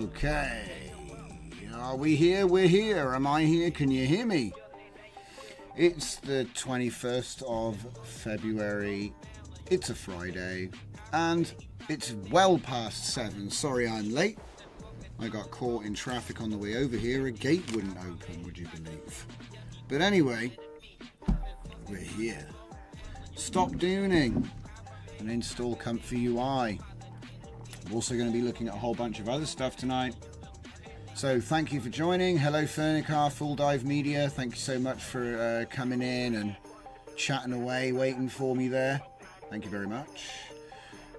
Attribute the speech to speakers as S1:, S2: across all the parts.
S1: Okay. Are we here? We're here. Am I here? Can you hear me? It's the 21st of February. It's a Friday. And it's well past 7. Sorry I'm late. I got caught in traffic on the way over here. A gate wouldn't open, would you believe? But anyway, we're here. Stop dooning and install Comfy UI. I'm also going to be looking at a whole bunch of other stuff tonight. So thank you for joining. Hello Furnicar, Full Dive Media. Thank you so much for coming in and chatting away, waiting for me there. Thank you very much.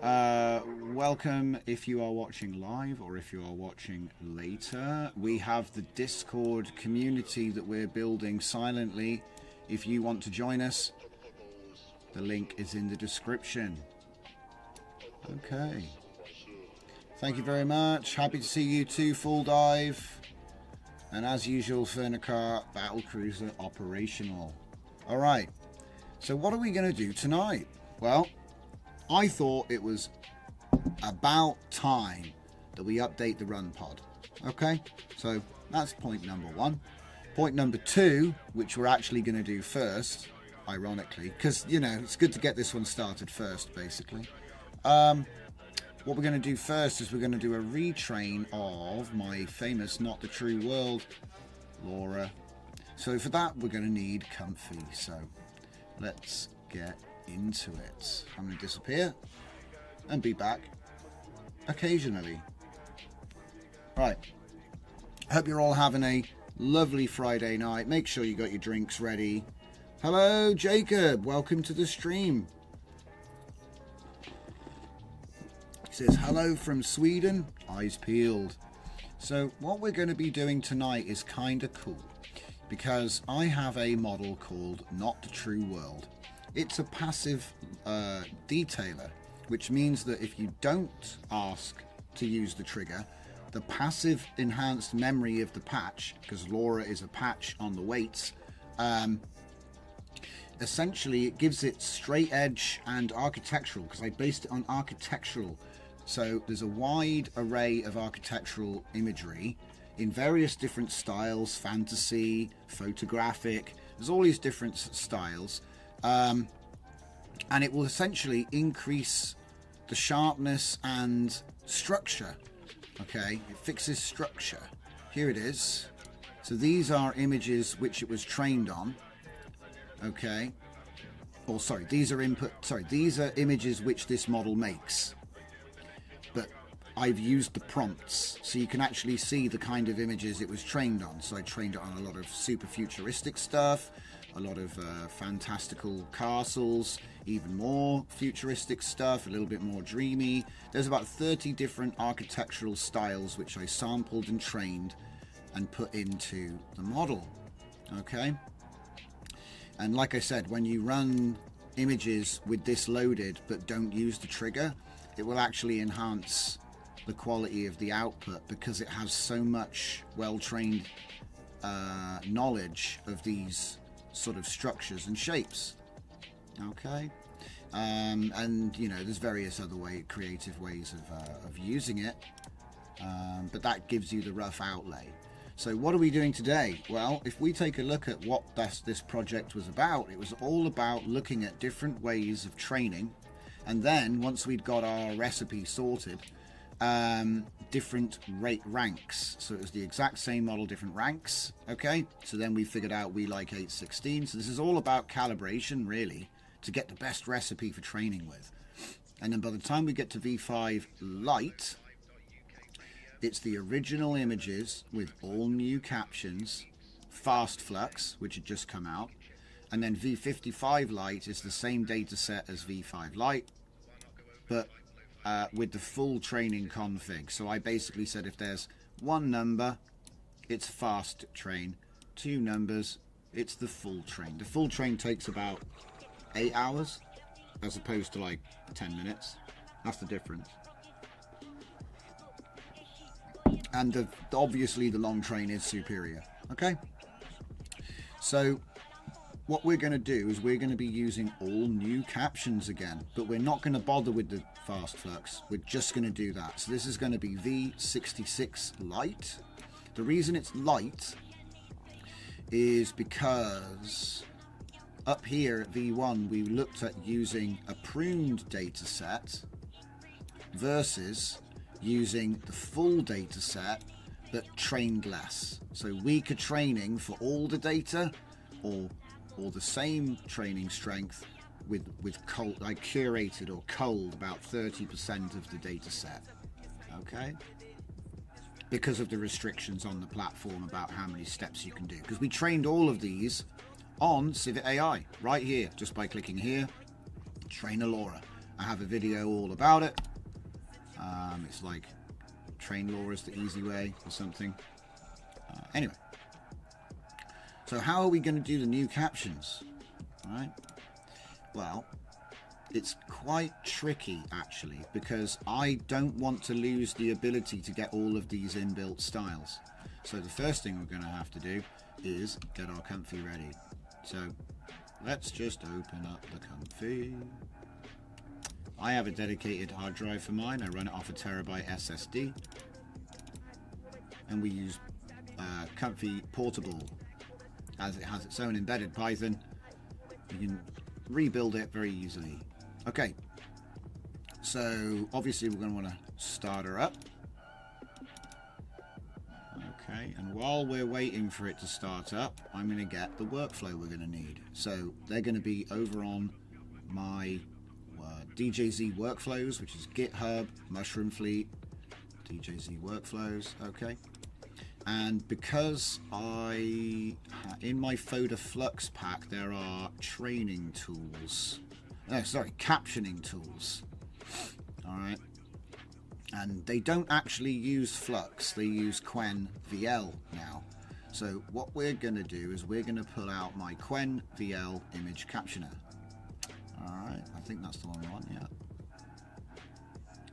S1: Welcome if you are watching live or if you are watching later. We have the Discord community that we're building silently. If you want to join us, the link is in the description. Okay. Thank you very much. Happy to see you too, Full Dive. And as usual, Furnicar Battlecruiser operational. Alright, so what are we going to do tonight? Well, I thought it was about time that we update the run pod. Okay, so that's point number 1. Point number 2, which we're actually going to do first, ironically, because, you know, it's good to get this one started first, basically. What we're going to do first is we're going to do a retrain of my famous Not the True World, Laura. So for that, we're going to need Comfy. So let's get into it. I'm going to disappear and be back occasionally. Right. Hope you're all having a lovely Friday night. Make sure you got your drinks ready. Hello, Jacob. Welcome to the stream. Says hello from Sweden, eyes peeled. So what we're going to be doing tonight is kind of cool because I have a model called Not the True World. It's a passive detailer, which means that if you don't ask to use the trigger, the passive enhanced memory of the patch, because Laura is a patch on the weights, essentially it gives it straight edge and architectural, because I based it on architectural. So there's a wide array of architectural imagery in various different styles, fantasy, photographic, there's all these different styles. And it will essentially increase the sharpness and structure. Okay, it fixes structure. Here it is. So these are images which it was trained on. Okay. Or sorry, these are images which this model makes. But I've used the prompts, so you can actually see the kind of images it was trained on. So I trained it on a lot of super futuristic stuff, a lot of fantastical castles, even more futuristic stuff, a little bit more dreamy. There's about 30 different architectural styles which I sampled and trained and put into the model. Okay? And like I said, when you run images with this loaded but don't use the trigger, it will actually enhance the quality of the output because it has so much well-trained knowledge of these sort of structures and shapes. Okay, and you know, there's various other creative ways of using it, but that gives you the rough outlay. So what are we doing today? Well, if we take a look at what this project was about, it was all about looking at different ways of training. And then once we'd got our recipe sorted, different ranks. So it was the exact same model, different ranks. Okay, so then we figured out we like 816. So this is all about calibration, really, to get the best recipe for training with. And then by the time we get to V5 Lite, it's the original images with all new captions, fast flux, which had just come out. And then V55 Lite is the same data set as V5 Lite, but with the full training config. So I basically said if there's one number, it's fast train. Two numbers, it's the full train. The full train takes about 8 hours as opposed to like 10 minutes. That's the difference. And obviously the long train is superior. Okay, so what we're going to do is we're going to be using all new captions again, but we're not going to bother with the fast flux. We're just going to do that. So this is going to be V66 light. The reason it's light is because up here at V1 we looked at using a pruned data set versus using the full data set but trained less. So weaker training for all the data, or the same training strength with cold, like curated or culled about 30% of the data set. Okay, because of the restrictions on the platform about how many steps you can do, because we trained all of these on Civet AI right here, just by clicking here, train a LoRa. I have a video all about it. It's like train LoRa's the easy way or something. Anyway, so how are we going to do the new captions? All right, well, it's quite tricky actually, because I don't want to lose the ability to get all of these inbuilt styles. So the first thing we're going to have to do is get our comfy ready. So let's just open up the comfy. I have a dedicated hard drive for mine. I run it off a terabyte SSD, and we use Comfy Portable, as it has its own embedded Python. You can rebuild it very easily. Okay, so obviously we're going to want to start her up. Okay, and while we're waiting for it to start up, I'm going to get the workflow we're going to need. So they're going to be over on my DJZ workflows, which is GitHub, Mushroom Fleet, DJZ workflows. Okay, and because in my Foda Flux pack there are training tools, captioning tools. All right, and they don't actually use Flux, they use Quen VL now. So what we're going to do is we're going to pull out my Quen VL image captioner. Alright, I think that's the one we want, yeah.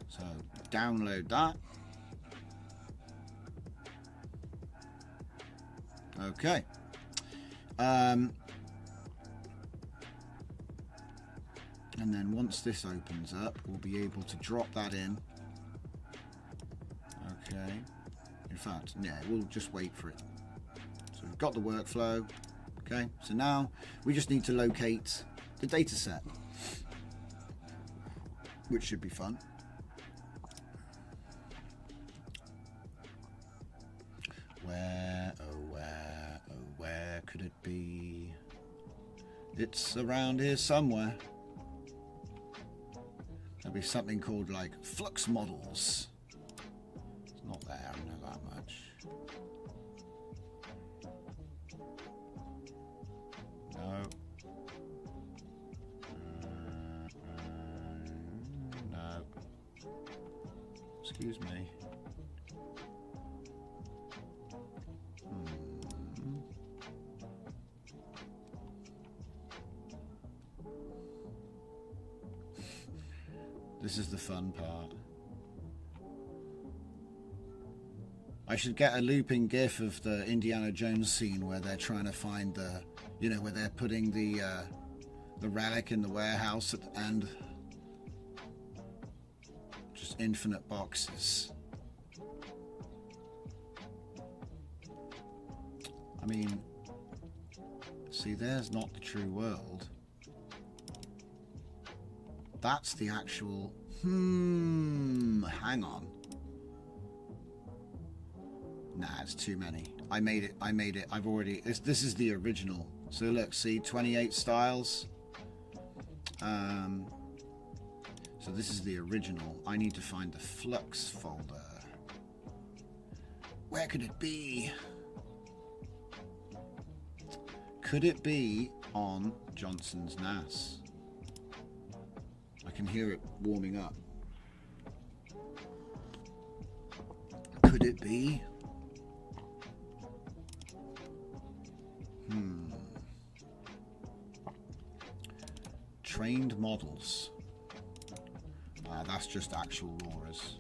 S1: So download that. Okay. And then once this opens up, we'll be able to drop that in. Okay. In fact, yeah, we'll just wait for it. So we've got the workflow. Okay, so now we just need to locate the data set, which should be fun. Where, oh where, oh where could it be? It's around here somewhere. There'll be something called like flux models. It's not there, I know that much. No. No. Excuse me. This is the fun part. I should get a looping gif of the Indiana Jones scene where they're trying to find the, where they're putting the relic in the warehouse at the end. Just infinite boxes. I mean, see, there's not the true world. That's the actual... hang on. Nah, it's too many. I made it. I've already... This is the original. So look, see, 28 styles. So this is the original. I need to find the Flux folder. Where could it be? Could it be on Johnson's NAS? I can hear it warming up. Could it be? Trained models. That's just actual Laura's.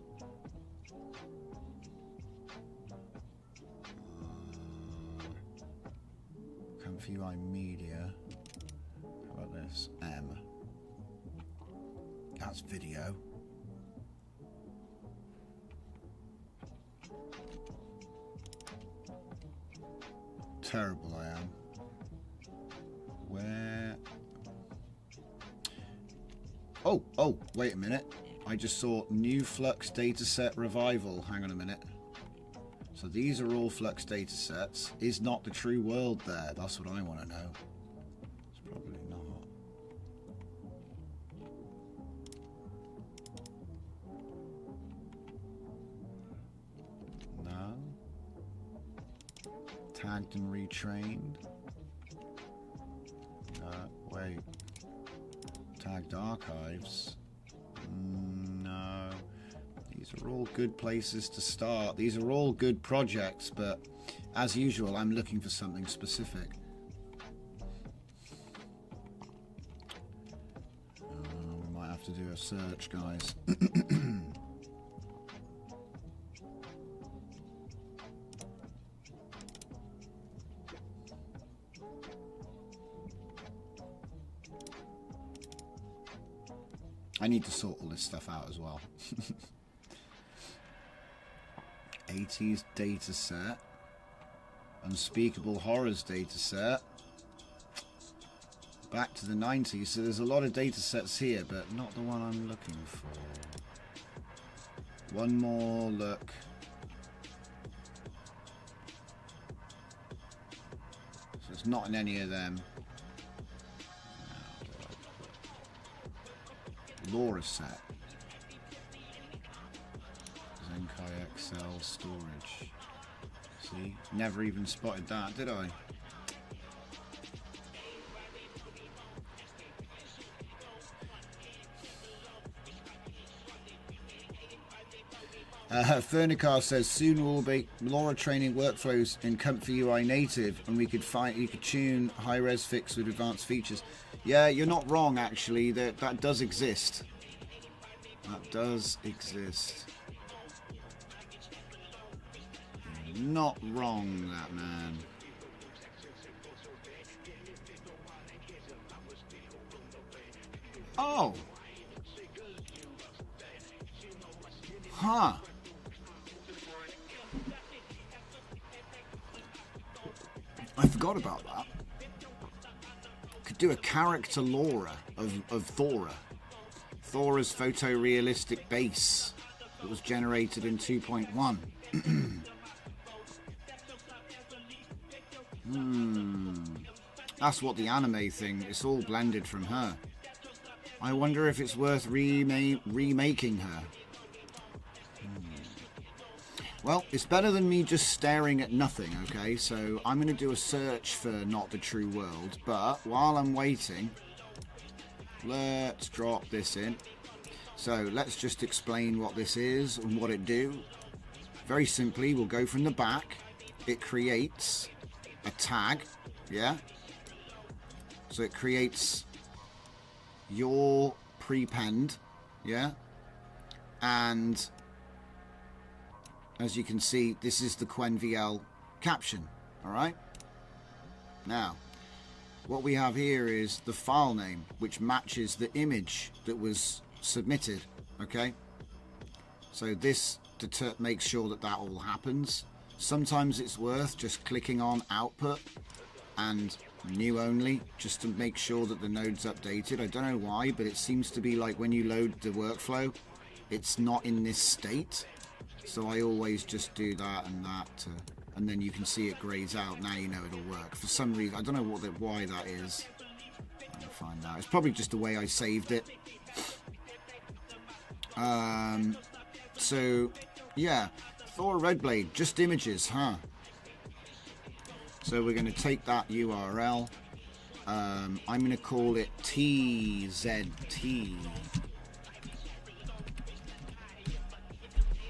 S1: Comfy UI Media. How about this? M. That's video. Terrible I am. Where? Oh, wait a minute. I just saw new Flux dataset revival. Hang on a minute. So these are all Flux datasets. Is not the true world there? That's what I want to know. It's probably not. No. Tagged and retrained. Wait. Tagged archives. No. These are all good places to start. These are all good projects, but as usual, I'm looking for something specific. We might have to do a search, guys. I need to sort all this stuff out as well. 80s dataset. Unspeakable Horrors dataset. Back to the 90s. So there's a lot of datasets here, but not the one I'm looking for. One more look. So it's not in any of them. Laura set. Zenkai XL storage. See? Never even spotted that, did I? Furnicar says soon we'll be Laura training workflows in Comfy UI native, and you could tune high res fix with advanced features. Yeah, you're not wrong actually. That does exist. That does exist. You're not wrong, that man. Oh. Huh. I forgot about that. Could do a character Laura of Thora. Thora's photorealistic base that was generated in 2.1. That's what the anime thing, it's all blended from her. I wonder if it's worth remaking her. Well, it's better than me just staring at nothing, okay? So I'm going to do a search for Not the True World, but while I'm waiting, let's drop this in. So let's just explain what this is and what it do. Very simply, we'll go from the back. It creates a tag, yeah? So it creates your prepend, yeah? And as you can see, this is the QuenVL caption, all right? Now, what we have here is the file name, which matches the image that was submitted, okay? So this makes sure that that all happens. Sometimes it's worth just clicking on output and new only, just to make sure that the node's updated. I don't know why, but it seems to be like when you load the workflow, it's not in this state. So I always just do that and that, and then you can see it grays out. Now you know it'll work. For some reason, I don't know why that is. I'll find out. It's probably just the way I saved it. So, yeah. Thor Redblade, just images, huh? So we're going to take that URL. I'm going to call it TZT.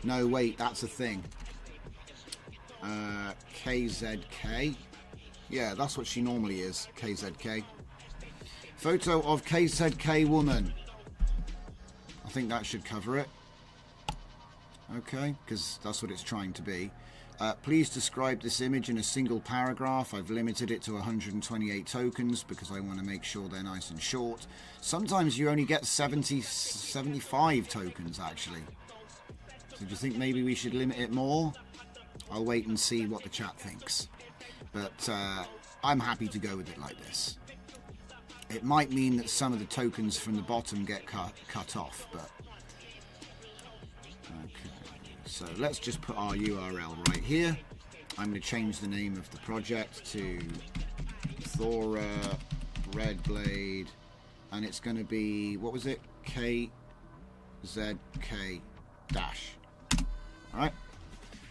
S1: No, wait, that's a thing. KZK. Yeah, that's what she normally is, KZK. Photo of KZK woman. I think that should cover it. Okay, because that's what it's trying to be. Please describe this image in a single paragraph. I've limited it to 128 tokens because I want to make sure they're nice and short. Sometimes you only get 75 tokens, actually. So do you think maybe we should limit it more? I'll wait and see what the chat thinks. But I'm happy to go with it like this. It might mean that some of the tokens from the bottom get cut off, but... Okay. So let's just put our URL right here. I'm going to change the name of the project to Thora Red Blade, and it's going to be, what was it? KZK dash. Alright,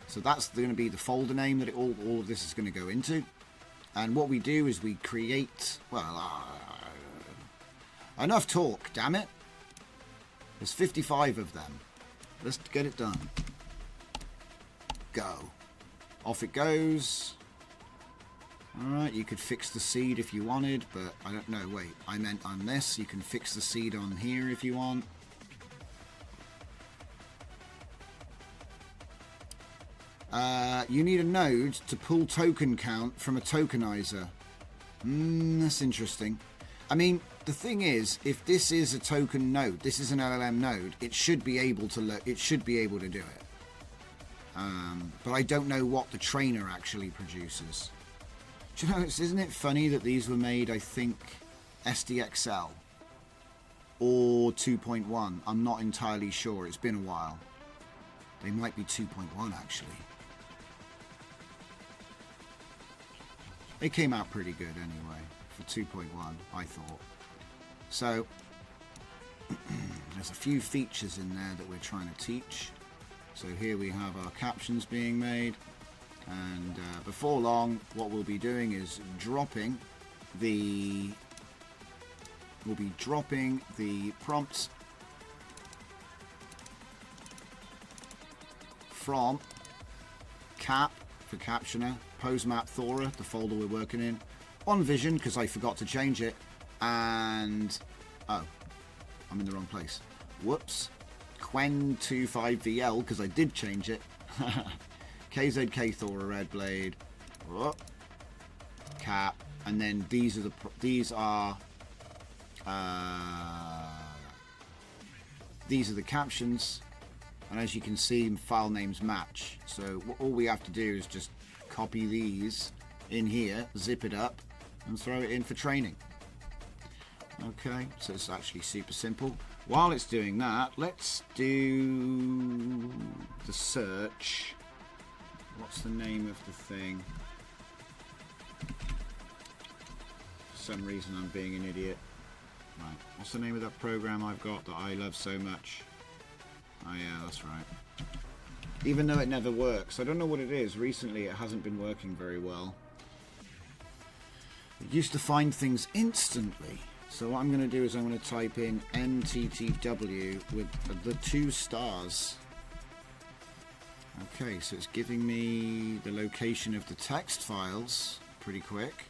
S1: so that's going to be the folder name that all of this is going to go into. And what we do is we create, well, enough talk, damn it. There's 55 of them. Let's get it done. Go. Off it goes. Alright, you could fix the seed if you wanted, but I don't know. Wait, I meant on this. You can fix the seed on here if you want. You need a node to pull token count from a tokenizer. That's interesting. I mean, the thing is, if this is a token node, this is an LLM node, it should be able to do it. But I don't know what the trainer actually produces. Do you know, isn't it funny that these were made, I think, SDXL or 2.1? I'm not entirely sure. It's been a while. They might be 2.1 actually. They came out pretty good anyway for 2.1, I thought. So there's a few features in there that we're trying to teach. So here we have our captions being made, and before long what we'll be doing is dropping the prompts from cap for captioner, pose map Thora, the folder we're working in, on Vision because I forgot to change it, and oh, I'm in the wrong place. Whoops. Quen25VL because I did change it. KZK Thora Red Blade. Whoop. Cap, and then these are the captions. And as you can see, file names match. So all we have to do is just copy these in here, zip it up, and throw it in for training. Okay, so it's actually super simple. While it's doing that, let's do the search. What's the name of the thing? For some reason I'm being an idiot. Right, what's the name of that program I've got that I love so much? Oh yeah, that's right. Even though it never works. I don't know what it is. Recently it hasn't been working very well. It used to find things instantly. So what I'm going to do is I'm going to type in NTTW with the 2 stars. Okay, so it's giving me the location of the text files pretty quick.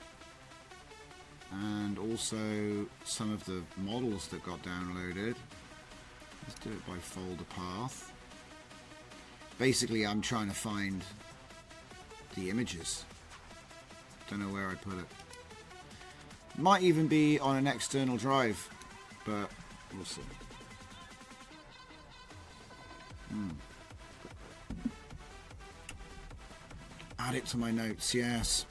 S1: And also some of the models that got downloaded. Let's do it by folder path. Basically, I'm trying to find the images. Don't know where I put it. Might even be on an external drive, but we'll see. Add it to my notes, yes.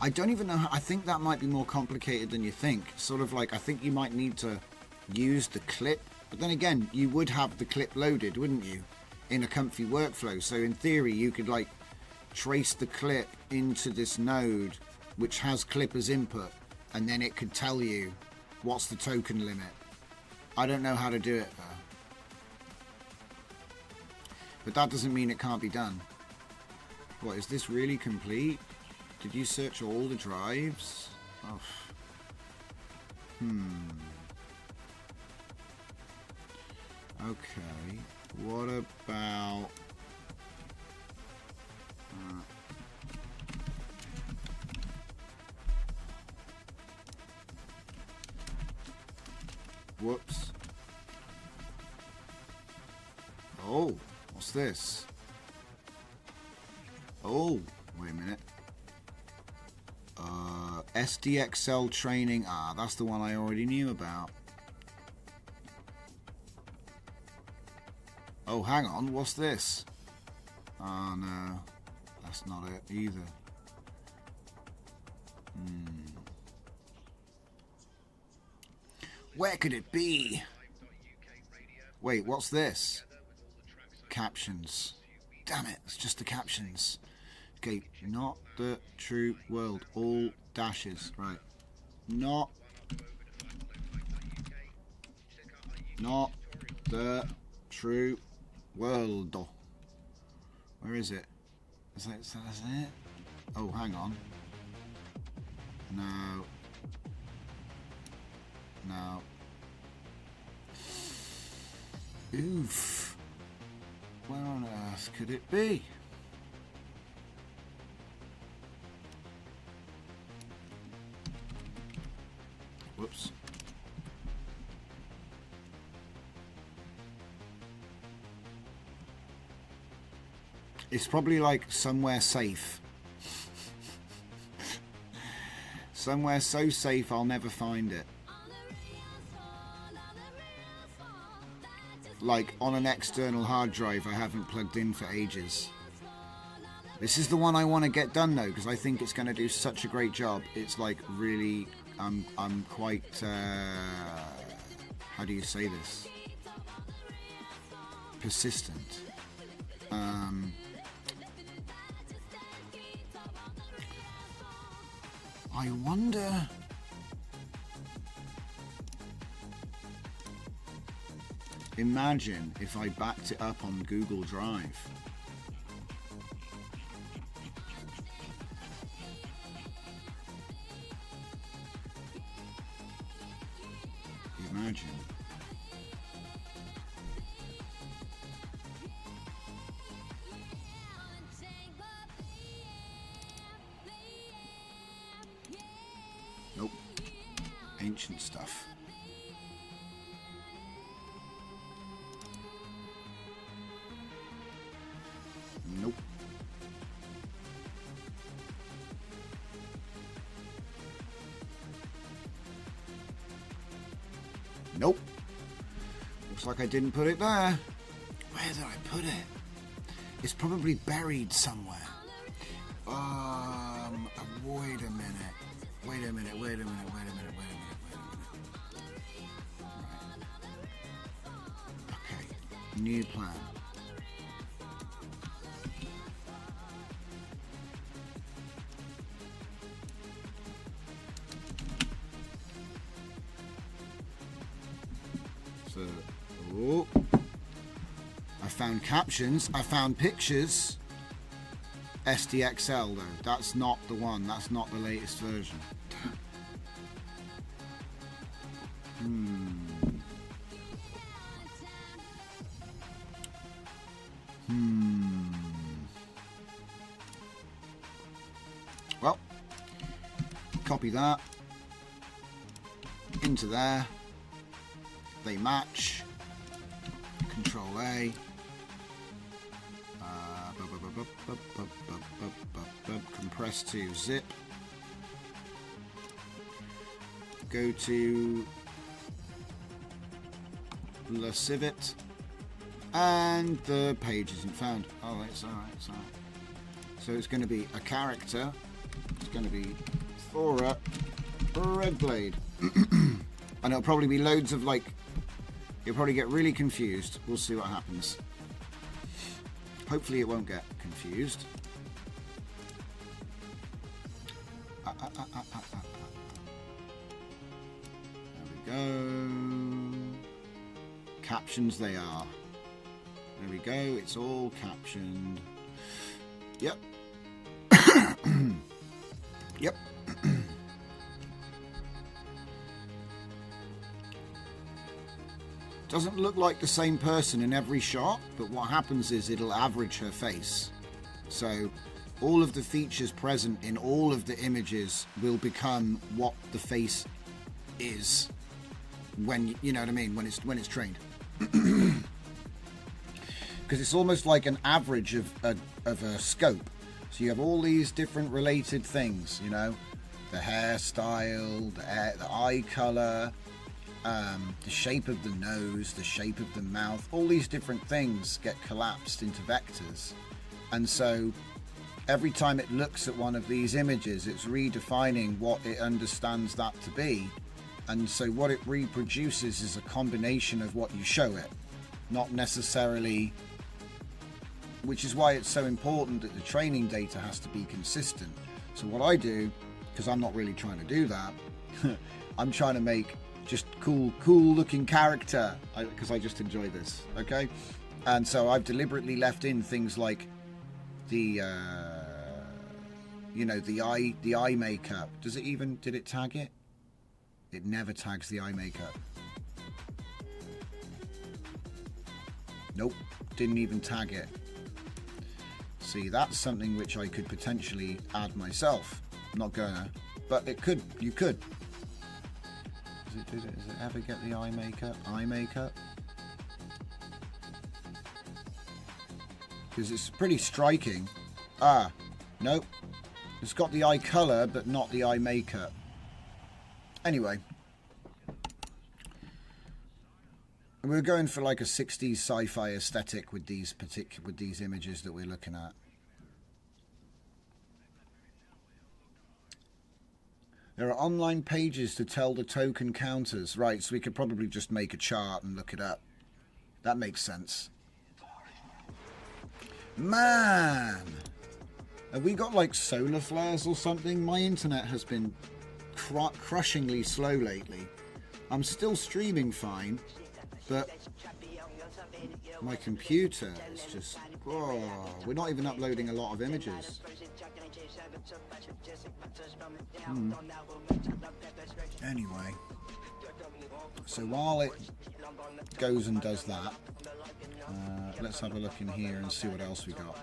S1: I don't even know how, I think that might be more complicated than you think. Sort of like, I think you might need to use the clip, but then again, you would have the clip loaded, wouldn't you? In a comfy workflow. So in theory, you could like trace the clip into this node, which has clip as input, and then it could tell you what's the token limit. I don't know how to do it though. But that doesn't mean it can't be done. What, is this really complete? Did you search all the drives? Oh. Okay, what about... Whoops. Oh, what's this? Oh, wait a minute. SDXL training. Ah, that's the one I already knew about. Oh, hang on. What's this? Oh, no. That's not it either. Where could it be? Wait, what's this? Captions. Damn it, it's just the captions. Okay, not the true world. All dashes. Right. Not the true world. Where is it? Is that it? Oh, hang on. No. No. Oof. Where on earth could it be? Whoops. It's probably like somewhere safe. Somewhere so safe I'll never find it. Like on an external hard drive I haven't plugged in for ages. This is the one I want to get done though, because I think it's going to do such a great job. It's like really, I'm quite, how do you say this? Persistent. I wonder. Imagine if I backed it up on Google Drive. Imagine. Nope. Ancient stuff. Nope. Nope. Looks like I didn't put it there. Where did I put it? It's probably buried somewhere. Wait a minute. Wait a minute. Right. Okay. New plan. So, oh, I found captions, I found pictures. SDXL though, that's not the one, that's not the latest version. Well, copy that into there. They match. Control A. Compress to zip. Go to Le Civet, and the page isn't found. Oh, it's alright, it's alright. So it's going to be a character. It's going to be Thora Redblade. And it'll probably be loads of like. You'll probably get really confused. We'll see what happens. Hopefully it won't get confused. There we go. Captions they are. There we go. It's all captioned. Yep. Yep. Doesn't look like the same person in every shot, but what happens is it'll average her face. So all of the features present in all of the images will become what the face is. when you know what I mean, when it's trained. Because it's almost like an average of a scope. So you have all these different related things, you know, the hairstyle, the eye color, the shape of the nose, the shape of the mouth, all these different things get collapsed into vectors. And so every time it looks at one of these images, it's redefining what it understands that to be. And so what it reproduces is a combination of what you show it, not necessarily, which is why it's so important that the training data has to be consistent. So what I do, because I'm not really trying to do that, I'm trying to make just cool looking character, because I just enjoy this, okay? And so I've deliberately left in things like the you know, the eye makeup. Did it tag it? It never tags the eye makeup. Nope, didn't even tag it. See, that's something which I could potentially add myself. I'm not gonna, but it could. You could. Does it ever get the eye makeup? Eye makeup? Because it's pretty striking. Ah, nope. It's got the eye colour, but not the eye makeup. Anyway, we're going for like a 60s sci-fi aesthetic with these images that we're looking at. There are online pages to tell the token counters. Right, so we could probably just make a chart and look it up. That makes sense. Man! Have we got like solar flares or something? My internet has been crushingly slow lately. I'm still streaming fine, but my computer is just... Oh, we're not even uploading a lot of images. Anyway, so while it goes and does that, let's have a look in here and see what else we got.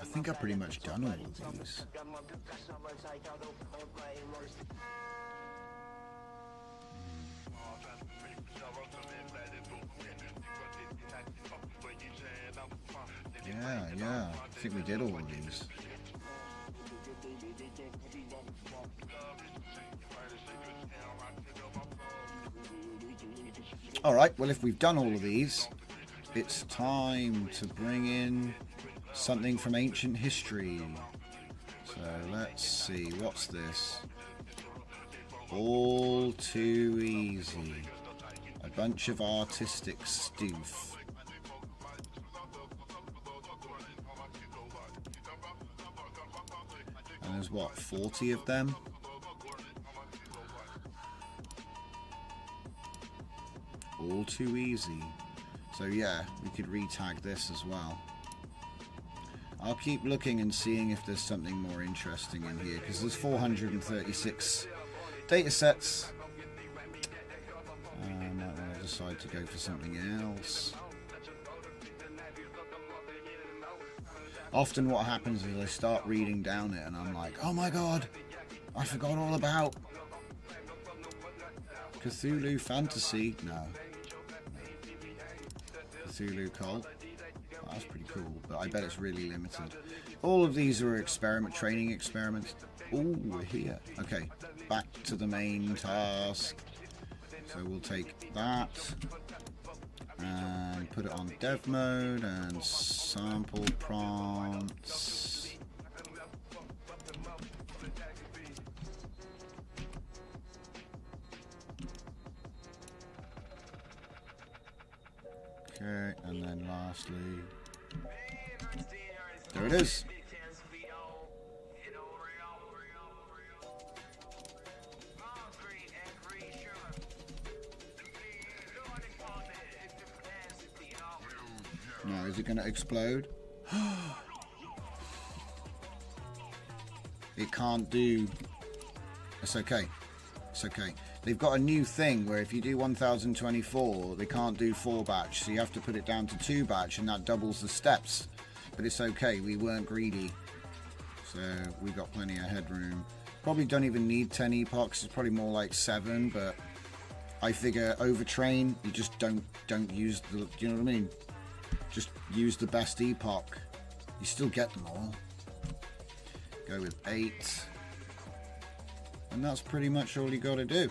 S1: I think I've pretty much done all of these. Yeah, I think we did all of these. Alright, well if we've done all of these, it's time to bring in something from ancient history. So let's see, what's this? All too easy. A bunch of artistic stoof. And there's what, 40 of them? All too easy. So yeah, we could re-tag this as well. I'll keep looking and seeing if there's something more interesting in here, because there's 436 data sets. I might want to decide to go for something else. Often what happens is I start reading down it and I'm like, oh my god, I forgot all about Cthulhu Fantasy. No. Cthulhu Cult. Oh, that's pretty cool, but I bet it's really limited. All of these are training experiments. Ooh, we're here. Okay, back to the main task. So we'll take that and put it on dev mode and sample prompts. Okay, and then lastly, there it is. Now, is it going to explode? It can't do... It's okay. It's okay. they've got a new thing where if you do 1024, they can't do 4 batch, so you have to put it down to 2 batch, and that doubles the steps. But it's okay, we weren't greedy, so we got plenty of headroom. Probably don't even need 10 epochs, it's probably more like 7, but I figure overtrain, you just don't use the, you know what I mean? Just use the best epoch. You still get them all. Go with 8. And that's pretty much all you got to do.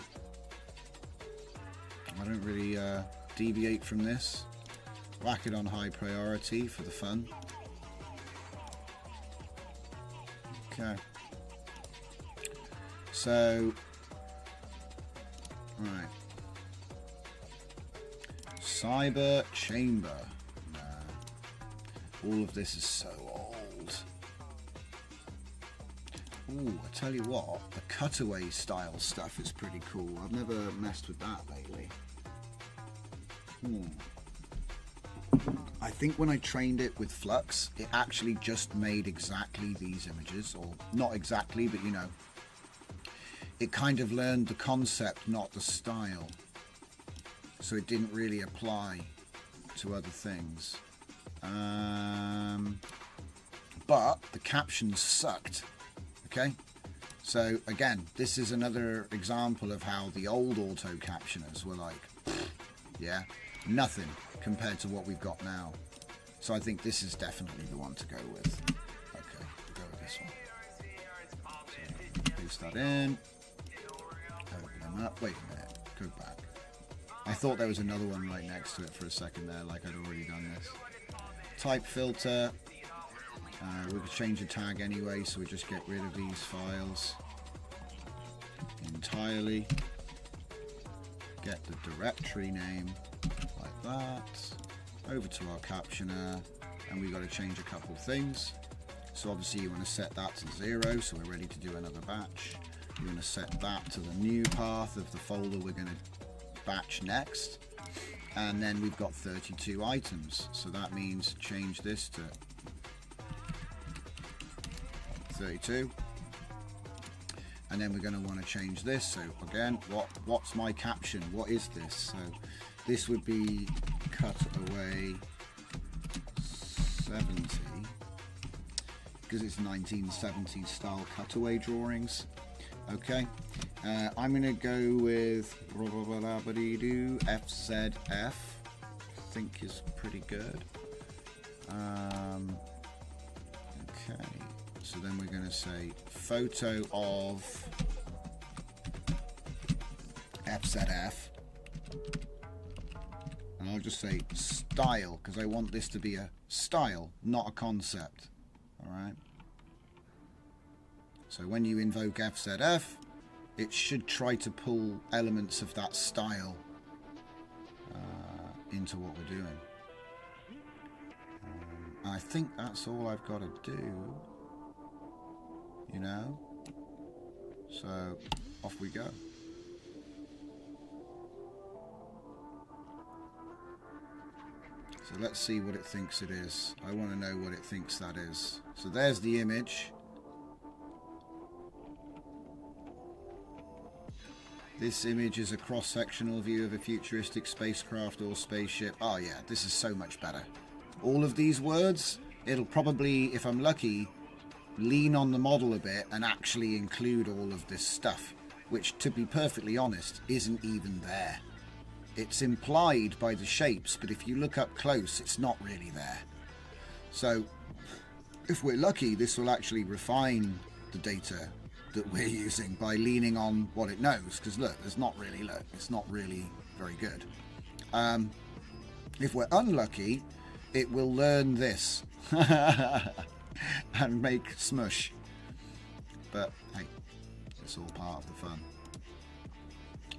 S1: I don't really deviate from this. Whack it on high priority for the fun. Okay. So, right. Cyber chamber. Nah. All of this is so old. Ooh, I tell you what, the cutaway style stuff is pretty cool. I've never messed with that lately. I think when I trained it with Flux, it actually just made exactly these images, or not exactly, but you know, it kind of learned the concept, not the style. So it didn't really apply to other things. But the captions sucked. Okay, so again, this is another example of how the old auto captioners were like, yeah, nothing compared to what we've got now. So I think this is definitely the one to go with. Okay, we'll go with this one. So paste that in. Open them up. Wait a minute. Go back. I thought there was another one right next to it for a second there, like I'd already done this. Type filter. We could change the tag anyway, so we just get rid of these files entirely. Get the directory name like that. Over to our captioner, and we've got to change a couple of things. So obviously you want to set that to 0, so we're ready to do another batch. You're going to set that to the new path of the folder we're going to batch next. And then we've got 32 items, so that means change this to 32, and then we're going to want to change this. So again, what's my caption? What is this? So this would be cutaway 70, because it's 1970s style cutaway drawings. Okay, I'm going to go with FZF. I think is pretty good. Okay. So then we're going to say photo of FZF, and I'll just say style, because I want this to be a style, not a concept. Alright, so when you invoke FZF, it should try to pull elements of that style into what we're doing. And I think that's all I've got to do. You know, so off we go. So let's see what it thinks it is. I want to know what it thinks that is. So there's the image. This image is a cross-sectional view of a futuristic spacecraft or spaceship. Oh yeah, this is so much better. All of these words, it'll probably, if I'm lucky, lean on the model a bit and actually include all of this stuff, which, to be perfectly honest, isn't even there. It's implied by the shapes, but if you look up close, it's not really there. So if we're lucky, this will actually refine the data that we're using by leaning on what it knows, because look, it's not really very good. If we're unlucky, it will learn this and make smush, but hey, it's all part of the fun.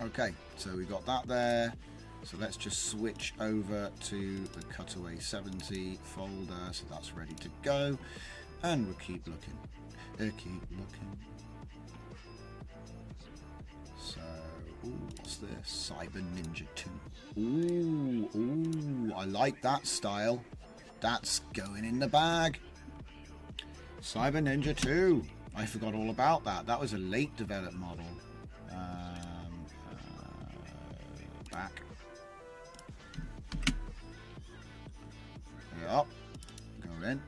S1: Okay, so we got that there, so let's just switch over to the cutaway 70 folder, so that's ready to go, and we'll keep looking. So, ooh, what's this? Cyber Ninja 2. Ooh, I like that style. That's going in the bag. Cyber Ninja 2. I forgot all about that. That was a late developed model. back. Yep. Go in.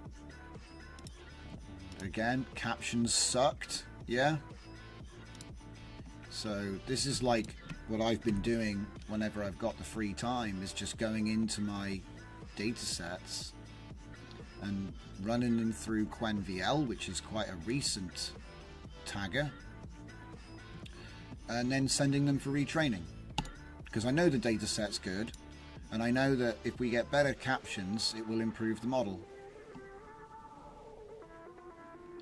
S1: Again, captions sucked. Yeah. So this is like what I've been doing whenever I've got the free time, is just going into my data sets and running them through QuenVL, which is quite a recent tagger, and then sending them for retraining, because I know the data set's good, and I know that if we get better captions, it will improve the model.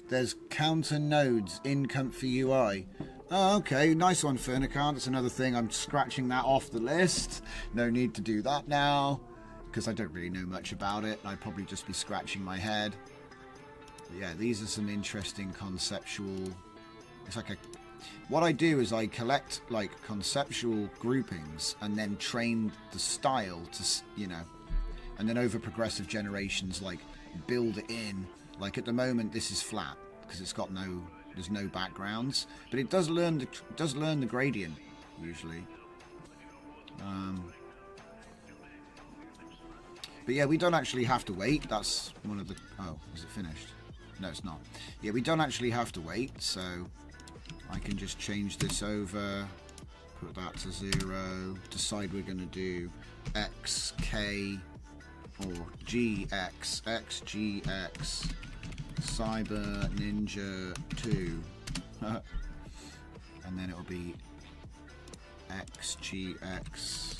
S1: There's counter nodes in Comfy UI. Oh, okay, nice one, Furnicard. That's another thing. I'm scratching that off the list. No need to do that now, because I don't really know much about it. I'd probably just be scratching my head. But yeah, these are some interesting conceptual... It's like a... What I do is I collect like conceptual groupings and then train the style to, you know, and then over progressive generations, like build it in. Like at the moment, this is flat because it's got no... There's no backgrounds, but it does learn the gradient usually. But yeah, we don't actually have to wait. That's one of the... Oh, is it finished? No, it's not. Yeah, we don't actually have to wait, so I can just change this over, put that to 0, decide we're going to do XK or GX, XGX, Cyber Ninja 2, and then it'll be XGX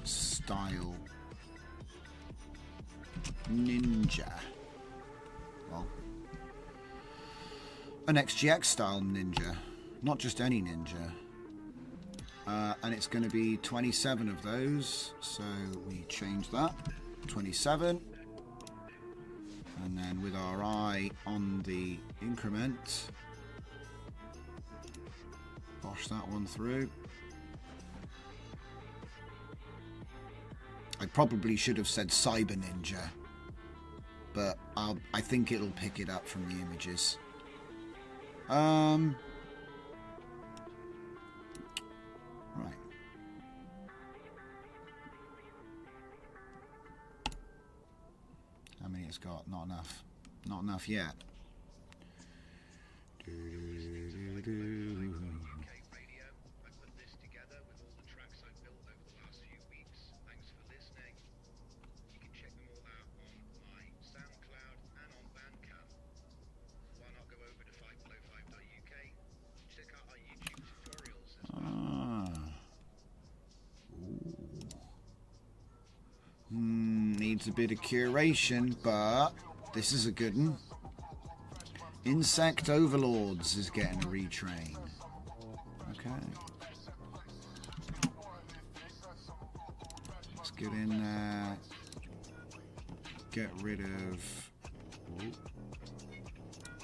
S1: style ninja. Well, an XGX style ninja, not just any ninja. And it's going to be 27 of those, so we change that, 27. And then with our eye on the increment, bosh that one through. I probably should have said Cyber Ninja, but I think it'll pick it up from the images. Right. How many it's got? Not enough. Not enough yet. Needs a bit of curation, but this is a good one. Insect Overlords is getting a retrain. Okay. Let's get in there. Get rid of...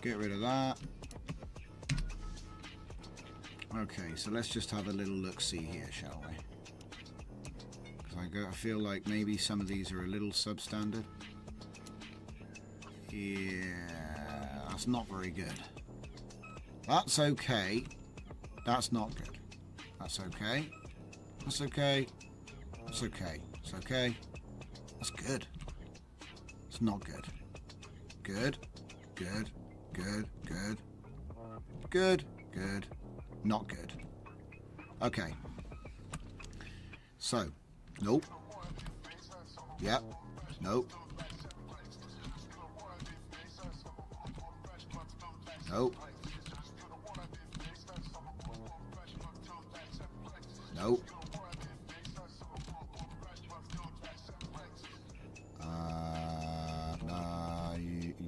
S1: Get rid of that. Okay, so let's just have a little look-see here, shall we? I feel like maybe some of these are a little substandard. Yeah, that's not very good. That's okay. That's not good. That's okay. That's okay. That's okay. It's okay. That's good. It's not good. Good. Good. Good. Good. Good. Good. Not good. Okay. So... Nope. Yep. Nope. Nope. Nope.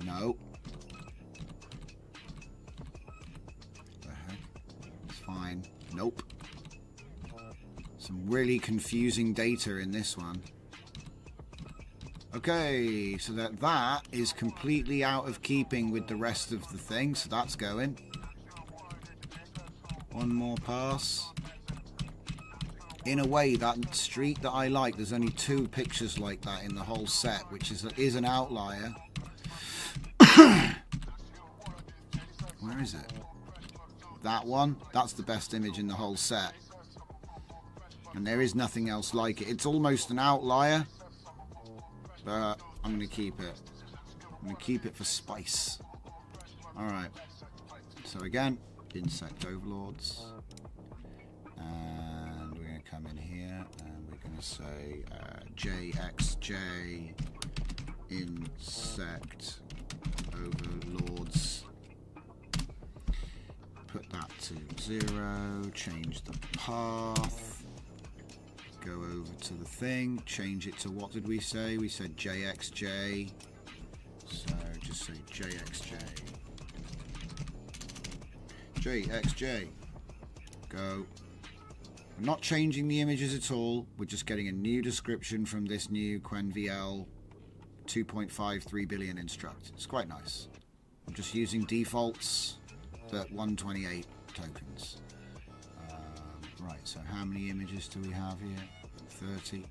S1: Nope. The heck? It's fine. Nope. Some really confusing data in this one. Okay, so that is completely out of keeping with the rest of the thing, so that's going. One more pass. In a way, that street that I like, there's only 2 pictures like that in the whole set, which is an outlier. Where is it? That one? That's the best image in the whole set. And there is nothing else like it. It's almost an outlier, but I'm going to keep it. I'm going to keep it for spice. Alright. So again, insect overlords. And we're going to come in here and we're going to say JXJ insect overlords. Put that to 0, change the path, go over to the thing, change it to, what did we say? We said JXJ, so just say JXJ. JXJ, go. We're not changing the images at all, we're just getting a new description from this new QuenVL 2.53 billion instruct. It's quite nice. I'm just using defaults. At 128 tokens. Right, so how many images do we have here? 30.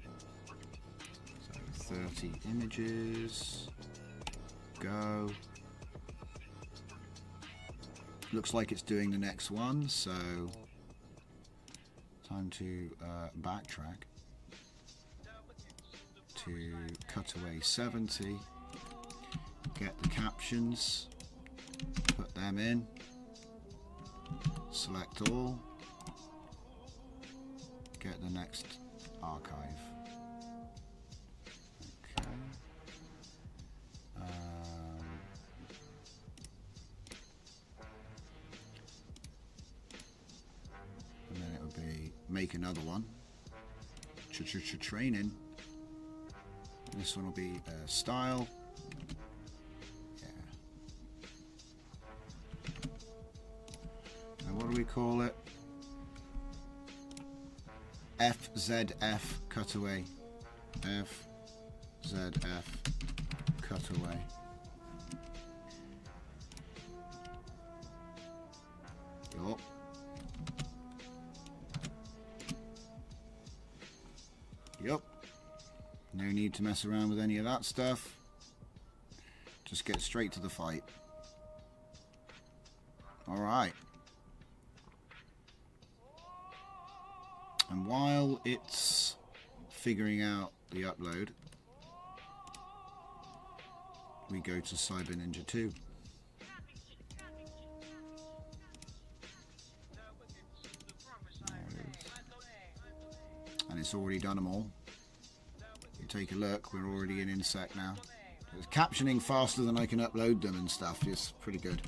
S1: So 30 images. Go. Looks like it's doing the next one, so time to backtrack to cutaway 70. Get the captions, put them in. Select all, get the next archive. Okay. And then it would be make another one. Training. This one will be style. What do we call it? FZF cutaway. FZF cutaway. Yup. Yup. No need to mess around with any of that stuff. Just get straight to the fight. Alright. And while it's figuring out the upload, we go to Cyber Ninja 2. And it's already done them all. You take a look, we're already in Insect now. It's captioning faster than I can upload them and stuff. It's pretty good.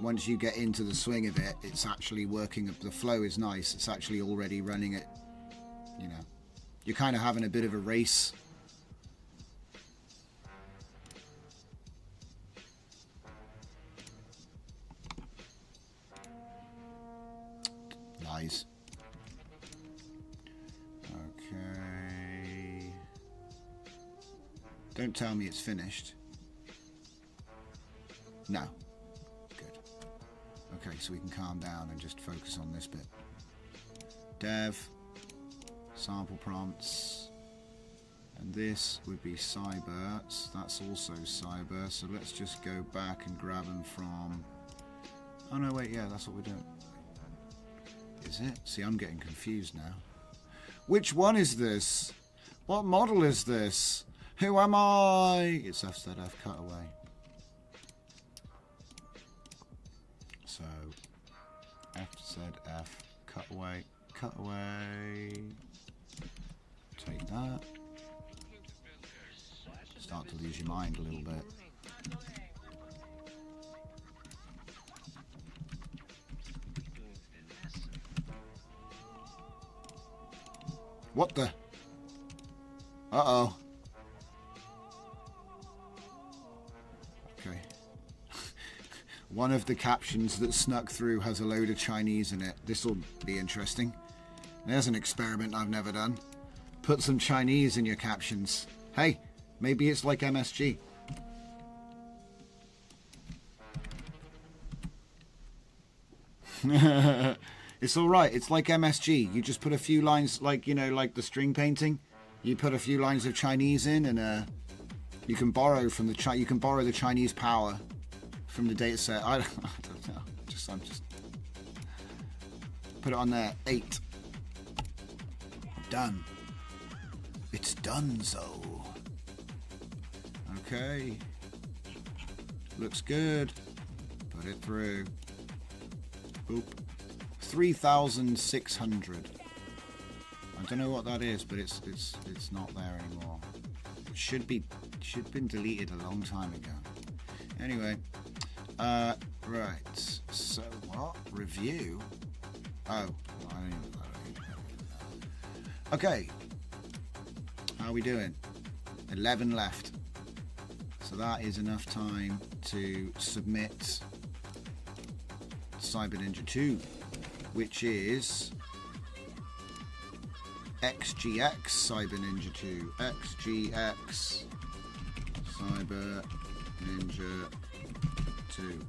S1: Once you get into the swing of it, it's actually working. The flow is nice. It's actually already running it. You know, you're kind of having a bit of a race. Nice. Okay. Don't tell me it's finished. No. Okay, so we can calm down and just focus on this bit. Dev, sample prompts, and this would be cyber. That's also cyber, so let's just go back and grab them from... Oh no, wait, yeah, that's what we're doing. Is it? See, I'm getting confused now. Which one is this? What model is this? Who am I? It's FZF cutaway. So FZF cutaway, take that. Start to lose your mind a little bit. What the? Uh-oh. Okay. One of the captions that snuck through has a load of Chinese in it. This will be interesting. There's an experiment I've never done. Put some Chinese in your captions. Hey, maybe it's like MSG. It's alright, it's like MSG. You just put a few lines, like, you know, like the string painting. You put a few lines of Chinese in, and you can borrow from the you can borrow the Chinese power from the data set. I don't know. Put it on there. 8. Done. It's done, so. Okay. Looks good. Put it through. Boop. 3,600. I don't know what that is, but it's not there anymore. It should have been deleted a long time ago. Anyway, right. So what? Review. Oh, okay. How are we doing? 11 left. So that is enough time to submit Cyber Ninja 2, which is XGX Cyber Ninja 2. XGX Cyber Ninja 2.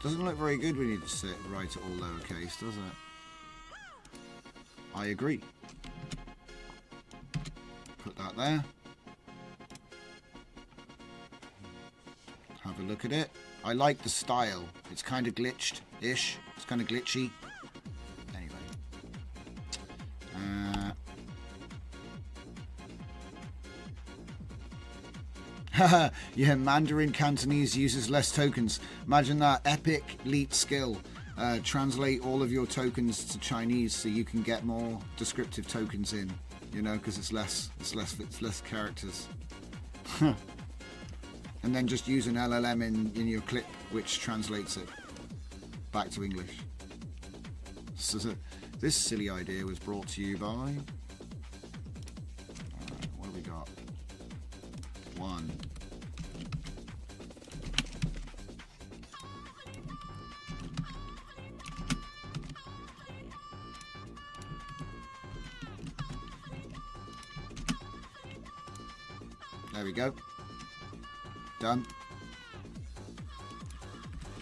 S1: Doesn't look very good when you just write it all lowercase, does it? I agree. Put that there. Have a look at it. I like the style. It's kind of glitched-ish. It's kind of glitchy. Anyway. Yeah, Mandarin Cantonese uses less tokens. Imagine that. Epic leet skill. Translate all of your tokens to Chinese so you can get more descriptive tokens in. You know, because it's less characters. And then just use an LLM in your clip, which translates it back to English. So this silly idea was brought to you by... Alright, what have we got? 1. There we go. Done.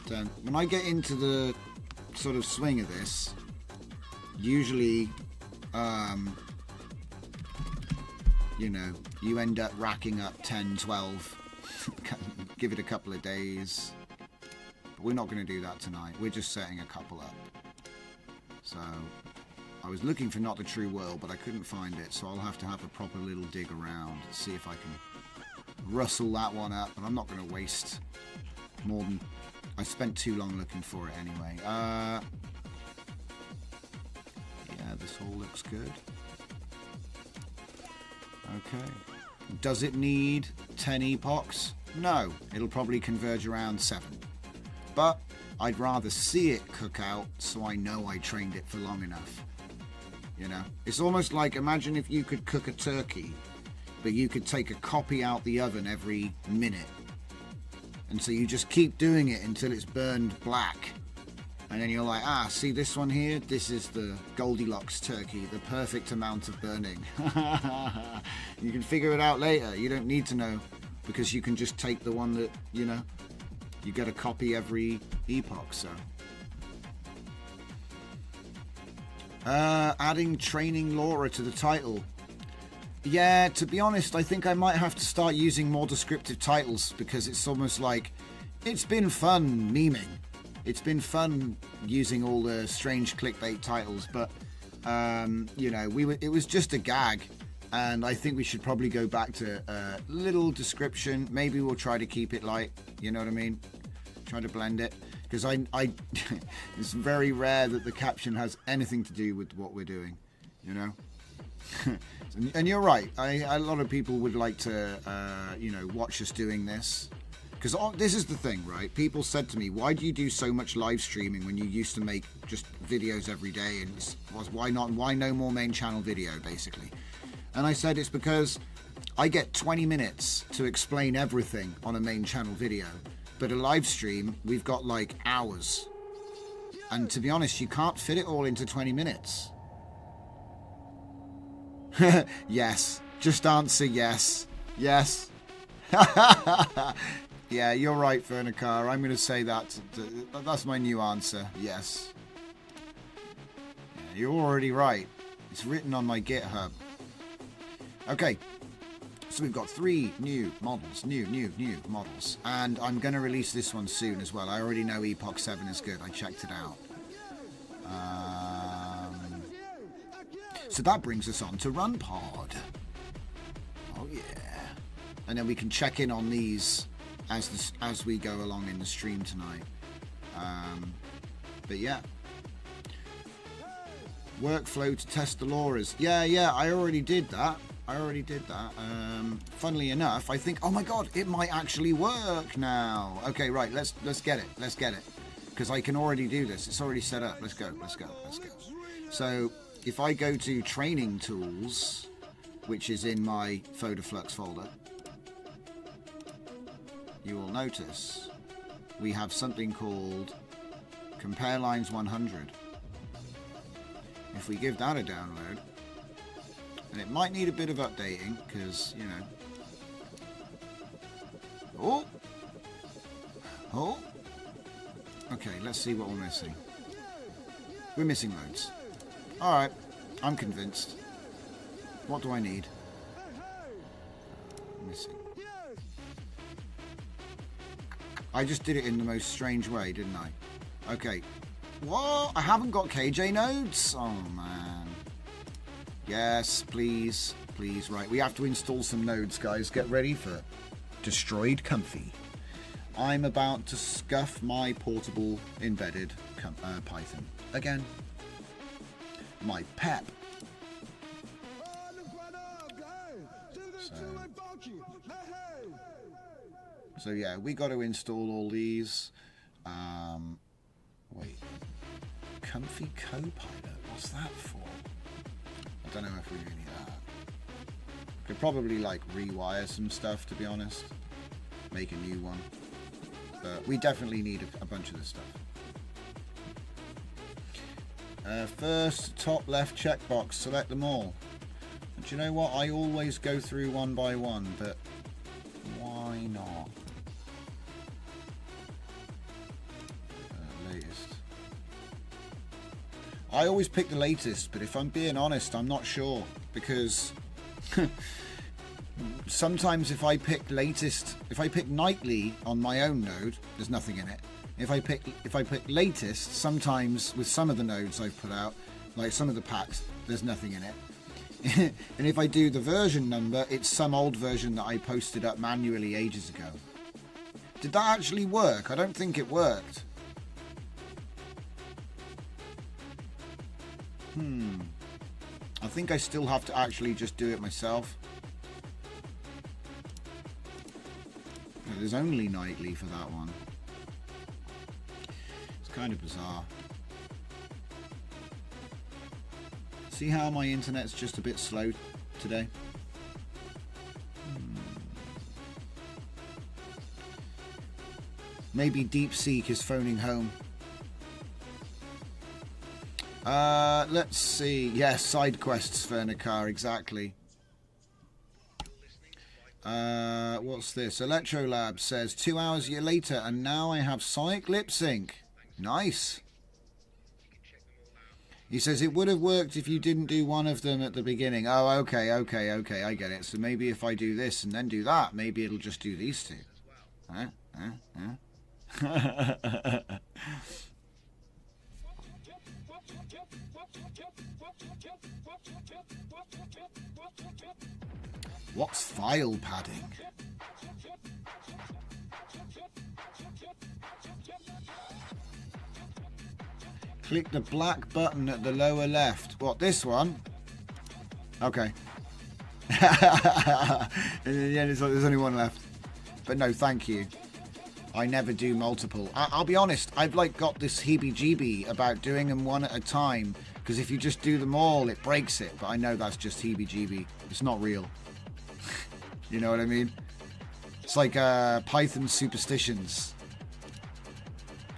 S1: Done. When I get into the sort of swing of this, usually, you know, you end up racking up 10, 12. Give it a couple of days. But we're not going to do that tonight. We're just setting a couple up. So, I was looking for Not the True World, but I couldn't find it. So I'll have to have a proper little dig around to see if I can rustle that one up, but I'm not going to waste more than... I spent too long looking for it anyway. Yeah, this all looks good. Okay. Does it need 10 epochs? No. It'll probably converge around 7. But I'd rather see it cook out so I know I trained it for long enough. You know? It's almost like, imagine if you could cook a turkey, but you could take a copy out the oven every minute. And so you just keep doing it until it's burned black. And then you're like, see this one here? This is the Goldilocks turkey, the perfect amount of burning. You can figure it out later. You don't need to know, because you can just take the one that, you know, you get a copy every epoch, so. Adding training Laura to the title. Yeah, to be honest, I think I might have to start using more descriptive titles, because it's almost like, it's been fun memeing. It's been fun using all the strange clickbait titles, but, you know, it was just a gag, and I think we should probably go back to a little description. Maybe we'll try to keep it light, you know what I mean? Try to blend it, because it's very rare that the caption has anything to do with what we're doing, you know? And you're right. A lot of people would like to, you know, watch us doing this. Because this is the thing, right? People said to me, why do you do so much live streaming when you used to make just videos every day? And why no more main channel video, basically? And I said it's because I get 20 minutes to explain everything on a main channel video. But a live stream, we've got like hours. And to be honest, you can't fit it all into 20 minutes. Yes. Just answer yes. Yes. Yeah, you're right, Fernicar. I'm going to say that. That's my new answer. Yes. Yeah, you're already right. It's written on my GitHub. Okay. So we've got 3 new models. New models. And I'm going to release this one soon as well. I already know Epoch 7 is good. I checked it out. So that brings us on to Run Pod. Oh yeah. And then we can check in on these as we go along in the stream tonight. But yeah. Workflow to test the LoRa's. Yeah, I already did that. Funnily enough, I think, oh my god, it might actually work now. Okay, right, let's get it. Because I can already do this. It's already set up. Let's go. So, if I go to Training Tools, which is in my PhotoFlux folder, you will notice we have something called Compare Lines 100. If we give that a download, and it might need a bit of updating, because, you know... Oh! Okay, let's see what we're missing. We're missing loads. Alright, I'm convinced. What do I need? Missing. I just did it in the most strange way, didn't I? Okay. What? I haven't got KJ nodes? Oh, man. Yes, please. Please, right. We have to install some nodes, guys. Get ready for Destroyed Comfy. I'm about to scuff my portable embedded Python again. My pep. So yeah, we got to install all these. Wait. Comfy Copilot? What's that for? I don't know if we do any of that. Could probably like rewire some stuff, to be honest. Make a new one. But we definitely need a bunch of this stuff. First, top left checkbox, select them all. And do you know what? I always go through one by one, but why not? Latest. I always pick the latest, but if I'm being honest, I'm not sure, because sometimes if I pick nightly on my own node, there's nothing in it. If I pick latest, sometimes with some of the nodes I've put out, like some of the packs, there's nothing in it. And if I do the version number, it's some old version that I posted up manually ages ago. Did that actually work? I don't think it worked. I think I still have to actually just do it myself. There's only nightly for that one. It's kind of bizarre. See how my internet's just a bit slow today? Maybe DeepSeek is phoning home. Let's see. Yes, side quests, Fernicar, exactly. What's this? Electrolab says 2 hours later, and now I have Sonic lip sync. Nice. He says it would have worked if you didn't do one of them at the beginning. Oh, okay, I get it. So maybe if I do this and then do that, maybe it'll just do these two. Huh? What's file padding? Click the black button at the lower left. What, this one? Okay. And in the end, it's like there's only one left. But no, thank you. I never do multiple. I'll be honest, I've like got this heebie-jeebie about doing them one at a time, because if you just do them all, it breaks it. But I know that's just heebie-jeebie. It's not real. You know what I mean? It's like Python superstitions.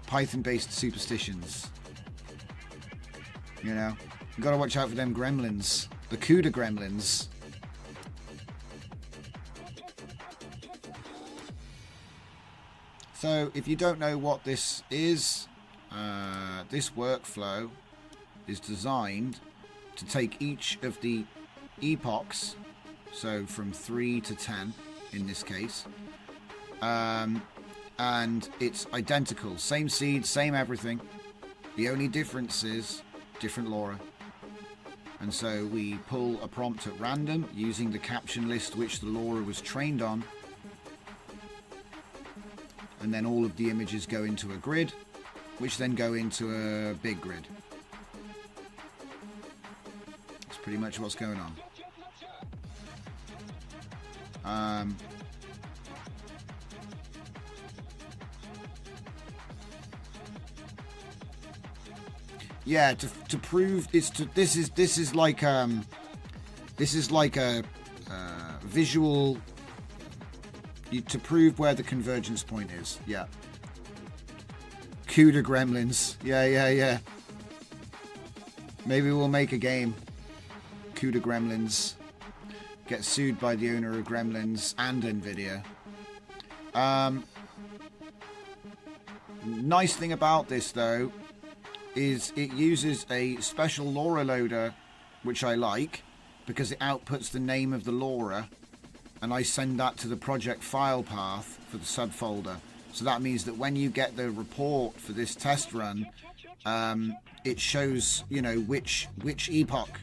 S1: Python-based superstitions. You know? You gotta watch out for them gremlins. The CUDA gremlins. So, if you don't know what this is, this workflow is designed to take each of the epochs, so from 3 to 10 in this case, and it's identical. Same seed, same everything. The only difference is different LoRa. And so we pull a prompt at random using the caption list which the LoRa was trained on. And then all of the images go into a grid, which then go into a big grid. That's pretty much what's going on. Yeah, to prove this is like a visual to prove where the convergence point is. Yeah. CUDA gremlins. Yeah. Maybe we'll make a game. CUDA gremlins. Get sued by the owner of Gremlins and Nvidia. Nice thing about this though is it uses a special LoRa loader, which I like, because it outputs the name of the LoRa, and I send that to the project file path for the subfolder. So that means that when you get the report for this test run, it shows, you know, which epoch.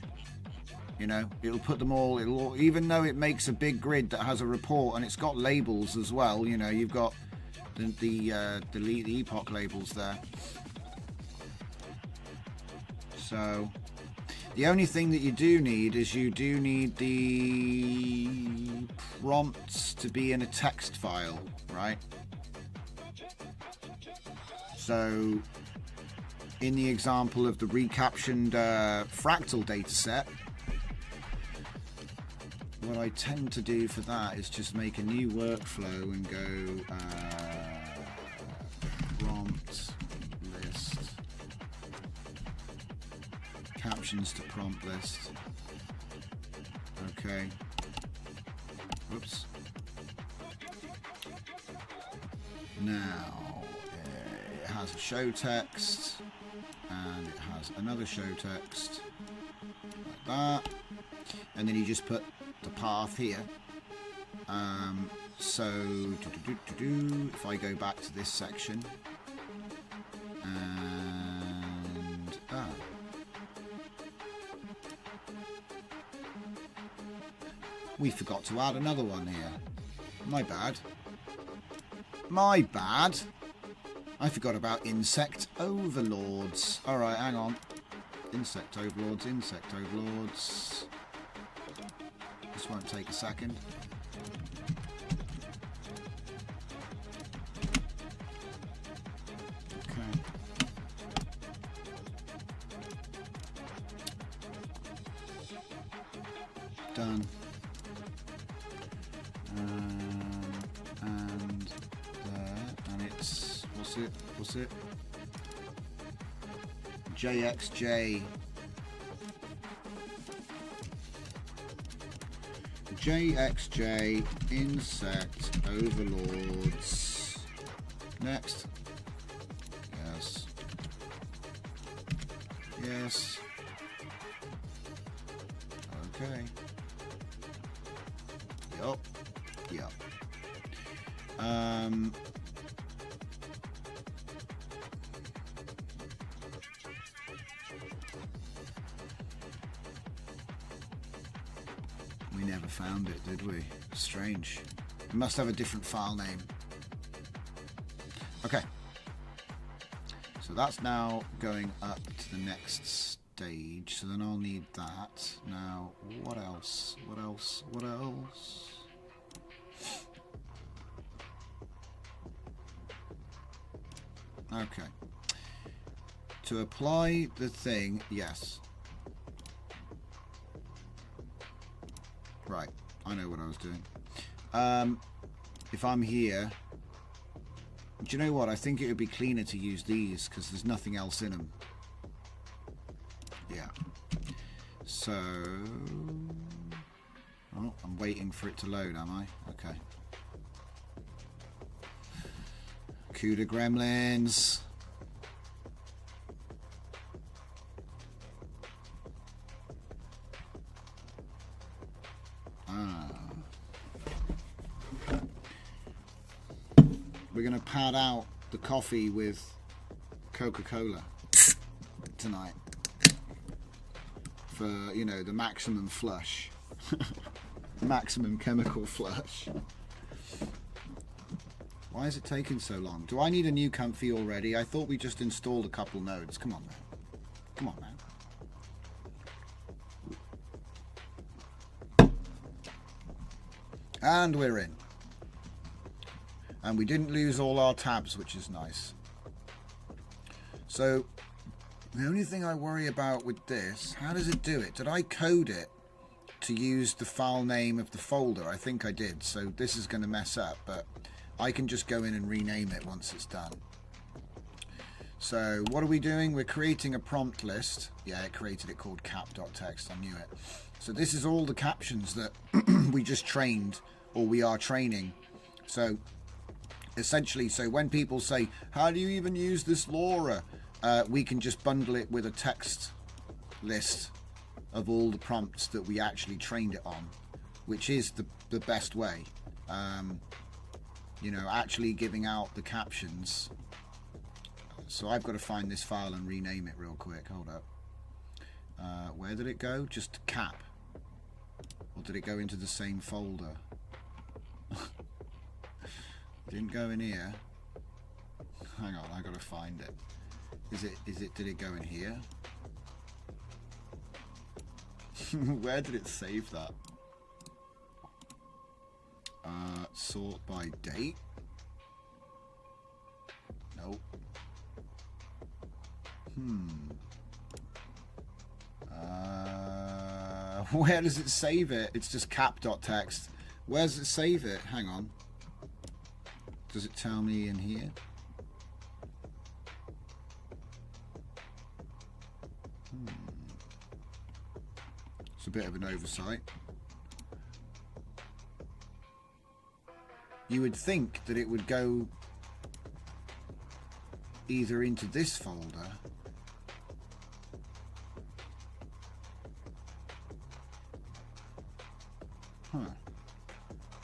S1: You know, it'll put them all, even though it makes a big grid that has a report and it's got labels as well, you know, you've got the epoch labels there. So the only thing that you do need is you do need the prompts to be in a text file, right? So in the example of the recaptioned fractal dataset, what I tend to do for that is just make a new workflow and go prompt list, captions to prompt list. Okay. Whoops. Now it has a show text and it has another show text like that, and then you just put the path here. So if I go back to this section and we forgot to add another one here. My bad. I forgot about insect overlords. Alright, hang on. Insect overlords. This won't take a second. Okay. Done. And there, and it's what's it? JXJ. JXJ insect overlords. Next. Yes. Okay. Yup. We never found it, did we? Strange. It must have a different file name. Okay. So that's now going up to the next stage. So then I'll need that. Now, what else? Okay. To apply the thing, yes. Right, I know what I was doing. If I'm here, do you know what? I think it would be cleaner to use these because there's nothing else in them. Yeah. So, oh, I'm waiting for it to load, am I? Okay. CUDA gremlins. We're going to pad out the coffee with Coca-Cola tonight. for, you know, the maximum flush. Maximum chemical flush. Why is it taking so long? Do I need a new comfy already? I thought we just installed a couple nodes. Come on, man. Come on, man. And we're in. And we didn't lose all our tabs, which is nice. So, the only thing I worry about with this, how does it do it? Did I code it to use the file name of the folder? I think I did. So this is going to mess up, but I can just go in and rename it once it's done. So what are we doing? We're creating a prompt list. Yeah, it created it called cap.txt. I knew it. So this is all the captions that we just trained, or we are training. So essentially, so when people say, how do you even use this LoRa? We can just bundle it with a text list of all the prompts that we actually trained it on, which is the best way. You know, actually giving out the captions. So I've got to find this file and rename it real quick. Hold up. Where did it go? Just cap. Or did it go into the same folder? Didn't go in here. Hang on, I got to find it. Did it go in here? Where did it save that? Sort by date? Nope. Where does it save it? It's just cap.txt. Where does it save it? Hang on. Does it tell me in here? It's a bit of an oversight. You would think that it would go either into this folder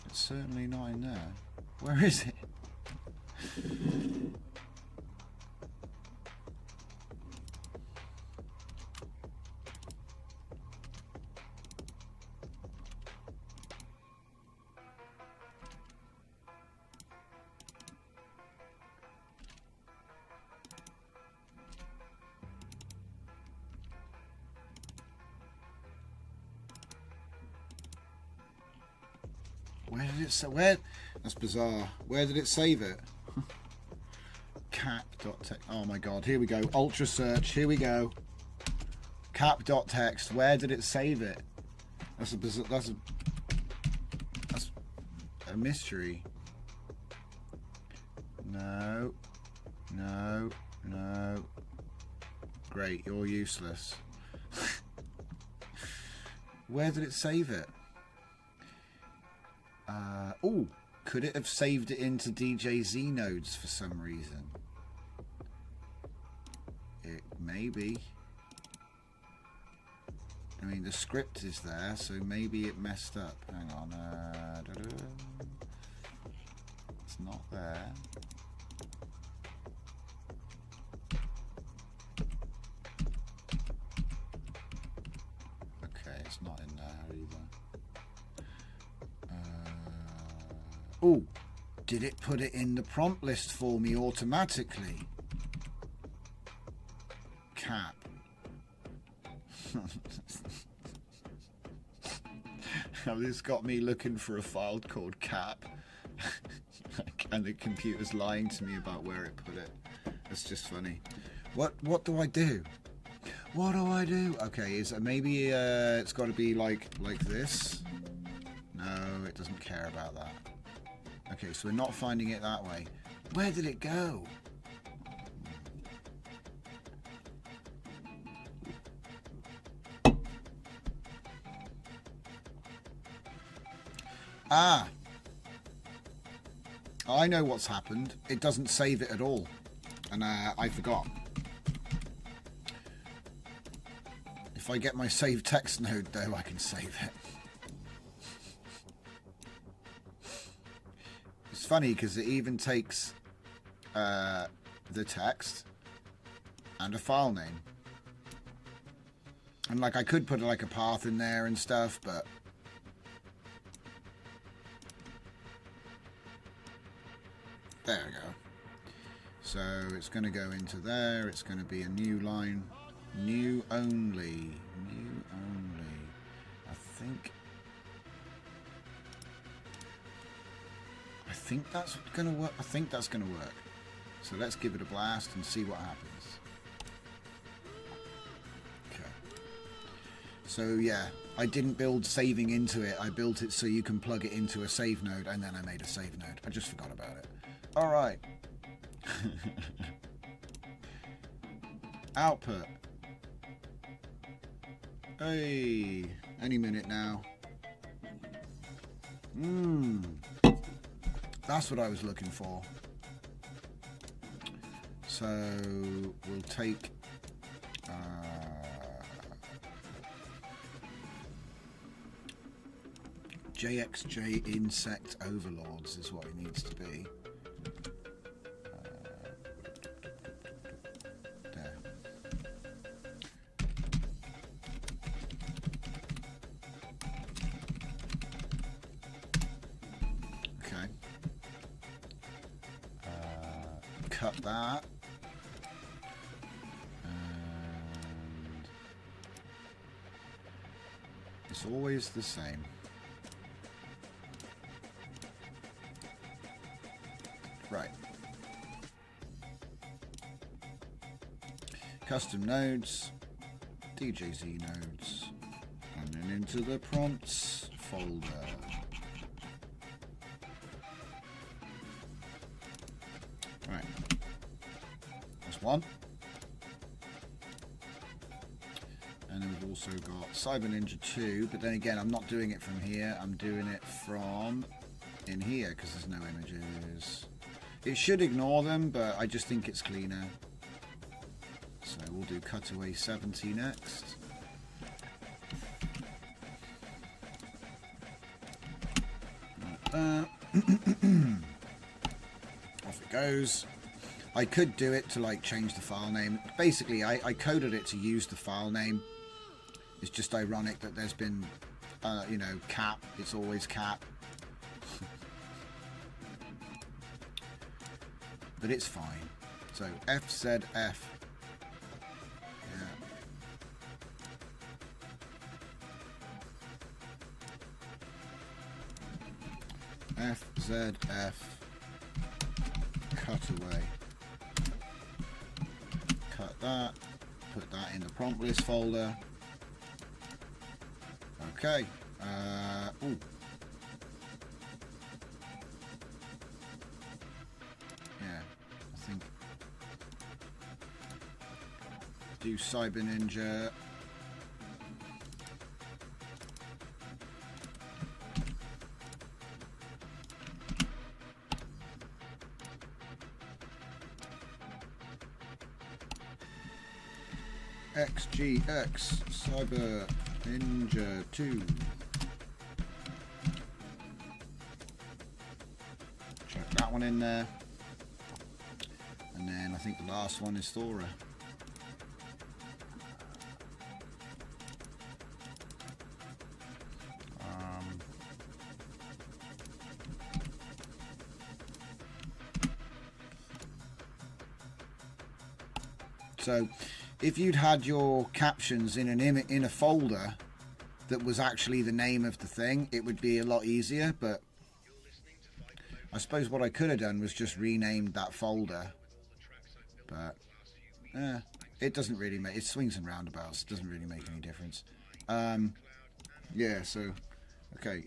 S1: It's certainly not in there. Where is it? Where did it say? Where? That's bizarre. Where did it save it? Cap.txt. Oh my god, here we go. Ultra search, here we go. Cap.txt. Where did it save it? That's a mystery. No. No. No. Great, you're useless. Where did it save it? Oh, could it have saved it into DJZ nodes for some reason? It may be. I mean, the script is there, so maybe it messed up. Hang on. It's not there. Okay, it's not in there either. Oh, did it put it in the prompt list for me automatically? Cap. This got me looking for a file called cap. And the computer's lying to me about where it put it. That's just funny. What do I do? What do I do? Okay, maybe it's got to be like this? No, it doesn't care about that. Okay, so we're not finding it that way. Where did it go? Ah! I know what's happened. It doesn't save it at all. And I forgot. If I get my save text node though, I can save it. It's funny because it even takes the text and a file name. And like I could put like a path in there and stuff, but there we go. So it's going to go into there. It's going to be a new line. New only. New only. I think that's going to work. I think that's going to work. So let's give it a blast and see what happens. Okay. So yeah, I didn't build saving into it. I built it so you can plug it into a save node, and then I made a save node. I just forgot about it. All right. Output. Hey, any minute now. That's what I was looking for. So we'll take JXJ insect overlords is what it needs to be. There. Okay. Cut that. And it's always the same. Right. Custom nodes, DJZ nodes, and then into the prompts folder. Right. That's one. And then we've also got Cyber Ninja 2, but then again, I'm not doing it from here. I'm doing it from in here because there's no images. It should ignore them, but I just think it's cleaner. So we'll do cutaway 70 next. Off it goes. I could do it to like change the file name. Basically, I coded it to use the file name. It's just ironic that there's been, you know, cap. It's always cap. But it's fine. So FZF. Yeah. FZF cutaway. Cut that. Put that in the prompt list folder. Okay. Ooh. Do Cyber Ninja. XGX Cyber Ninja 2. Check that one in there. And then I think the last one is Thora. So if you'd had your captions in in a folder that was actually the name of the thing, it would be a lot easier. But I suppose what I could have done was just renamed that folder. But it doesn't really make, it swings and roundabouts. It doesn't really make any difference. Yeah, so okay,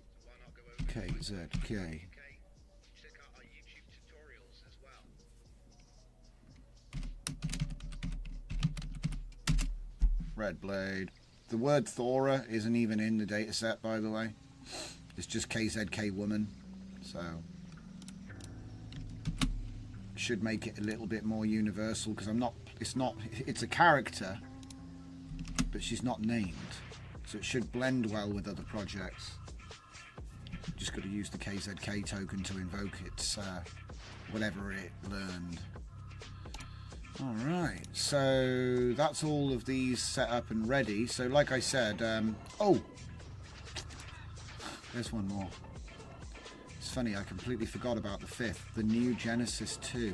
S1: KZK. Red Blade. The word Thora isn't even in the dataset, by the way. It's just KZK woman. So should make it a little bit more universal because it's a character, but she's not named. So it should blend well with other projects. Just got to use the KZK token to invoke its whatever it learned. All right, so that's all of these set up and ready. So like I said, oh, there's one more. It's funny, I completely forgot about the fifth, the new Genesis 2,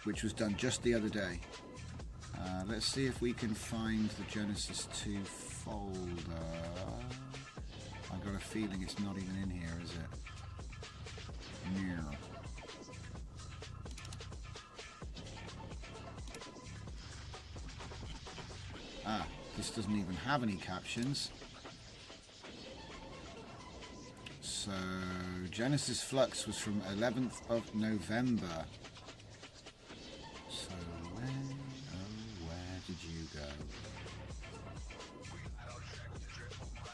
S1: which was done just the other day. Let's see if we can find the Genesis 2 folder. I've got a feeling it's not even in here, is it? No. Ah, this doesn't even have any captions. So, Genesis Flux was from 11th of November. So, where did you go?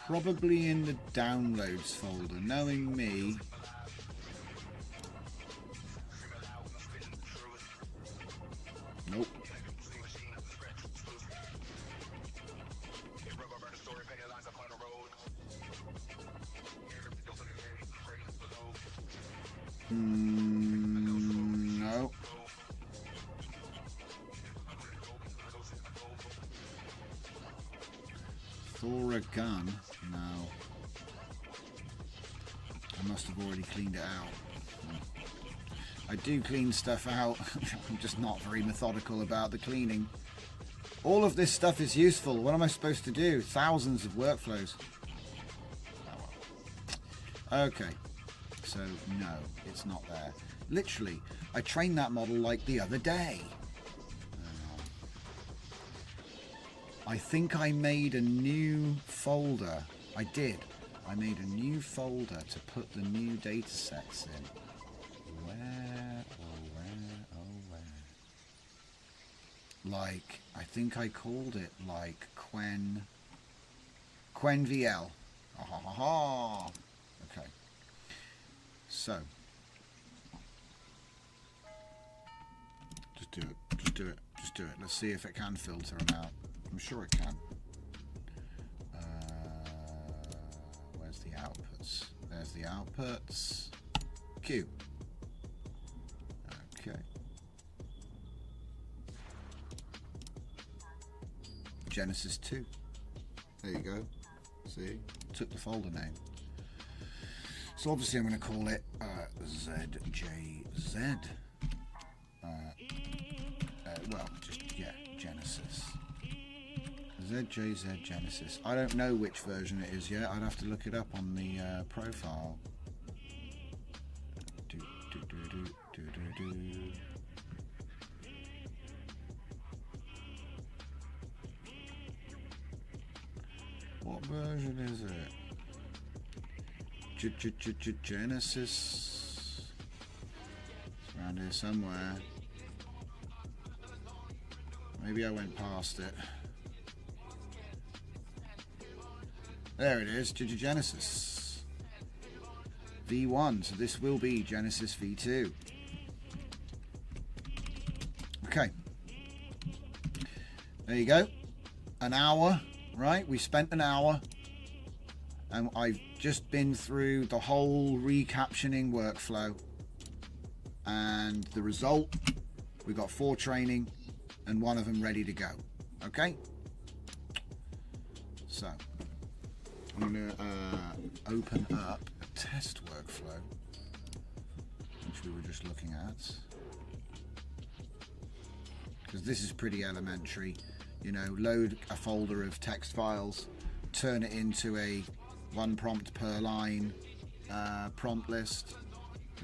S1: Probably in the downloads folder. Knowing me, nope. No. Thor a gun? No. I must have already cleaned it out. I do clean stuff out. I'm just not very methodical about the cleaning. All of this stuff is useful. What am I supposed to do? Thousands of workflows. Oh well. Okay. So, no, it's not there. Literally, I trained that model like the other day. I think I made a new folder. I did. I made a new folder to put the new data sets in. Where, oh where, oh where? Like, I think I called it like Quen VL. Ha ha ha ha. Okay. So, just do it, just do it, just do it. Let's see if it can filter them out. I'm sure it can. Where's the outputs? There's the outputs. Q. Okay. Genesis 2. There you go. See? Took the folder name. So obviously I'm going to call it ZJZ. Well, just, yeah, Genesis. ZJZ Genesis. I don't know which version it is yet. I'd have to look it up on the profile. What version is it? Genesis. It's around here somewhere. Maybe I went past it. There it is, Genesis V1. So this will be Genesis V2. Okay. There you go. An hour, right? We spent an hour. And I've just been through the whole recaptioning workflow. And the result, we got 4 training and 1 of them ready to go. Okay? So, I'm going to open up a test workflow, which we were just looking at. Because this is pretty elementary. You know, load a folder of text files, turn it into a 1 prompt per line prompt list,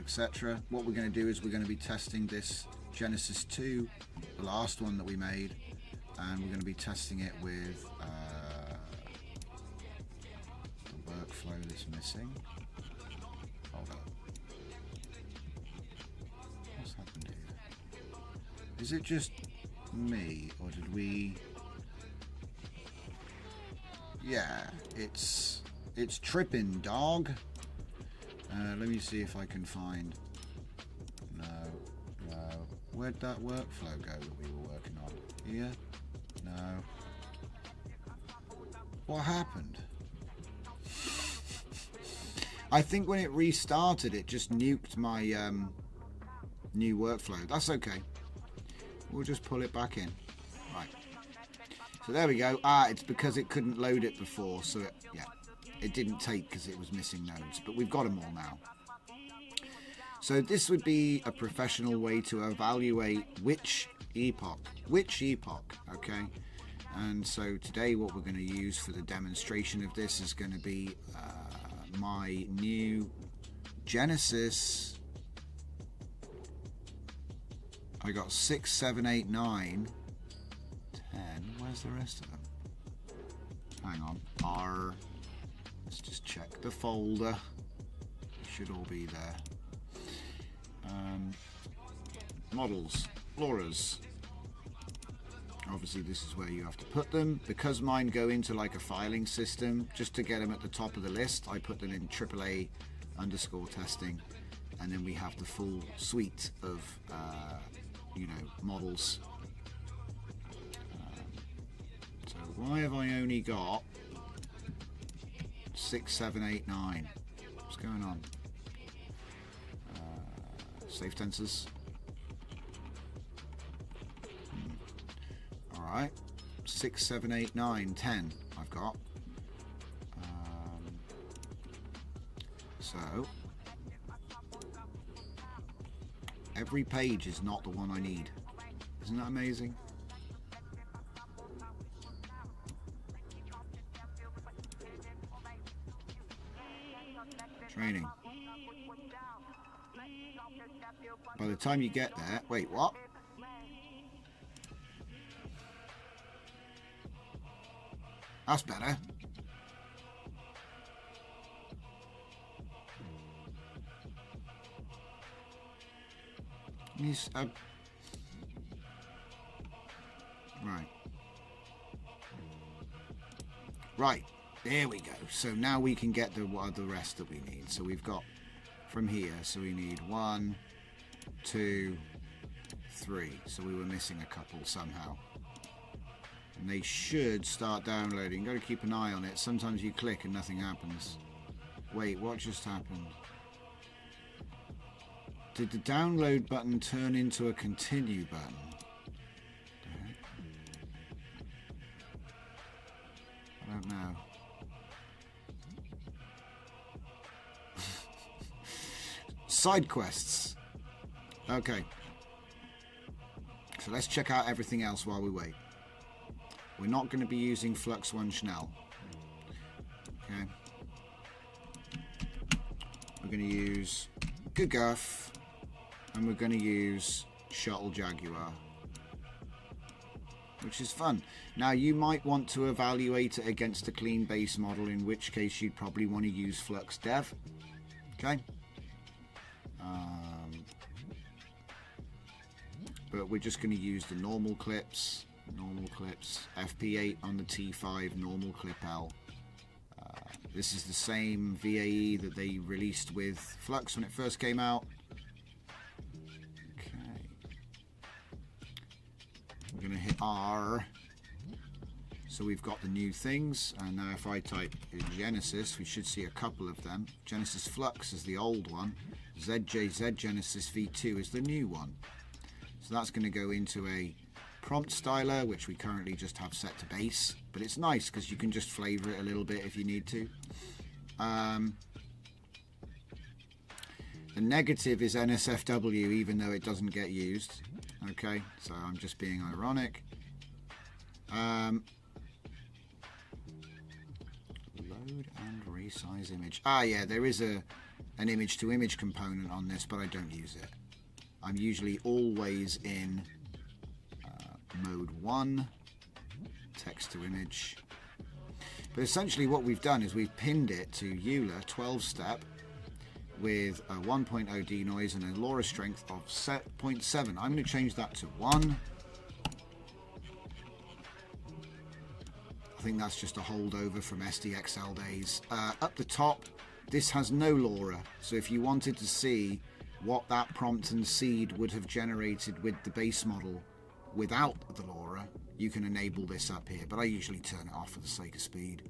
S1: etc. What we're going to do is we're going to be testing this Genesis 2, the last one that we made, and we're going to be testing it with the workflow that's missing. Hold on. What's happened here? Is it just me, or did we... Yeah, it's tripping, dog. Let me see if I can find... No. Where'd that workflow go that we were working on? Here? No. What happened? I think when it restarted, it just nuked my new workflow. That's okay. We'll just pull it back in. Right. So there we go. It's because it couldn't load it before, so it didn't take because it was missing nodes. But we've got them all now. So this would be a professional way to evaluate which epoch, okay? And so today what we're going to use for the demonstration of this is going to be my new Genesis. I got 6, 7, 8, 9, 10. Where's the rest of them? Hang on. Let's just check the folder. It should all be there. Models, LoRa's. Obviously this is where you have to put them. Because mine go into like a filing system, just to get them at the top of the list, I put them in AAA _testing, and then we have the full suite of models. So why have I only got 6, 7, 8, 9? What's going on? Safe tensors. Alright. 6, 7, 8, 9, 10 I've got. So every page is not the one I need. Isn't that amazing? Training. By the time you get there, wait, what? That's better. Right, there we go. So now we can get the rest that we need. So we've got from here, so we need 1, 2, 3. So we were missing a couple somehow. And they should start downloading. Got to keep an eye on it. Sometimes you click and nothing happens. Wait, what just happened? Did the download button turn into a continue button? I don't know. Side quests. Okay. So let's check out everything else while we wait. We're not going to be using Flux 1 Schnell. Okay. We're going to use Guguf, and we're going to use Shuttle Jaguar, which is fun. Now you might want to evaluate it against a clean base model, in which case you'd probably want to use Flux Dev. Okay. But we're just going to use the normal clips, FP8 on the T5, normal clip L. This is the same VAE that they released with Flux when it first came out. Okay. We're going to hit R. So we've got the new things, and now if I type in Genesis, we should see a couple of them. Genesis Flux is the old one. ZJZ Genesis V2 is the new one. So that's going to go into a prompt styler, which we currently just have set to base, but it's nice because you can just flavor it a little bit if you need to. The negative is NSFW, even though it doesn't get used. Okay, so I'm just being ironic. Load and resize image. Yeah, there is an image to image component on this, but I don't use it. I'm usually always in mode 1, text to image. But essentially what we've done is we've pinned it to EULA 12-step with a 1.0 denoise and a LoRa strength of 0.7. I'm going to change that to 1. I think that's just a holdover from SDXL days. Up the top, this has no LoRa, so if you wanted to see what that prompt and seed would have generated with the base model without the LoRa, you can enable this up here, but I usually turn it off for the sake of speed.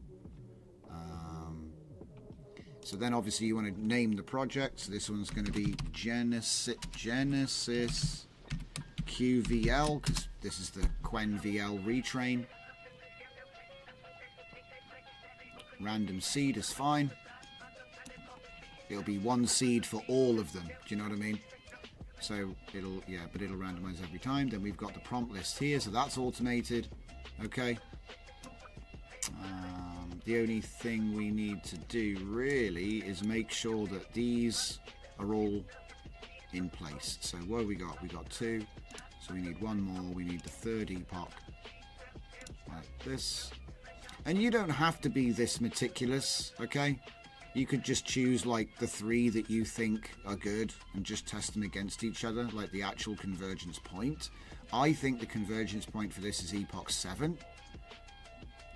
S1: So then obviously you want to name the project. So this one's going to be Genesis QVL, because this is the Quen VL retrain. Random seed is fine. It'll be one seed for all of them. Do you know what I mean? So it'll randomize every time. Then we've got the prompt list here, so that's automated. Okay. The only thing we need to do really is make sure that these are all in place. So what have we got? We got 2. So we need 1 more. We need the 3rd epoch. Like this. And you don't have to be this meticulous, okay? You could just choose like the 3 that you think are good and just test them against each other, like the actual convergence point. I think the convergence point for this is epoch 7.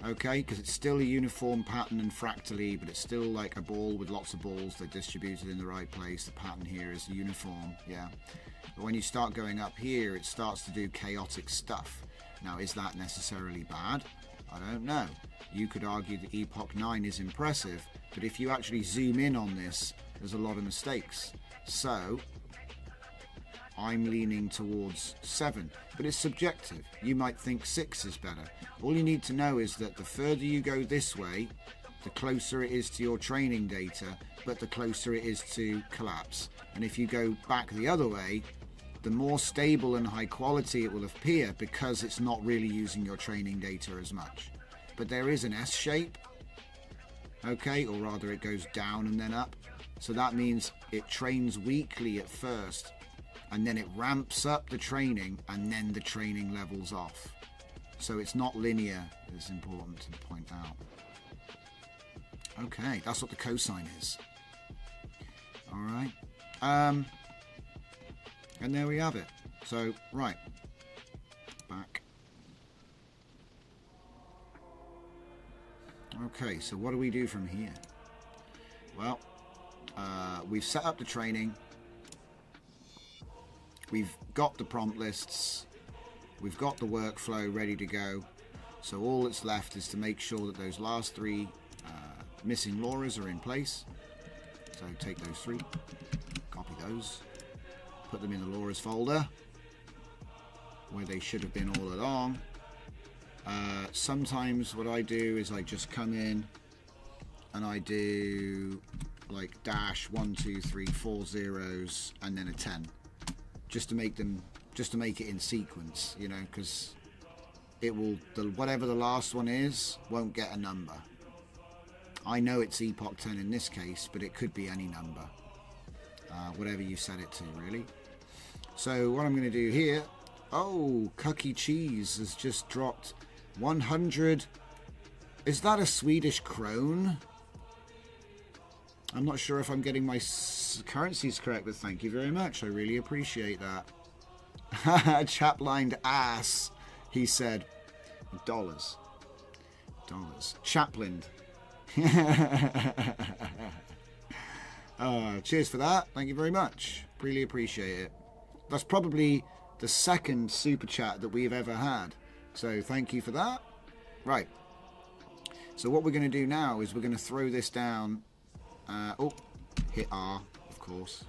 S1: Okay, because it's still a uniform pattern and fractally, but it's still like a ball with lots of balls. They're distributed in the right place. The pattern here is uniform, yeah. But when you start going up here, it starts to do chaotic stuff. Now, is that necessarily bad? I don't know. You could argue that epoch 9 is impressive, but if you actually zoom in on this, there's a lot of mistakes. So I'm leaning towards 7, but it's subjective. You might think 6 is better. All you need to know is that the further you go this way, the closer it is to your training data, but the closer it is to collapse. And if you go back the other way, the more stable and high quality it will appear because it's not really using your training data as much. But there is an S shape, okay, or rather it goes down and then up. So that means it trains weakly at first, and then it ramps up the training, and then the training levels off. So it's not linear, it's important to point out. Okay, that's what the cosine is. All right. And there we have it. So, right. Back. Okay, so what do we do from here? Well, we've set up the training. We've got the prompt lists. We've got the workflow ready to go. So all that's left is to make sure that those last 3 missing LoRa's are in place. So take those 3, copy those, put them in the LoRa's folder where they should have been all along. Sometimes what I do is I just come in and I do like dash 1, 2, 3, 4 zeros and then a 10, just to make it in sequence, you know, because it will, whatever the last one is won't get a number. I know it's epoch 10 in this case, but it could be any number, whatever you set it to, really. So what I'm going to do here, oh, Cookie Cheese has just dropped 100. Is that a Swedish krone? I'm not sure if I'm getting my currencies correct, but thank you very much. I really appreciate that. Chaplined ass, he said. Dollars. Chaplined. Cheers for that. Thank you very much. Really appreciate it. That's probably the 2nd super chat that we've ever had. So thank you for that. Right. So what we're going to do now is we're going to throw this down. Hit R, of course.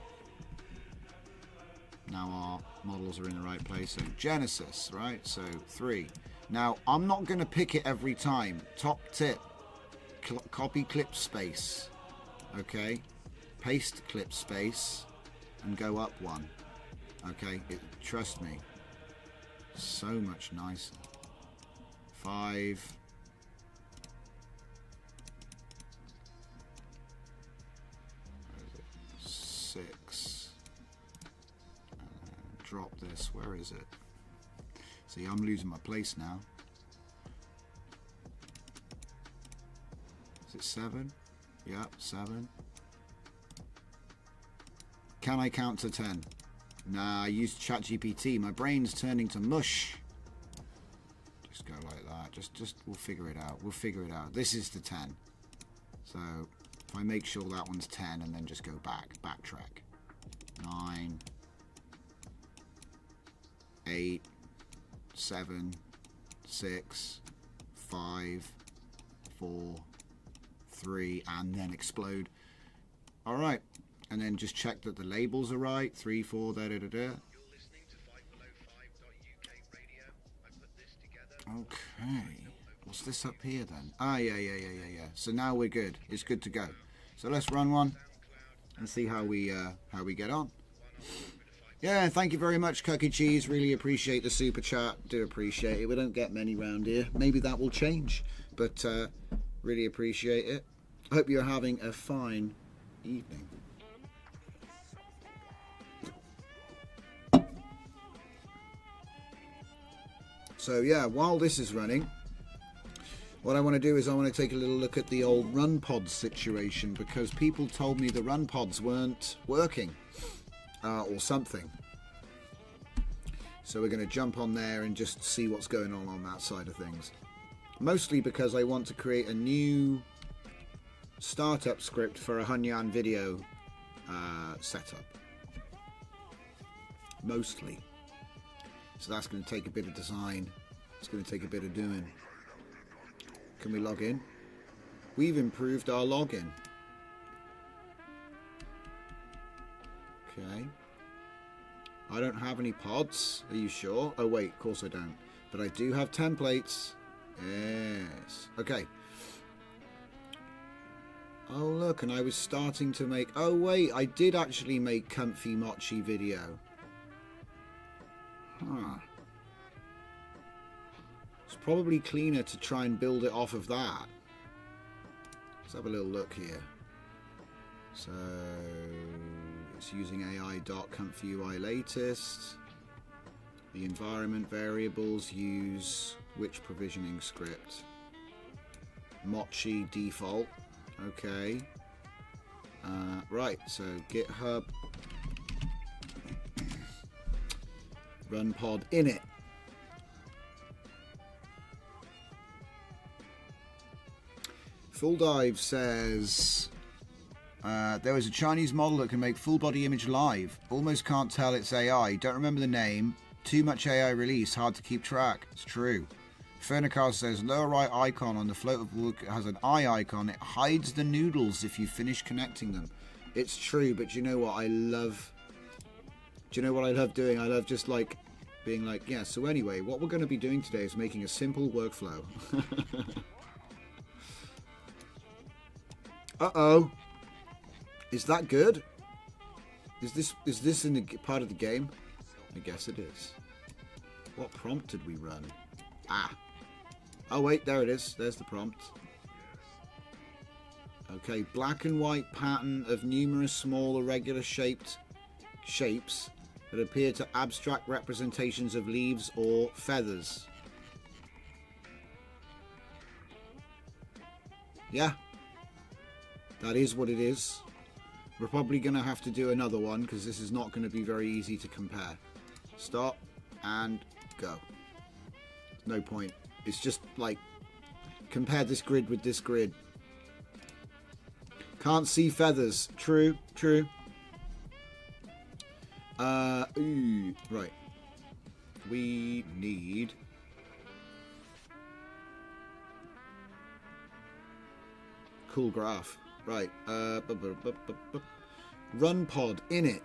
S1: Now our models are in the right place. So Genesis, right? So 3. Now I'm not going to pick it every time. Top tip. Copy clip space. Okay. Paste clip space and go up 1. Okay. Trust me. So much nicer. 5. Drop this. Where is it? See, I'm losing my place now. Is it 7? Yep, 7. Can I count to 10? Nah, I used ChatGPT. My brain's turning to mush. Just go like that. Just we'll figure it out. We'll figure it out. This is the 10. So if I make sure that one's 10 and then just go backtrack. 9. 8, 7, 6, 5, 4, 3, and then explode. All right, and then just check that the labels are right. 3, 4, da da da da. Okay. What's this up here then? Ah, yeah. So now we're good. It's good to go. So let's run one and see how we get on. Yeah, thank you very much, Cookie Cheese. Really appreciate the super chat. Do appreciate it. We don't get many round here. Maybe that will change, but really appreciate it. I hope you're having a fine evening. So yeah, while this is running, what I want to do is I want to take a little look at the old run pods situation, because people told me the run pods weren't working or something. So we're going to jump on there and just see what's going on that side of things. Mostly because I want to create a new startup script for a Hunyan video setup. Mostly. So that's going to take a bit of design. It's going to take a bit of doing. Can we log in? We've improved our login. Okay. I don't have any pods. Are you sure? Oh wait, of course I don't. But I do have templates. Yes. Okay. Oh look, and I was starting to make... Oh wait, I did actually make Comfy Mochi video. Huh. It's probably cleaner to try and build it off of that. Let's have a little look here. So it's using AI.comfyUI latest. The environment variables use which provisioning script? Mochi default. Okay. Right, so GitHub run pod init. Full Dive says there was a Chinese model that can make full body image live. Almost can't tell it's AI. Don't remember the name. Too much AI release. Hard to keep track. It's true. Fernicar says lower right icon on the floatable has an eye icon. It hides the noodles if you finish connecting them. It's true, but you know what I love? Do you know what I love doing? I love just like being like, yeah, so anyway, what we're going to be doing today is making a simple workflow. Uh-oh. Is that good? Is this in the part of the game? I guess it is. What prompt did we run? Ah. Oh wait, there it is. There's the prompt. Okay, black and white pattern of numerous small irregular shapes that appear to abstract representations of leaves or feathers. Yeah. That is what it is. We're probably going to have to do another one because this is not going to be very easy to compare. Stop and go. No point. It's just like compare this grid with this grid. Can't see feathers. True, true. Right. We need cool graph. Right. Run pod in it.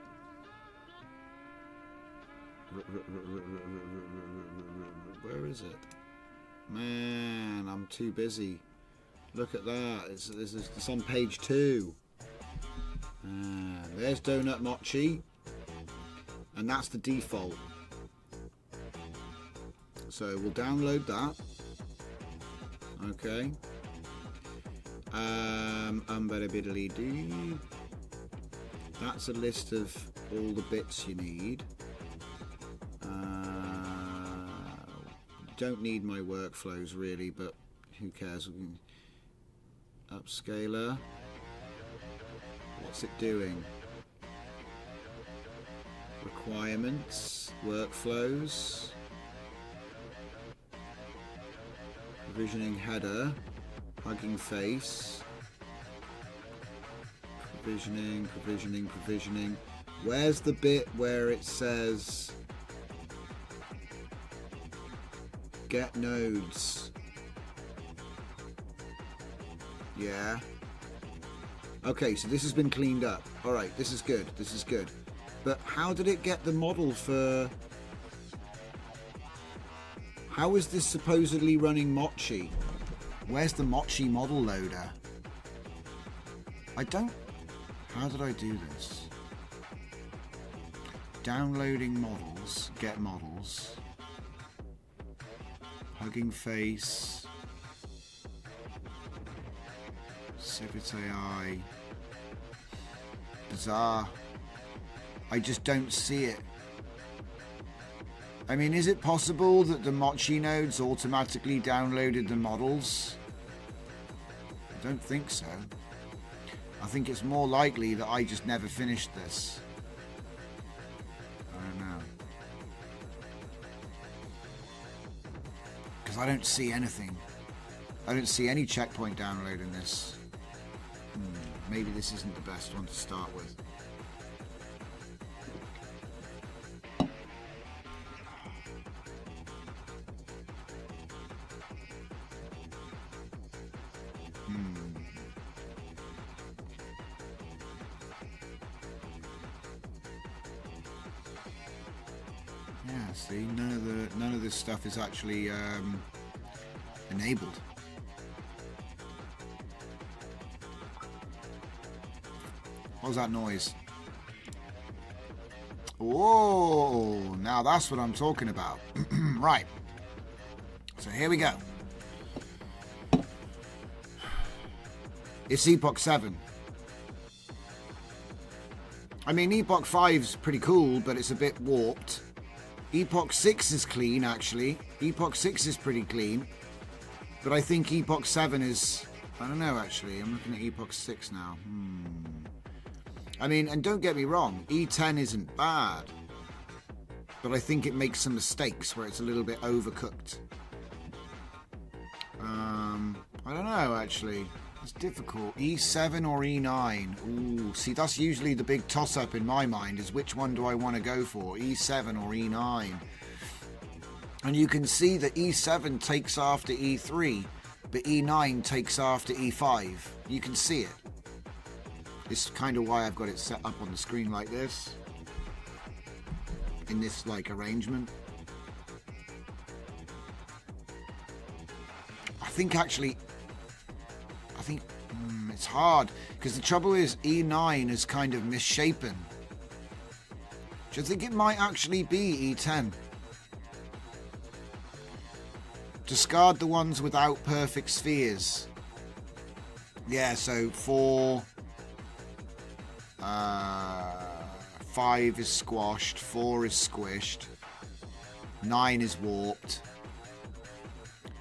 S1: Where is it? Man, I'm too busy. Look at that. It's on page 2. There's Donut Mochi. And that's the default. So we'll download that. Okay. That's a list of all the bits you need. Don't need my workflows really, but who cares? Upscaler. What's it doing? Requirements, workflows, provisioning header, hugging face, provisioning. Where's the bit where it says get nodes? Yeah. Okay, so this has been cleaned up. All right, this is good. This is good. But how did it get the model for... How is this supposedly running Mochi? Where's the Mochi model loader? I don't... How did I do this? Downloading models. Get models. Hugging face. Civet AI. Bizarre. I just don't see it. I mean, is it possible that the Mochi nodes automatically downloaded the models? I don't think so. I think it's more likely that I just never finished this. I don't know. Because I don't see anything. I don't see any checkpoint download in this. Maybe this isn't the best one to start with. Yeah, see, none of this stuff is actually enabled. What was that noise? Oh, now that's what I'm talking about. Right. So here we go. It's Epoch 7. I mean, Epoch 5's pretty cool, but it's a bit warped. Epoch 6 is clean, actually. Epoch 6 is pretty clean. But I think Epoch 7 is... I don't know, actually. I'm looking at Epoch 6 now. I mean, and don't get me wrong, E10 isn't bad. But I think it makes some mistakes where it's a little bit overcooked. I don't know, actually. It's difficult. E7 or E9? Ooh, see, that's usually the big toss-up in my mind, is which one do I want to go for, E7 or E9? And you can see that E7 takes after E3, but E9 takes after E5. You can see it. This is kind of why I've got it set up on the screen like this, in this like arrangement. I think it's hard, because the trouble is E9 is kind of misshapen. Do you think it might actually be E10? Discard the ones without perfect spheres. Yeah, so 4... 5 is squashed, 4 is squished, 9 is warped,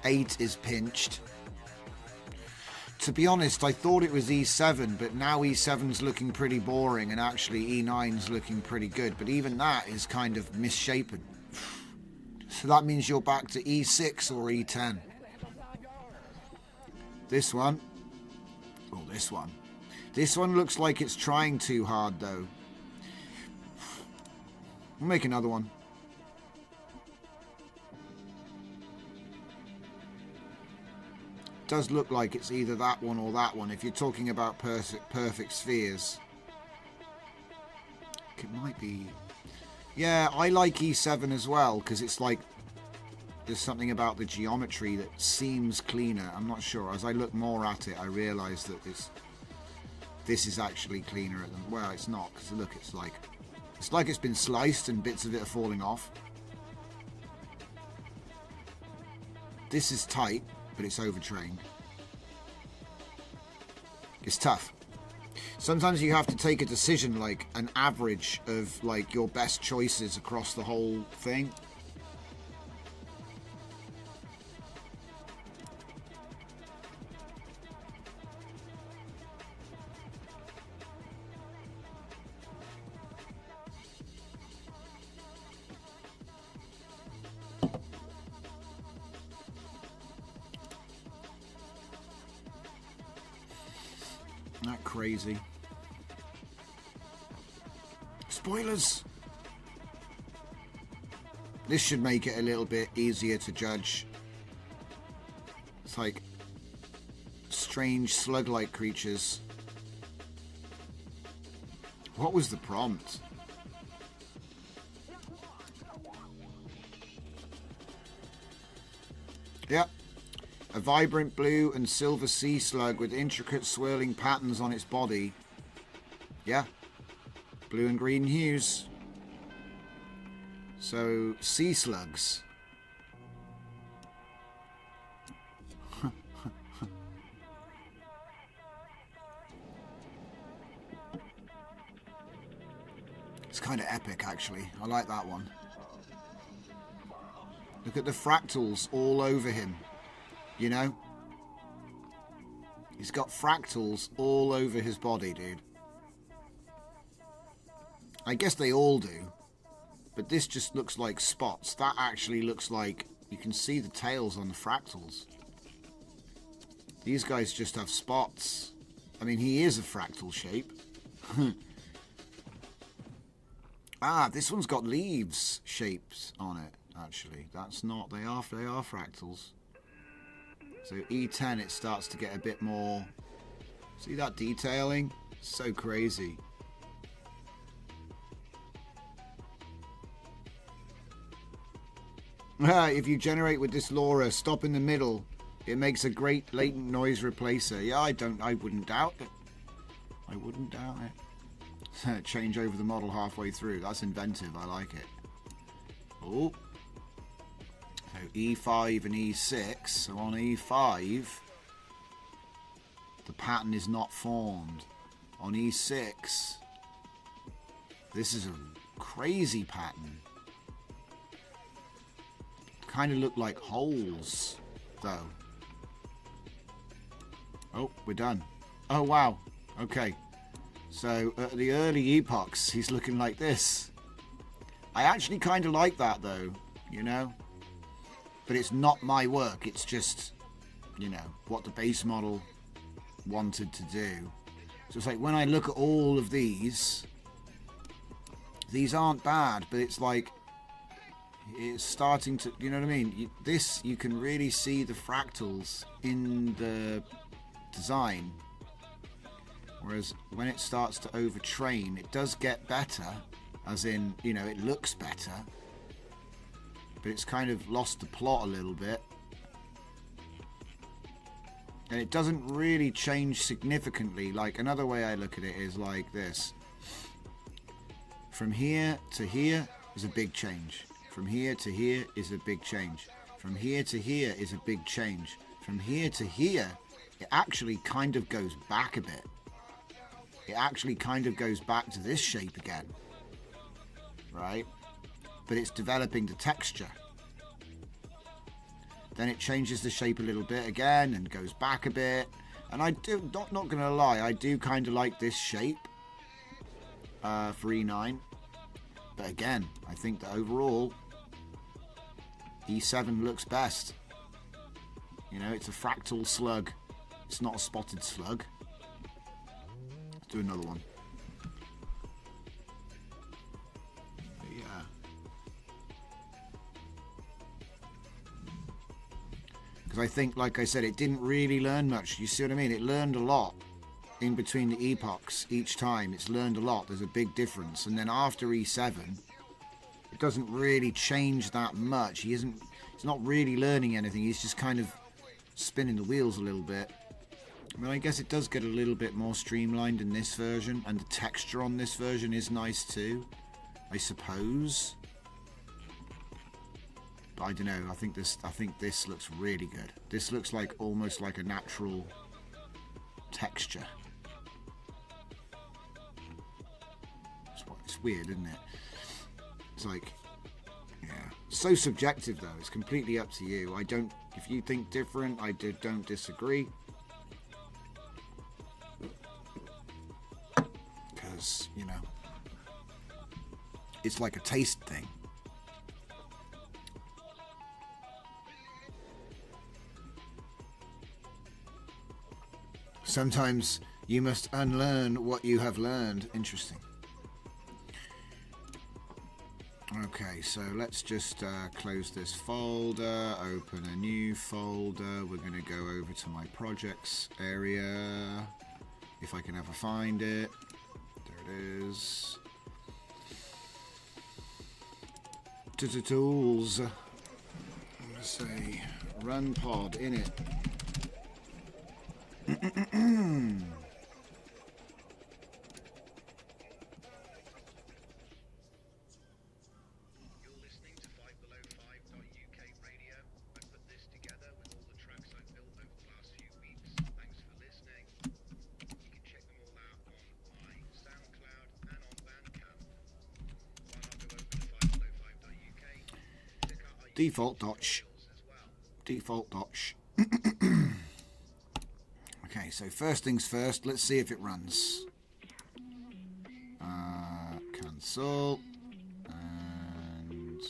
S1: 8 is pinched. To be honest, I thought it was E7, but now E7's looking pretty boring and actually E9's looking pretty good, but even that is kind of misshapen. So that means you're back to E6 or E10. This one, or this one. This one looks like it's trying too hard, though. We'll make another one. Does look like it's either that one or that one, if you're talking about perfect spheres. It might be... Yeah, I like E7 as well, because it's like... There's something about the geometry that seems cleaner. I'm not sure. As I look more at it, I realise that this is actually cleaner than... Well, it's not, because look, it's like it's been sliced and bits of it are falling off. This is tight, but it's overtrained. It's tough. Sometimes you have to take a decision, like an average of like your best choices across the whole thing. Not crazy. Spoilers! This should make it a little bit easier to judge. It's like strange slug-like creatures. What was the prompt? Yep. A vibrant blue and silver sea slug with intricate swirling patterns on its body. Yeah. Blue and green hues. So, sea slugs. It's kind of epic, actually. I like that one. Look at the fractals all over him. You know? He's got fractals all over his body, dude. I guess they all do. But this just looks like spots. That actually looks like... You can see the tails on the fractals. These guys just have spots. I mean, he is a fractal shape. Ah, this one's got leaves shapes on it, actually. That's not... They are fractals. So E10, it starts to get a bit more... See that detailing? So crazy. If you generate with this LoRa, stop in the middle. It makes a great latent noise replacer. Yeah, I wouldn't doubt it. I wouldn't doubt it. Change over the model halfway through. That's inventive. I like it. Oh. So E5 and E6. So on E5, the pattern is not formed. On E6, this is a crazy pattern. Kind of look like holes, though. Oh, we're done. Oh, wow. Okay. So, at the early epochs, he's looking like this. I actually kind of like that, though, you know? But it's not my work. It's just, you know, what the base model wanted to do. So it's like, when I look at all of these aren't bad, but it's like, it's starting to, you know what I mean? You can really see the fractals in the design. Whereas when it starts to overtrain, it does get better, as in, you know, it looks better. But it's kind of lost the plot a little bit. And it doesn't really change significantly. Like, another way I look at it is like this. From here to here is a big change. From here to here is a big change. From here to here is a big change. From here to here, it actually kind of goes back a bit. It actually kind of goes back to this shape again. Right? But it's developing the texture. Then it changes the shape a little bit again and goes back a bit. And I do, not going to lie, I do kind of like this shape for E9. But again, I think that overall, E7 looks best. You know, it's a fractal slug. It's not a spotted slug. Let's do another one. Yeah. Because I think, like I said, it didn't really learn much. You see what I mean? It learned a lot in between the epochs each time. It's learned a lot. There's a big difference. And then after E7, it doesn't really change that much. He's not really learning anything. He's just kind of spinning the wheels a little bit. I mean, I guess it does get a little bit more streamlined in this version, and the texture on this version is nice too, I suppose. But I don't know. I think this looks really good. This looks like almost like a natural texture. It's weird, isn't it? It's like, yeah, so subjective though. It's completely up to you. If you think different, I don't disagree. Because, you know, it's like a taste thing. Sometimes you must unlearn what you have learned. Interesting. Okay, so let's just close this folder, open a new folder. We're going to go over to my projects area, if I can ever find it. There it is. Tools. Let's say run pod in it. Default dotch. Default dotch. Okay, so first things first, let's see if it runs. Cancel. And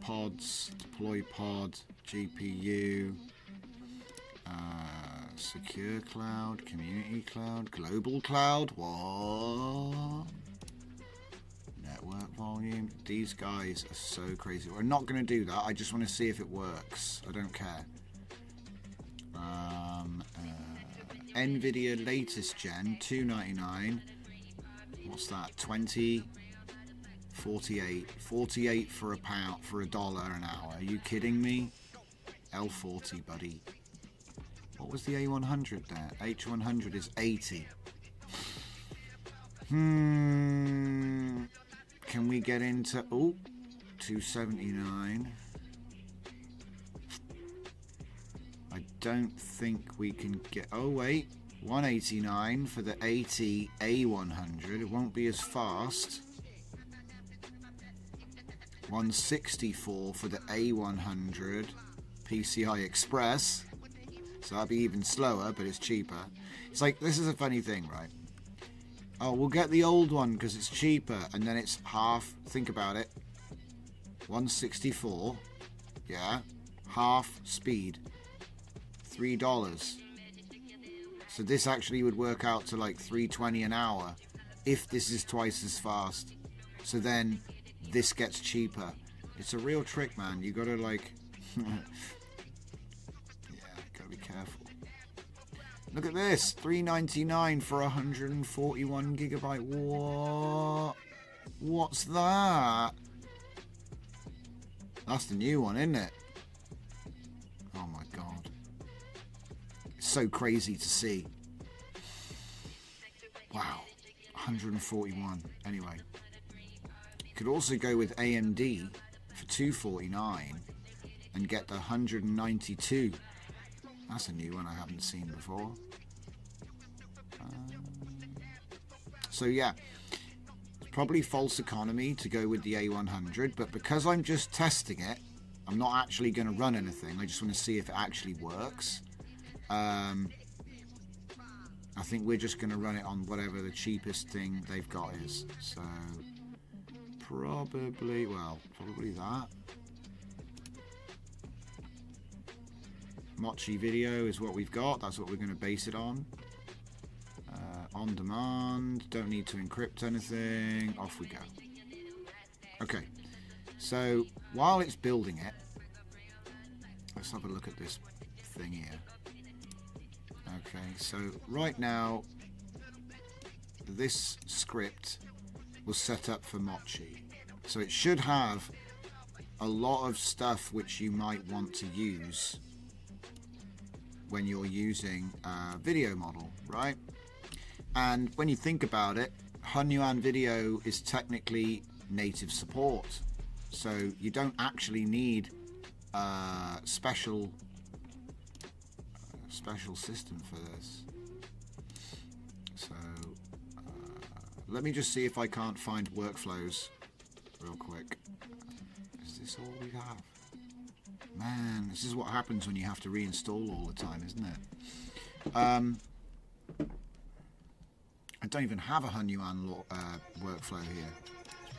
S1: pods, deploy pod, GPU, secure cloud, community cloud, global cloud. What? Network volume. These guys are so crazy. We're not going to do that. I just want to see if it works. I don't care. NVIDIA latest gen, $299. What's that? 20, 48. 48 for a pound, for $1 an hour. Are you kidding me? L40, buddy. What was the A100 there? H100 is 80. Can we get into... Oh, 279. I don't think we can get... Oh, wait. 189 for the 80 A100. It won't be as fast. 164 for the A100 PCI Express. So that'll be even slower, but it's cheaper. It's like, this is a funny thing, right? Oh, we'll get the old one because it's cheaper, and then it's half. Think about it. 164, yeah, half speed, $3. So this actually would work out to like $3.20 an hour if this is twice as fast. So then this gets cheaper. It's a real trick, man. You gotta like, yeah, gotta be careful. Look at this, $3.99 for 141 gigabyte. What? What's that? That's the new one, isn't it? Oh my god. It's so crazy to see. Wow. 141. Anyway. You could also go with AMD for $249 and get the 192. That's a new one I haven't seen before. So yeah, it's probably false economy to go with the A100, but because I'm just testing it, I'm not actually going to run anything. I just want to see if it actually works. I think we're just going to run it on whatever the cheapest thing they've got is. So probably that. Mochi video is what we've got. That's what we're going to base it on. On demand. Don't need to encrypt anything. Off we go. Okay. So while it's building it, let's have a look at this thing here. Okay. So right now, this script was set up for Mochi. So it should have a lot of stuff which you might want to use when you're using a video model, right? And when you think about it, Hunyuan Video is technically native support, so you don't actually need a special system for this. So let me just see if I can't find workflows real quick. Is this all we have? Man, this is what happens when you have to reinstall all the time, isn't it? I don't even have a Hunyuan workflow here.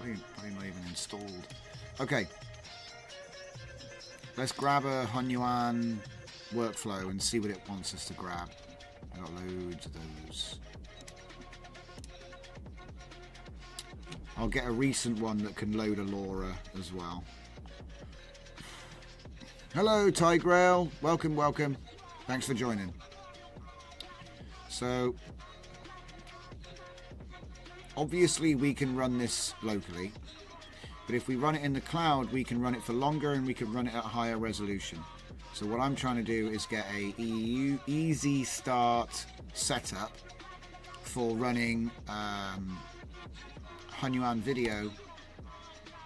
S1: It's probably not even installed. Okay. Let's grab a Hunyuan workflow and see what it wants us to grab. I've got loads of those. I'll get a recent one that can load a LoRa as well. Hello, Tigrail. Welcome, welcome. Thanks for joining. So, obviously we can run this locally. But if we run it in the cloud, we can run it for longer and we can run it at a higher resolution. So what I'm trying to do is get a easy start setup for running Hunyuan video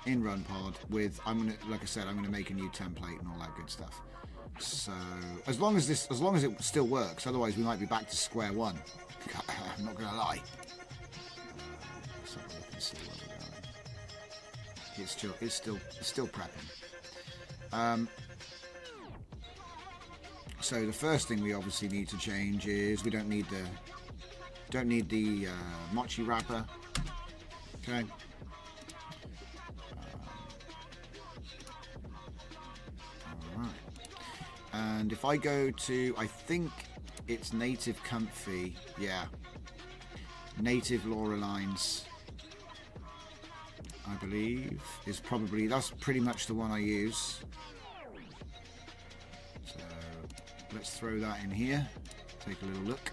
S1: in RunPod with, like I said, I'm gonna make a new template and all that good stuff. So as long as it still works, otherwise we might be back to square one. I'm not gonna lie. Let's have a look and see where we're going. It's still prepping. So the first thing we obviously need to change is we don't need the mochi wrapper. Okay. Alright. And if I go to, I think it's native comfy, yeah. Native Laura lines, I believe, is probably, that's pretty much the one I use. So let's throw that in here, take a little look.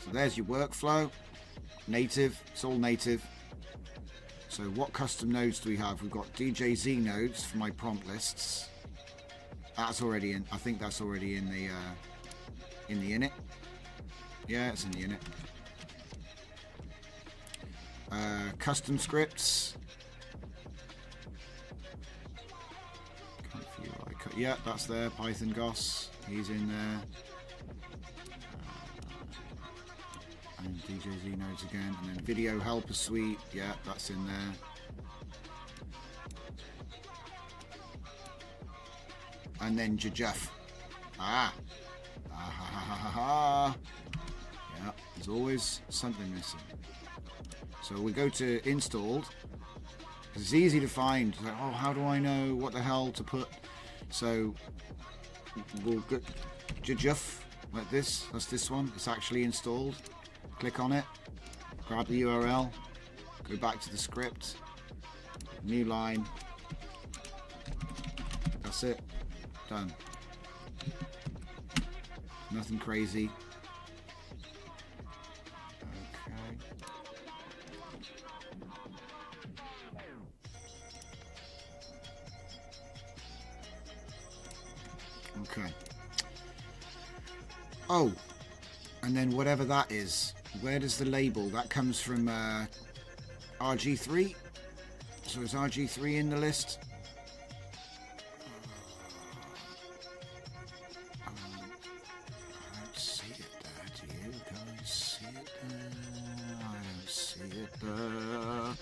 S1: So there's your workflow. Native, it's all native. So what custom nodes do we have? We've got DJZ nodes for my prompt lists. That's already in, I think that's already in the init. Yeah, it's in the init. Custom scripts. Yeah, that's there. Python Goss, he's in there. And DJZ nodes again, and then video helper suite, yeah, that's in there. And then Jajuf. Yeah, there's always something missing. So we go to installed. It's easy to find. Like, oh, how do I know what the hell to put? So we'll go Jajuf like this. That's this one. It's actually installed. Click on it, grab the URL, go back to the script, new line, that's it, done. Nothing crazy. Okay. Oh, and then whatever that is, where does the label? That comes from RG3. So is RG3 in the list? I don't see it there. Do you guys see it there? I don't see it there.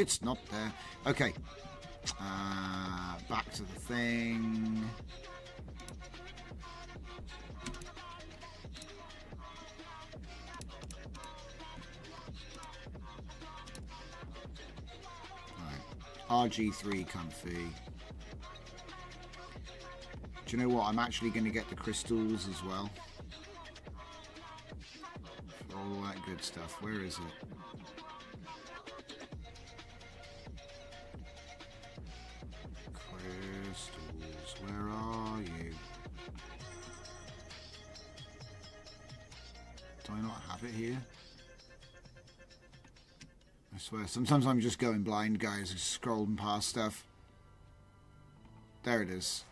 S1: It's not there. Okay. Back to the thing. RG3 comfy. Do you know what? I'm actually going to get the crystals as well. For all that good stuff. Where is it? Crystals, where are you? Do I not have it here? I swear, sometimes I'm just going blind, guys, just scrolling past stuff. There it is.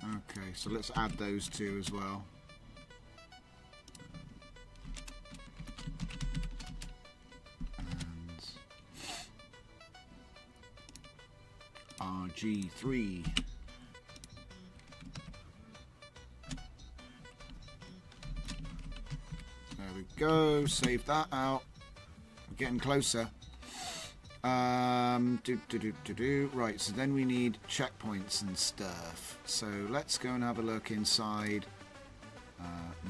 S1: Okay, so let's add those two as well. And RG3. There we go, save that out. We're getting closer. Right, so then we need checkpoints and stuff. So let's go and have a look inside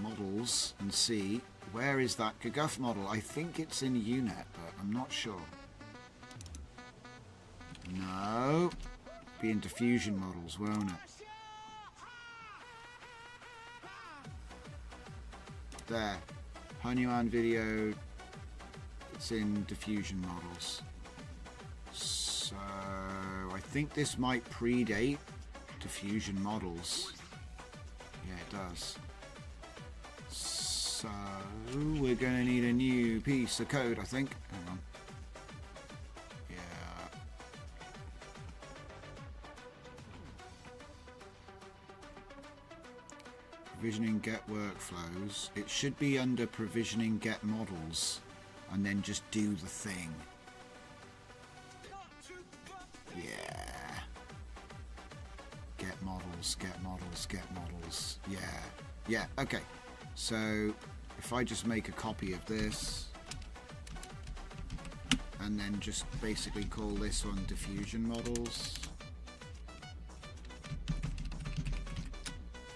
S1: models and see where is that Gaguf model. I think it's in UNet, but I'm not sure. No, be in diffusion models, won't it? There. Hunyuan video, it's in diffusion models. So I think this might predate diffusion models. Yeah, it does. So we're going to need a new piece of code, I think. Hang on. Yeah. Provisioning get workflows. It should be under provisioning get models and then just do the thing. Yeah. Get models, get models, get models. Yeah. Yeah, okay. So if I just make a copy of this and then just basically call this one diffusion models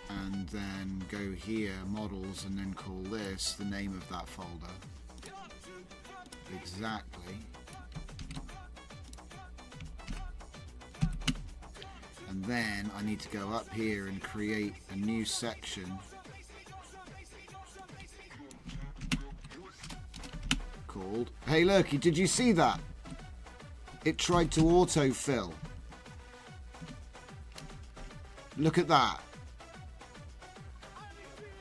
S1: and then go here models and then call this the name of that folder. Exactly. And then I need to go up here and create a new section called, hey look, did you see that? It tried to autofill. Look at that.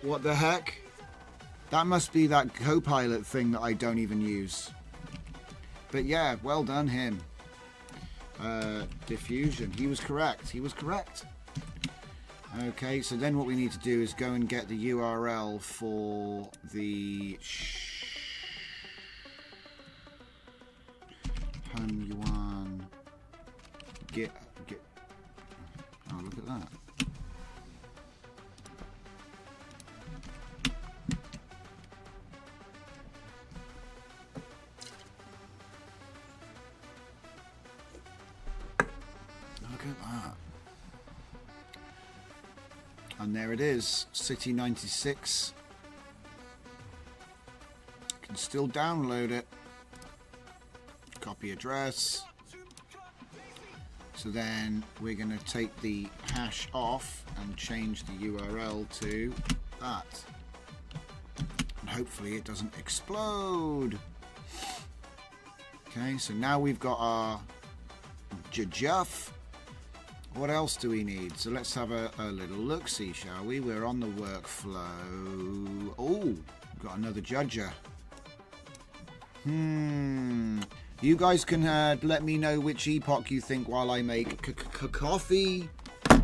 S1: What the heck? That must be that Copilot thing that I don't even use. But yeah, well done him. Diffusion. He was correct. He was correct. Okay, so then what we need to do is go and get the URL for the Yuan get. Oh, look at that. Look at that. And there it is, City 96. You can still download it. Copy address. So then we're going to take the hash off and change the URL to that. And hopefully it doesn't explode. Okay, so now we've got our Juff. What else do we need? So let's have a little look-see, shall we? We're on the workflow. Oh, got another judger. You guys can let me know which epoch you think while I make coffee.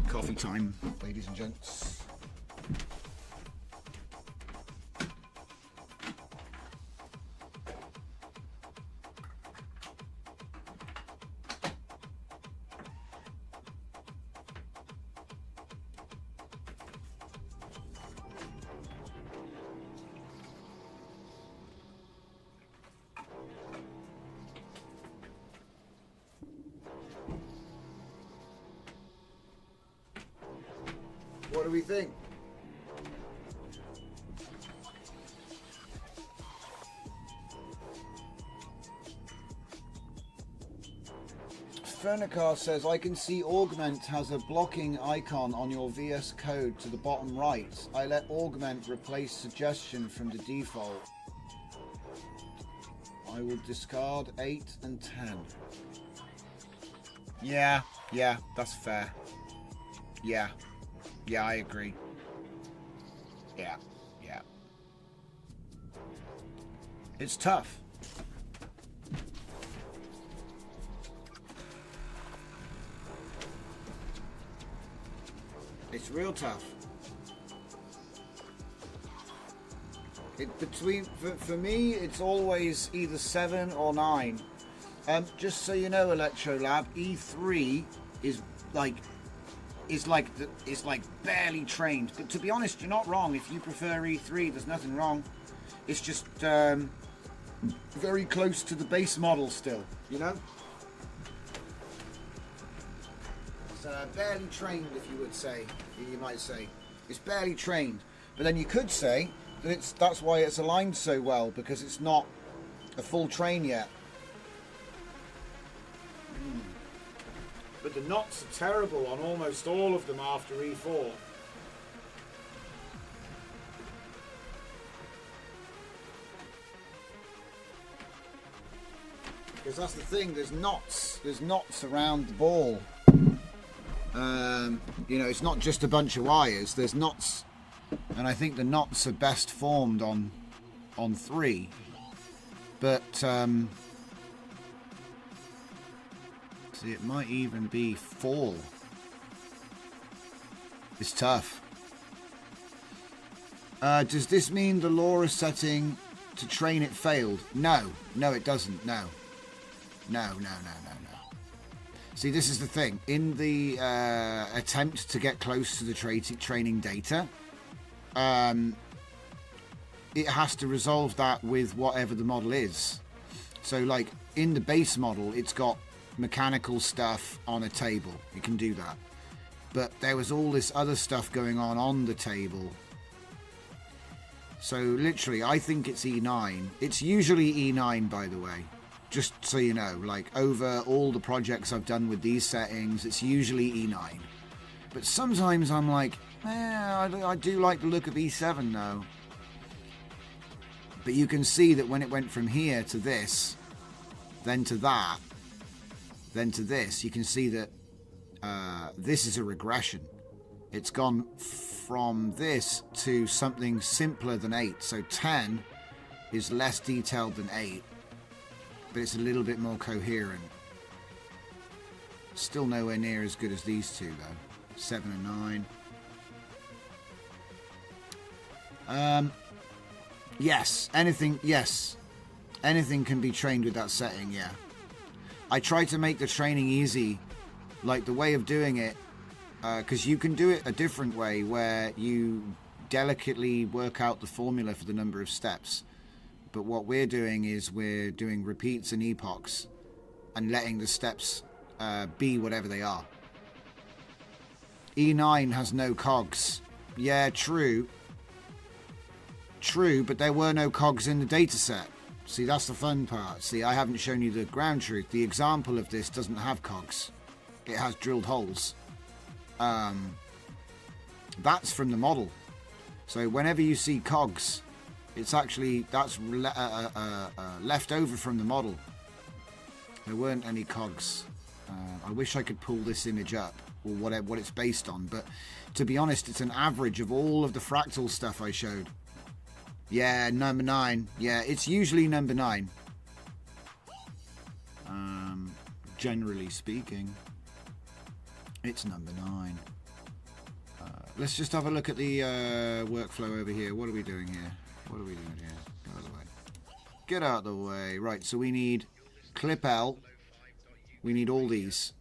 S1: Coffee time, ladies and gents. What do we think? Fernicar says, I can see Augment has a blocking icon on your VS Code to the bottom right. I let Augment replace suggestion from the default. I will discard 8 and 10. Yeah, that's fair. Yeah, I agree. Yeah. It's tough. It's real tough. For me, it's always either 7 or 9. Just so you know, Electrolab, E3 is barely trained. But to be honest, you're not wrong. If you prefer E3, there's nothing wrong. It's just very close to the base model still, you know? It's barely trained, if you might say. It's barely trained. But then you could say that that's why it's aligned so well, because it's not a full train yet. But the knots are terrible on almost all of them after E4. Because that's the thing, there's knots around the ball. You know, it's not just a bunch of wires, there's knots And I think the knots are best formed on 3. But see, it might even be 4. It's tough. Does this mean the LoRa setting to train it failed? No, it doesn't. No. See, this is the thing. In the attempt to get close to the training data, it has to resolve that with whatever the model is. So, like, in the base model, it's got mechanical stuff on a table. You can do that. But there was all this other stuff going on the table. So, literally, I think it's E9. It's usually E9, by the way. Just so you know, like, over all the projects I've done with these settings, it's usually E9. But sometimes I'm like, I do like the look of E7 though. But you can see that when it went from here to this, then to that, then to this, you can see that this is a regression. It's gone from this to something simpler than 8. So 10 is less detailed than 8, but it's a little bit more coherent. Still nowhere near as good as these two though. 7 and 9. Yes, anything can be trained with that setting, yeah. I try to make the training easy, like the way of doing it, because you can do it a different way where you delicately work out the formula for the number of steps. But what we're doing is we're doing repeats and epochs and letting the steps be whatever they are. E9 has no cogs. Yeah, true, but there were no cogs in the dataset. See, that's the fun part. See, I haven't shown you the ground truth. The example of this doesn't have cogs. It has drilled holes. That's from the model. So whenever you see cogs, it's actually, that's left over from the model. There weren't any cogs. I wish I could pull this image up, or what it's based on, but to be honest, it's an average of all of the fractal stuff I showed. Yeah, number 9. Yeah, it's usually number 9. Generally speaking, it's number 9. Let's just have a look at the workflow over here. What are we doing here? Get out of the way. Get out of the way. Right, so we need clip L. We need all these.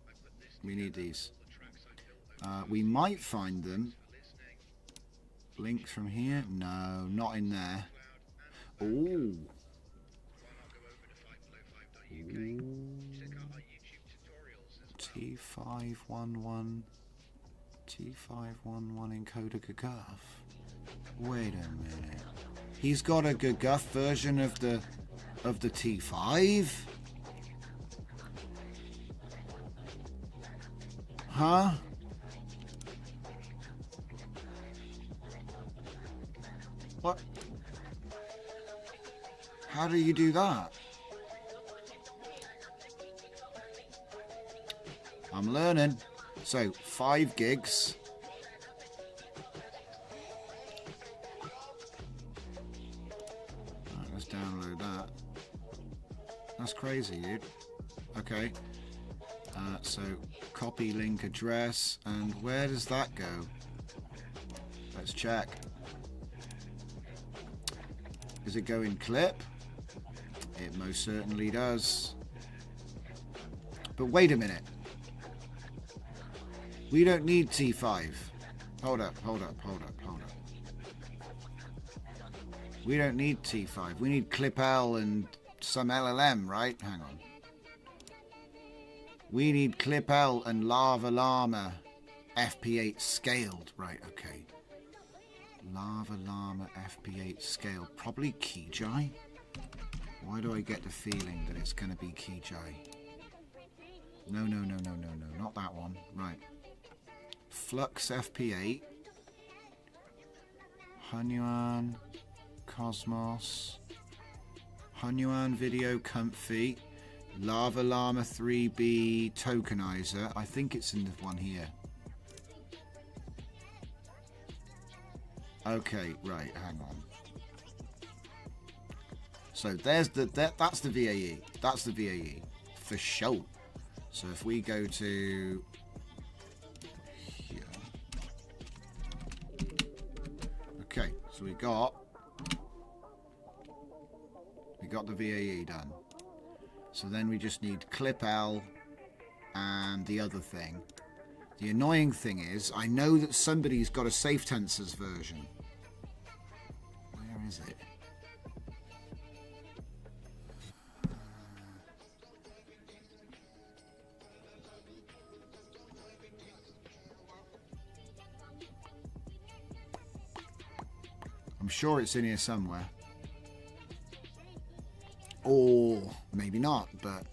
S1: We need these. We might find them. Links from here? No, not in there. Ooh. T511 encoder GGUF. Wait a minute. He's got a GGUF version of the T5? Huh? What? How do you do that? I'm learning. So, 5 gigs. Right, let's download that. That's crazy, dude. Okay. So, copy link address. And where does that go? Let's check. Does it go in clip? It most certainly does. But wait a minute. We don't need T5. Hold up. We don't need T5. We need clip L and some LLM, right? Hang on. We need clip L and Lava Llama FP8 scaled. Right, okay. Lava Llama FP8 scaled. Probably Keyjai. Why do I get the feeling that it's going to be Keyjai? No. Not that one. Right. Flux FP8. Hunyuan. Cosmos. Hunyuan Video Comfy. Lava Llama 3B Tokenizer. I think it's in the one here. Okay, right, hang on. So there's that's the VAE. That's the VAE for sure. So if we go to here. Okay, so we got the VAE done. So then we just need clip L and the other thing. The annoying thing is, I know that somebody's got a safe tensors version. Where is it? I'm sure it's in here somewhere. Or maybe not, but...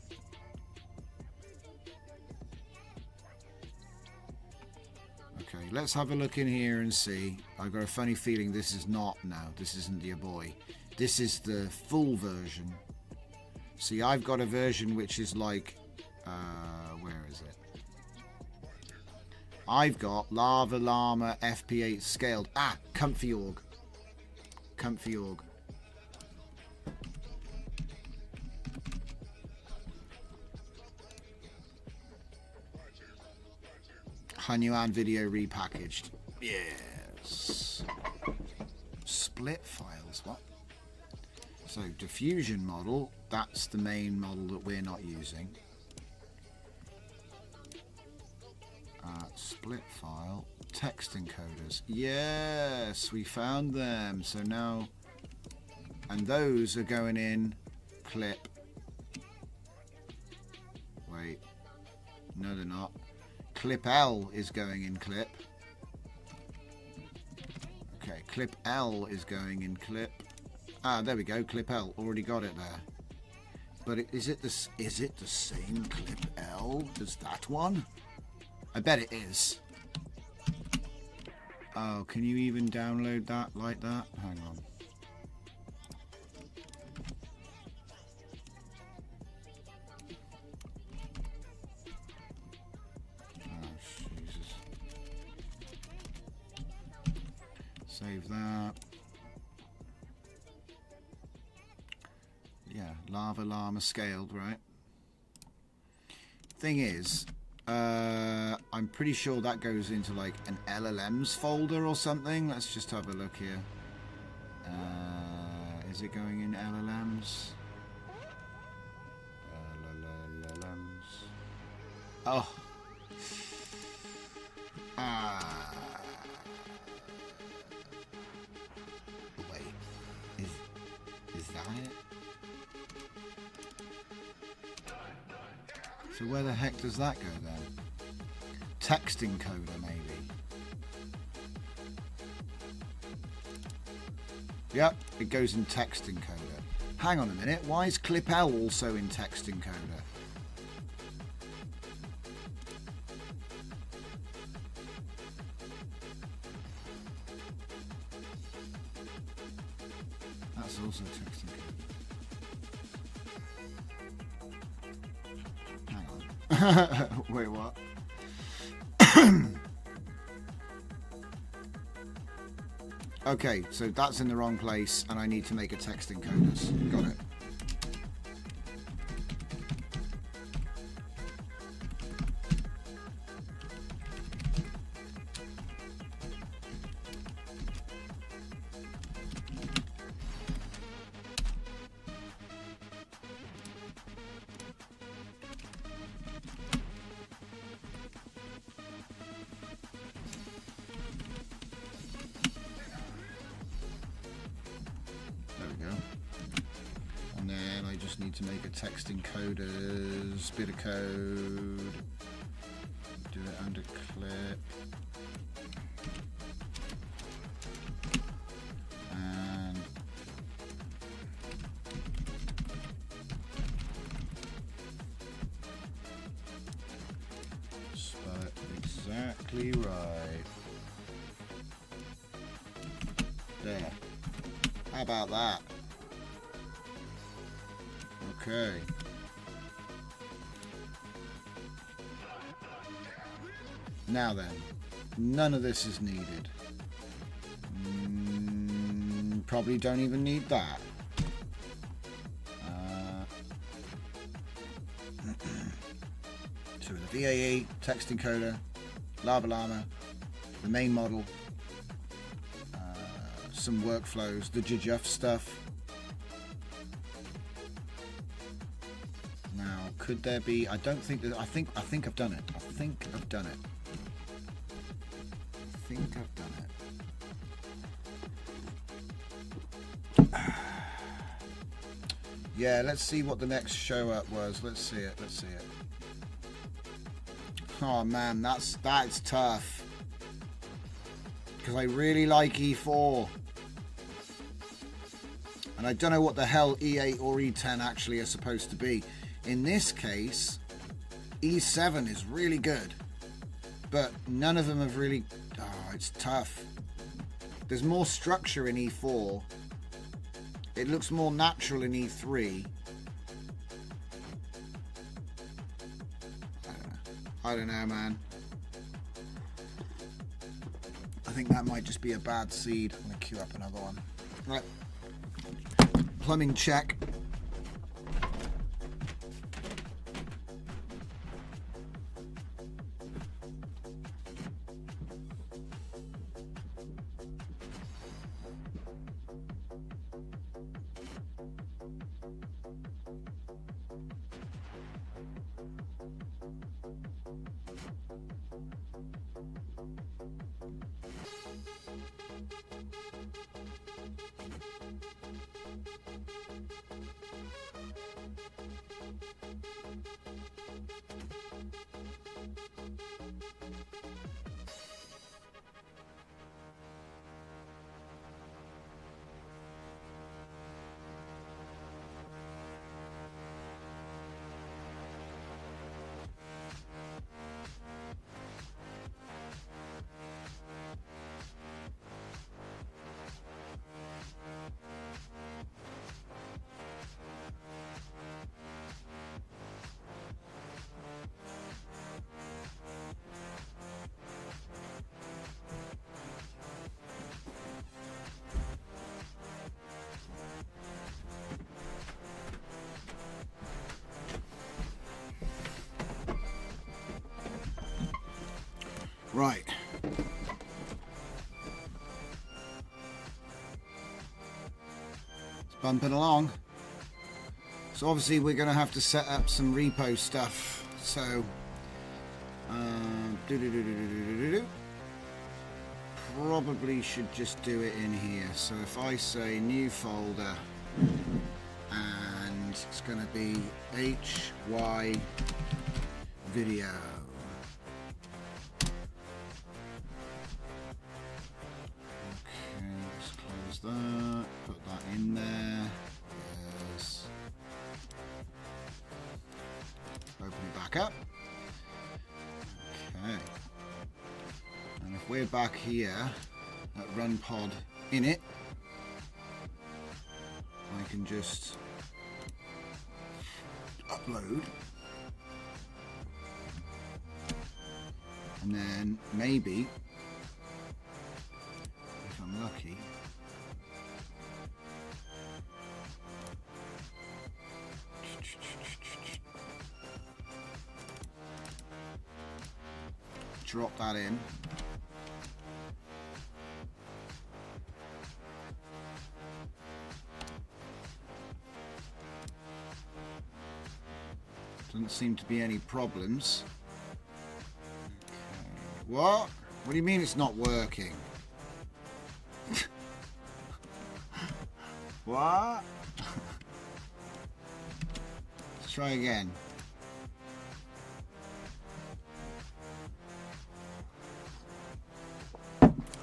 S1: Okay, let's have a look in here and see. I've got a funny feeling this is not... No, this isn't your boy. This is the full version. See, I've got a version which is like... where is it? I've got Lava Llama FP8 scaled. Ah, Comfy Org. Comfy Org. Hanuan video repackaged. Yes. Split files, what? So, diffusion model, that's the main model that we're not using. Split file, text encoders. Yes, we found them. So now, and those are going in clip. Wait, no, they're not. Clip L is going in clip. Okay, clip L is going in clip. Ah, there we go. Clip L. Already got it there. But is it the same clip L as that one? I bet it is. Oh, can you even download that like that? Hang on. Save that. Yeah, Lava Llama scaled, right? Thing is, I'm pretty sure that goes into like an LLMs folder or something. Let's just have a look here. Is it going in LLMs? LLMs. Oh. Wait. Is that it? So where the heck does that go then? Text encoder, maybe. Yep, it goes in text encoder. Hang on a minute, why is clip L also in text encoder? That's also text encoder. Hang on. Wait, what? Okay, so that's in the wrong place and I need to make a text encoders. Got it. Need to make a text encoders bit of code, do it under clip, and spell it exactly right. There. How about that? Okay. Now then, none of this is needed. probably don't even need that. So the VAE, text encoder, Lava Llama, the main model, some workflows, the Jujuf stuff. Now, could there be? I don't think that. I think I've done it. I think I've done it. I think I've done it. Yeah, let's see what the next show up was. Let's see it. Let's see it. Oh man, that's tough. Because I really like E4. And I don't know what the hell E8 or E10 actually are supposed to be. In this case, E7 is really good. But none of them have really... Oh, it's tough. There's more structure in E4. It looks more natural in E3. I don't know, man. I think that might just be a bad seed. I'm going to queue up another one. Right. Plumbing check. Right. It's bumping along. So obviously we're going to have to set up some repo stuff. So, probably should just do it in here. So if I say new folder, and it's going to be HY video. That, put that in there. Yes. Open it back up. Okay. And if we're back here at run pod init, I can just upload. And then maybe, if I'm lucky, drop that in. Doesn't seem to be any problems. Okay. What? What do you mean it's not working? What? Let's try again.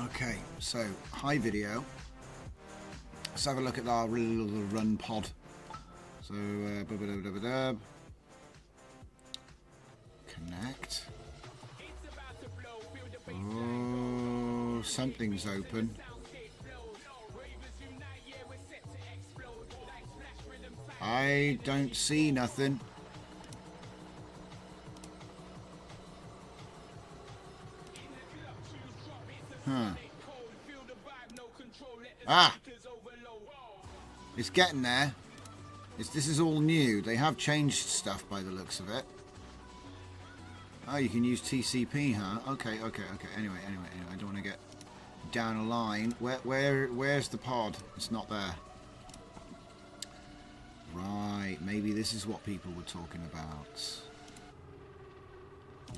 S1: Okay, so hi video. Let's have a look at our little run pod. So connect. Oh, something's open. I don't see nothing. Huh. Ah! It's getting there. This is all new. They have changed stuff by the looks of it. Oh, you can use TCP, huh? Okay. Anyway. I don't want to get down a line. Where's the pod? It's not there. Right. Maybe this is what people were talking about.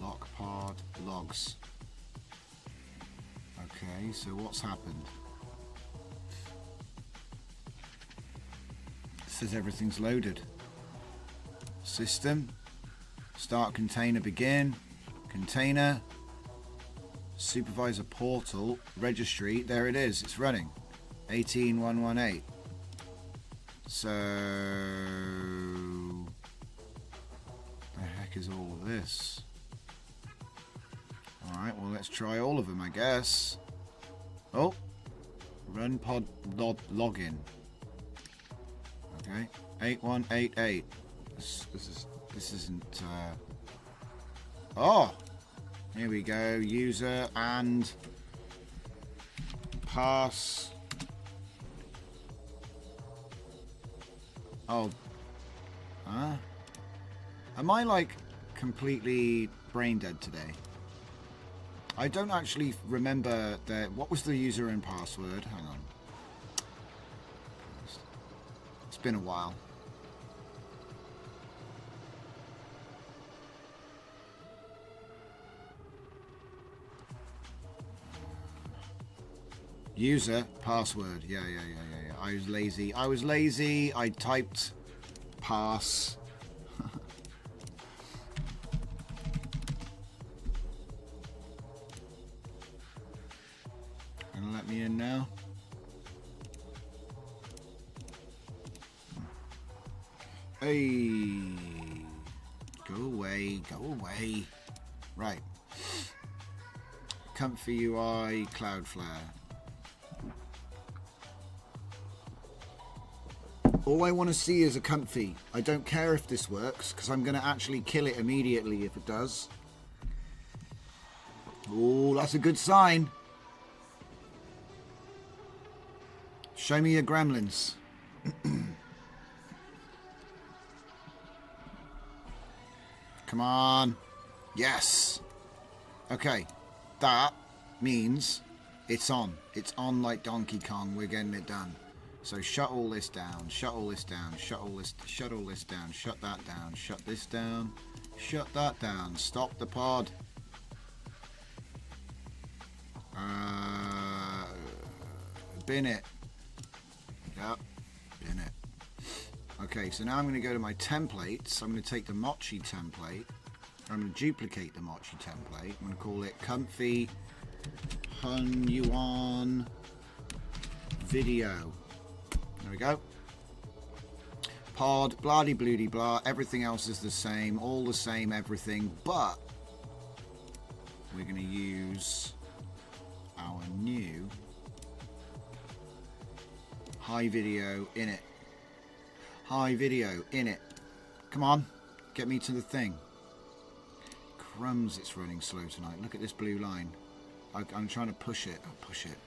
S1: Lock pod logs. Okay. So what's happened? It says everything's loaded. System. Start container, begin, container, supervisor portal, registry, there it is, it's running, 18118. So, the heck is all of this? Alright, well let's try all of them, I guess. Oh, run pod login. Okay, 8188. This isn't... Oh! Here we go. User and... pass... Oh. Huh? Am I, like, completely brain dead today? I don't actually remember what was the user and password? Hang on. It's been a while. User, password. Yeah. I was lazy. I typed pass. Gonna let me in now. Hey. Go away. Right. Comfy UI, Cloudflare. All I want to see is a comfy. I don't care if this works, because I'm going to actually kill it immediately if it does. Oh, that's a good sign. Show me your gremlins. Come on. Yes. Okay. That means it's on. It's on like Donkey Kong. We're getting it done. So shut all this down, shut all this down, shut all this down, shut that down, shut this down, shut that down, stop the pod. Bin it. Yep, bin it. Okay, so now I'm going to go to my templates. I'm going to take the Mochi template. I'm going to duplicate the Mochi template. I'm going to call it Comfy Hun Yuan Video. There we go. Pod, blah-de-bloody blah. Everything else is the same. All the same, everything. But we're going to use our new high video in it. High video in it. Come on. Get me to the thing. Crumbs, it's running slow tonight. Look at this blue line. I'm trying to push it. I'll push it.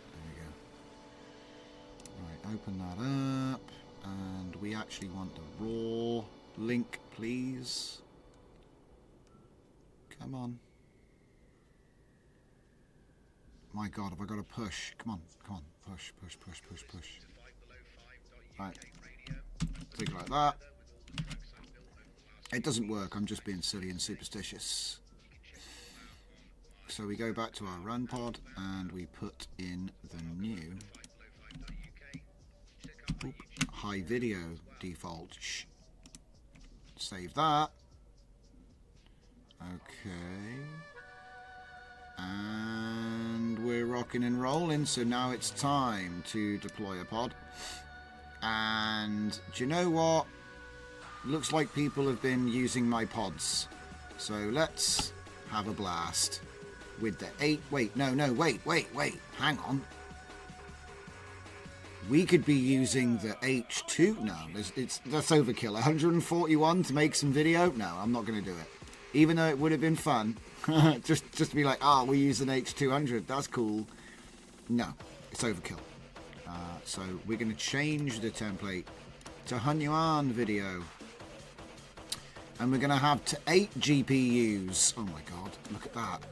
S1: Right, open that up, and we actually want the raw link, please. Come on. My God, have I got to push? Come on, push. Right, take it like that. It doesn't work, I'm just being silly and superstitious. So we go back to our run pod, and we put in the new high video default. Shh. Save that. Okay. And we're rocking and rolling. So now it's time to deploy a pod. And do you know what? Looks like people have been using my pods. So let's have a blast with the 8. Wait. Hang on. We could be using the H2. No, that's overkill. 141 to make some video? No, I'm not going to do it. Even though it would have been fun. just to be like, we use an H200. That's cool. No, it's overkill. So we're going to change the template to Hunyuan video. And we're going to have 8 GPUs. Oh my god, look at that.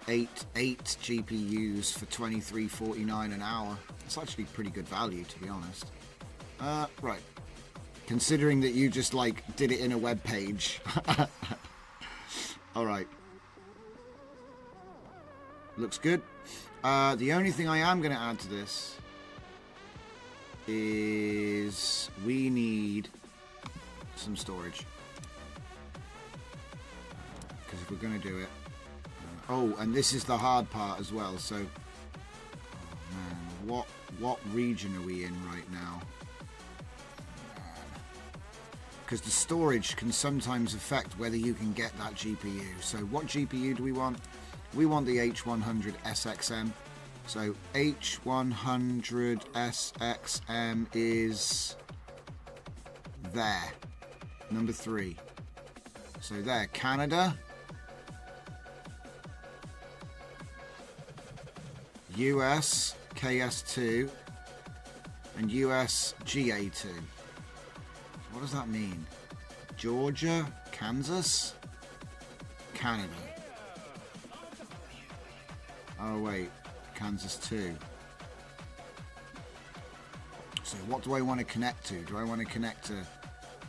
S1: 8 GPUs for $23.49 an hour. It's actually pretty good value, to be honest. Right. Considering that you just, like, did it in a web page. Alright. Looks good. The only thing I am going to add to this is we need some storage. Because if we're going to do it... oh, and this is the hard part as well, so... oh, man, what region are we in right now? Because the storage can sometimes affect whether you can get that GPU. So what GPU do we want? We want the H100 SXM. So H100 SXM is there. Number 3. So there, Canada. US KS2 and US GA2. What does that mean? Georgia, Kansas, Canada. Oh wait, Kansas 2. So what do I want to connect to? Do I want to connect to...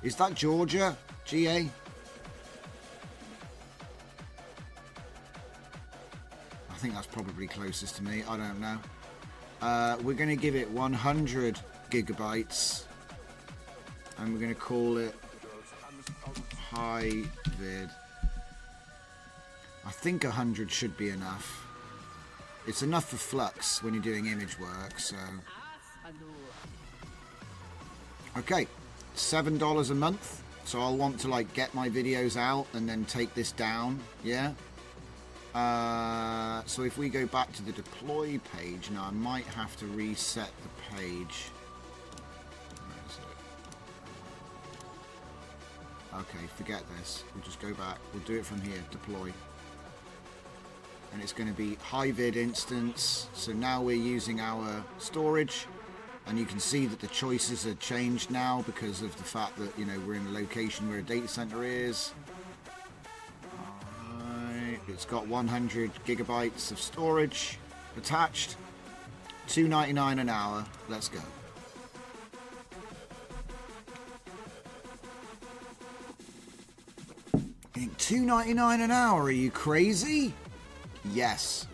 S1: is that Georgia? GA? I think that's probably closest to me. I don't know. We're going to give it 100 gigabytes. And we're going to call it High Vid. I think 100 should be enough. It's enough for Flux when you're doing image work, so... okay, $7 a month. So I'll want to, like, get my videos out and then take this down, yeah? So if we go back to the deploy page, now I might have to reset the page. Where is it? Okay, forget this. We'll just go back. We'll do it from here, deploy. And it's going to be high vid instance. So now we're using our storage. And you can see that the choices are changed now because of the fact that, you know, we're in a location where a data center is. It's got 100 gigabytes of storage attached. $2.99 an hour. Let's go. $2.99 an hour? Are you crazy? Yes.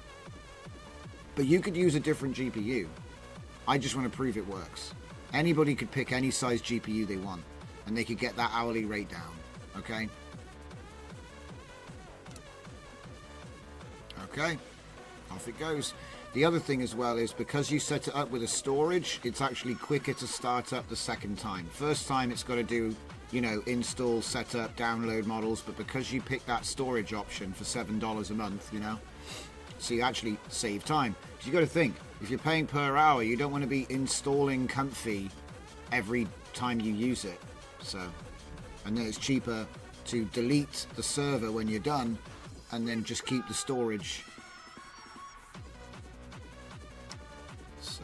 S1: But you could use a different GPU. I just want to prove it works. Anybody could pick any size GPU they want, and they could get that hourly rate down. Okay? Okay, off it goes. The other thing as well is because you set it up with a storage, it's actually quicker to start up the second time. First time it's got to do, you know, install, setup, download models, but because you pick that storage option for $7 a month, you know, so you actually save time. You got to think, if you're paying per hour, you don't want to be installing Comfy every time you use it. So, and then it's cheaper to delete the server when you're done and then just keep the storage. So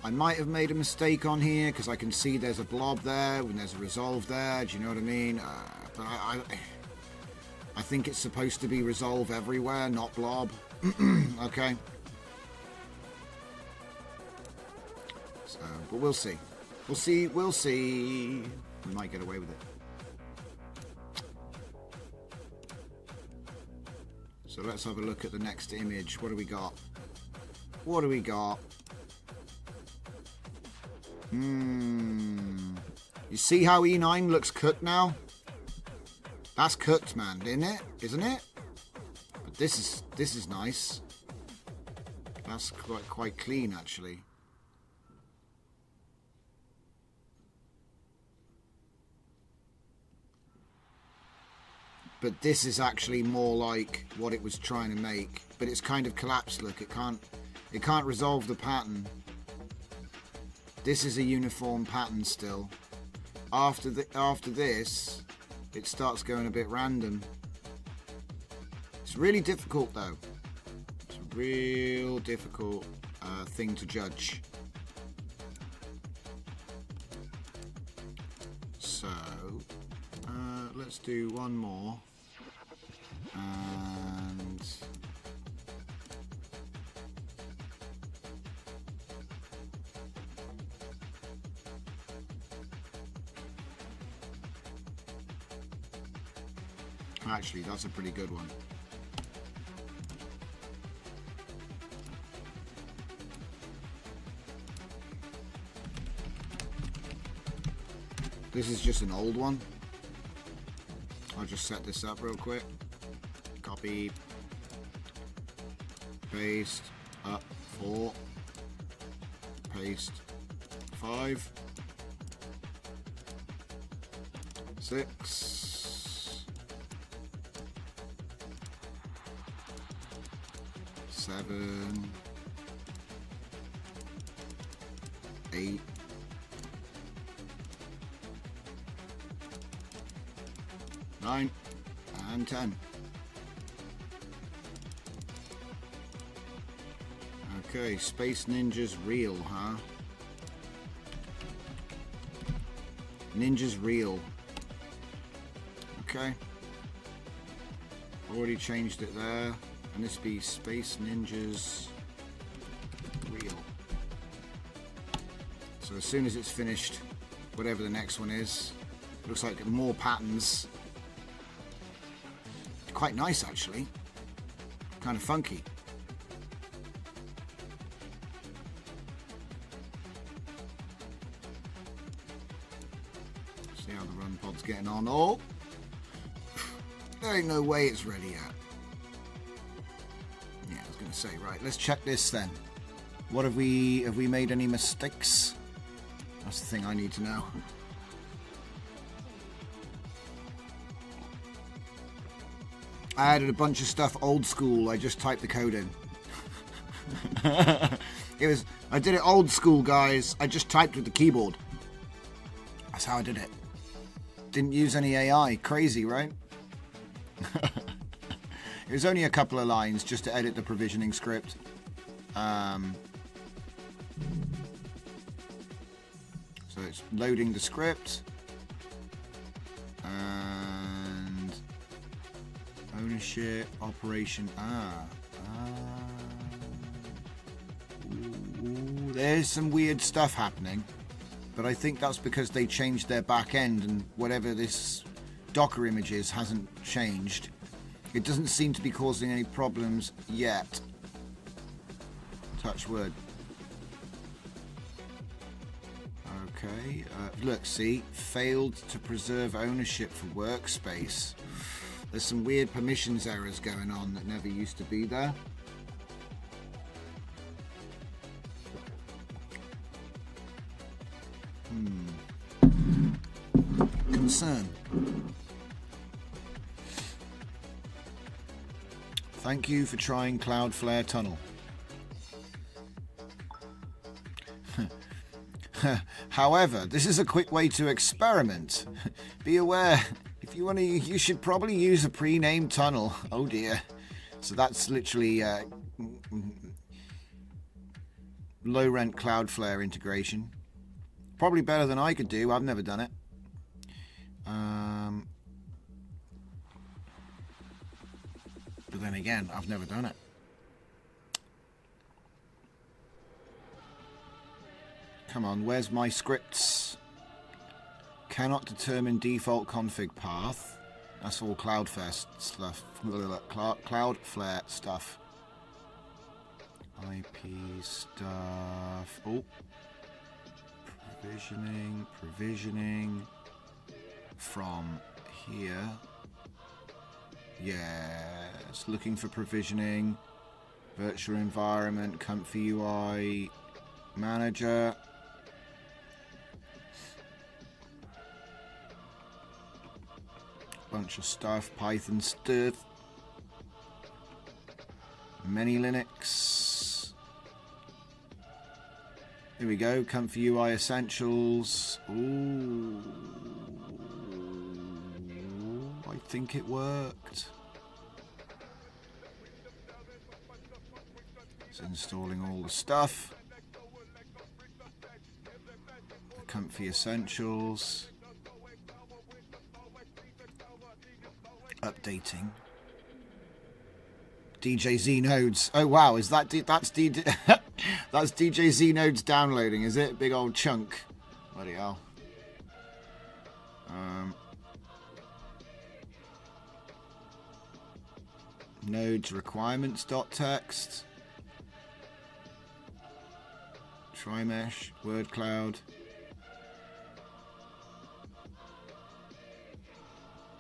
S1: I might have made a mistake on here because I can see there's a blob there and there's a resolve there. Do you know what I mean? But I think it's supposed to be resolve everywhere, not blob. Okay. So, but we'll see. We'll see. We might get away with it. So let's have a look at the next image. What do we got? What do we got? You see how E9 looks cooked now? That's cooked, man, isn't it? Isn't it? But this is nice. That's quite clean, actually. But this is actually more like what it was trying to make. But it's kind of collapsed. Look, it can't resolve the pattern. This is a uniform pattern still. After this, it starts going a bit random. It's really difficult though. It's real difficult thing to judge. So let's do one more, and actually that's a pretty good one. This is just an old one. I'll just set this up real quick. Copy. Paste. Up 4. Paste. 5. 6. 7. 8. 9 and 10. Okay, Space Ninja's real, huh? Ninja's real. Okay. Already changed it there. And this be Space Ninja's real. So as soon as it's finished, whatever the next one is, looks like more patterns. Quite nice actually, kind of funky. See how the run pod's getting on. Oh, there ain't no way it's ready yet. Yeah, I was gonna say, right, let's check this then. What have we made any mistakes? That's the thing I need to know. I added a bunch of stuff old school. I just typed the code in. I did it old school, guys. I just typed with the keyboard. That's how I did it. Didn't use any AI. Crazy, right? It was only a couple of lines just to edit the provisioning script. So it's loading the script. And ownership, operation. Ooh, there's some weird stuff happening. But I think that's because they changed their back end and whatever this Docker image is hasn't changed. It doesn't seem to be causing any problems yet. Touch wood. Okay, look, see, failed to preserve ownership for workspace. There's some weird permissions errors going on that never used to be there. Concern. Thank you for trying Cloudflare Tunnel. However, this is a quick way to experiment. Be aware, if you want to, you should probably use a pre-named tunnel. Oh dear. So that's literally low-rent Cloudflare integration. Probably better than I could do. I've never done it. But then again, I've never done it. Come on, where's my scripts? Cannot determine default config path. That's all Cloudflare stuff. Cloudflare stuff. IP stuff. Oh. Provisioning. From here. Yes, looking for provisioning. Virtual environment, comfy UI, manager. Bunch of stuff, Python stuff. Many Linux. Here we go, comfy UI essentials. Ooh. I think it worked. It's installing all the stuff. The comfy essentials. Updating. DJ Z nodes. Oh wow, is that that's DJ Z nodes downloading? Is it big old chunk? Bloody hell. Nodes requirements.txt. Trimesh, word cloud.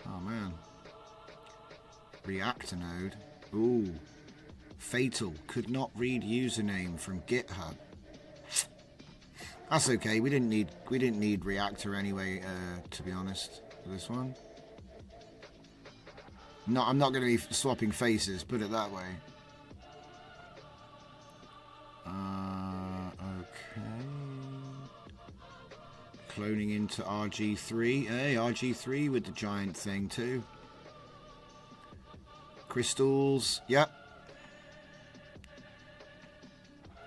S1: Oh man. Reactor node. Ooh. Fatal. Could not read username from GitHub. That's okay. We didn't need Reactor anyway, to be honest, for this one. No, I'm not going to be swapping faces, put it that way. Okay. Cloning into RG3. Hey, RG3 with the giant thing too. Crystals. Yep.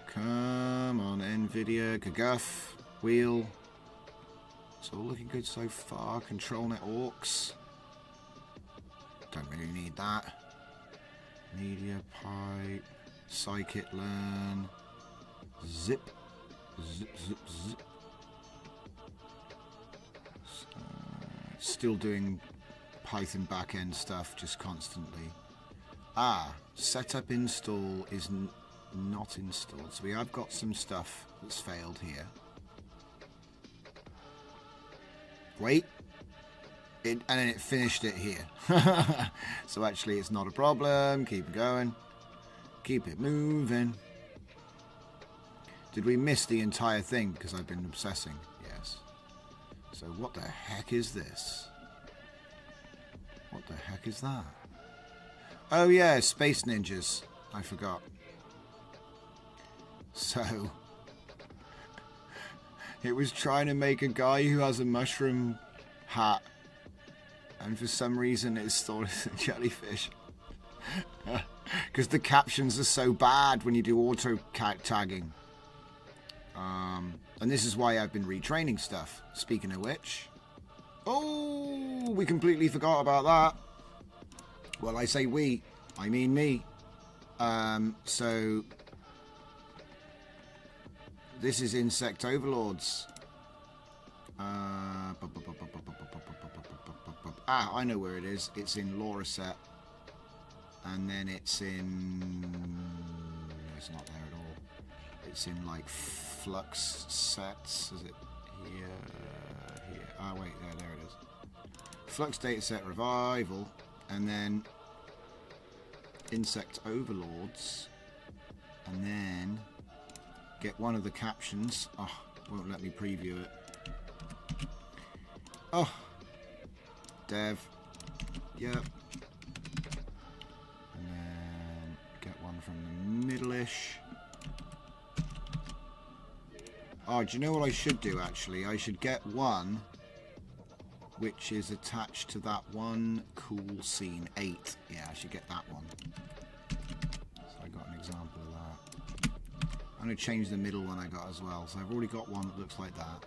S1: Come on, NVIDIA. Gaguff. Wheel. It's all looking good so far. ControlNet Orcs. Don't really need that. Media pipe. Scikit-learn. Zip. Zip, zip, zip. Still doing Python backend stuff just constantly. Setup install is not installed. So we have got some stuff that's failed here. Wait. And then it finished it here. So actually it's not a problem. Keep it going. Keep it moving. Did we miss the entire thing because I've been obsessing? Yes. So what the heck is this? What the heck is that? Oh yeah, Space Ninjas. I forgot. So it was trying to make a guy who has a mushroom hat, and for some reason it's thought it's a jellyfish. Because the captions are so bad when you do auto tagging. And this is why I've been retraining stuff. Speaking of which, oh, we completely forgot about that. Well, I say we, I mean me. So this is Insect Overlords. I know where it is. It's in Laura set. And then it's in... It's not there at all. It's in like Flux sets. Is it here? Here. Ah, wait, there it is. Flux dataset revival. And then Insect Overlords. And then get one of the captions. Oh, won't let me preview it. Oh, dev. Yep. And then get one from the middle-ish. Oh, do you know what I should do, actually? I should get one which is attached to that one cool scene 8. Yeah, I should get that one. So I got an example of that. I'm going to change the middle one I got as well. So I've already got one that looks like that.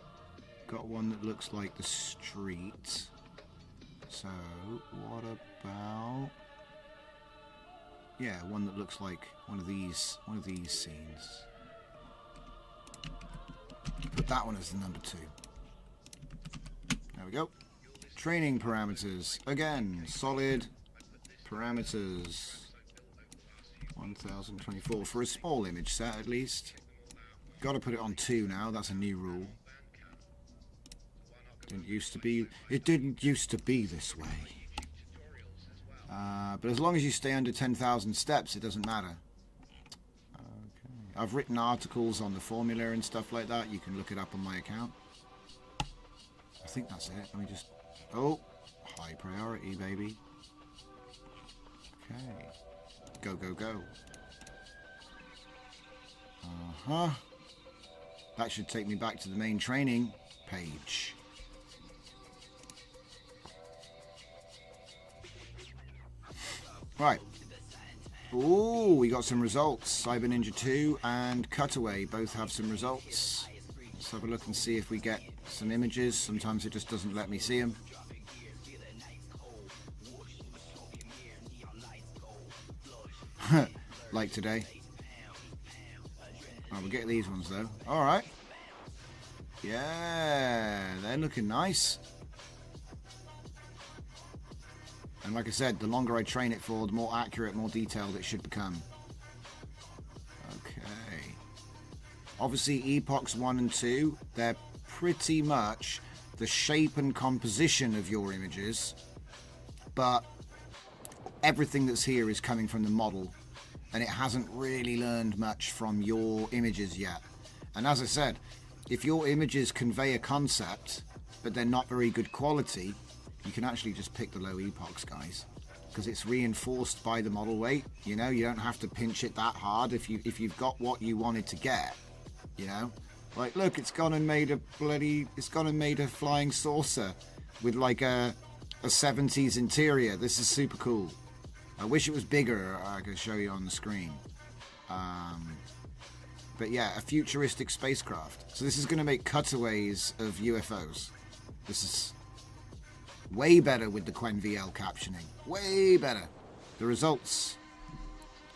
S1: Got one that looks like the street. So what about... Yeah, one that looks like one of these scenes. Put that one as the number 2. There we go. Training parameters. Again, solid parameters. 1024 for a small image set at least. Got to put it on 2 now. That's a new rule. Didn't used to be. It didn't used to be this way. But as long as you stay under 10,000 steps, it doesn't matter. Okay. I've written articles on the formula and stuff like that. You can look it up on my account. I think that's it. Let me just... Oh, high priority, baby. Okay. Go, go, go. Uh-huh. That should take me back to the main training page. Right. Ooh, we got some results. Cyber Ninja 2 and Cutaway both have some results. Let's have a look and see if we get some images. Sometimes it just doesn't let me see them. Like today. Oh, we'll get these ones though. Alright. Yeah, they're looking nice. And like I said, the longer I train it for, the more accurate, more detailed it should become. Okay. Obviously, epochs 1 and 2, they're pretty much the shape and composition of your images, but everything that's here is coming from the model, and it hasn't really learned much from your images yet. And as I said, if your images convey a concept, but they're not very good quality, you can actually just pick the low epochs, guys, because it's reinforced by the model weight. You know, you don't have to pinch it that hard if you've got what you wanted to get. You know, like look, it's gone and made a flying saucer with like a 70s interior. This is super cool. I wish it was bigger. I could show you on the screen. But yeah, a futuristic spacecraft. So this is going to make cutaways of UFOs. This is way better with the QuenVL captioning. Way better. The results,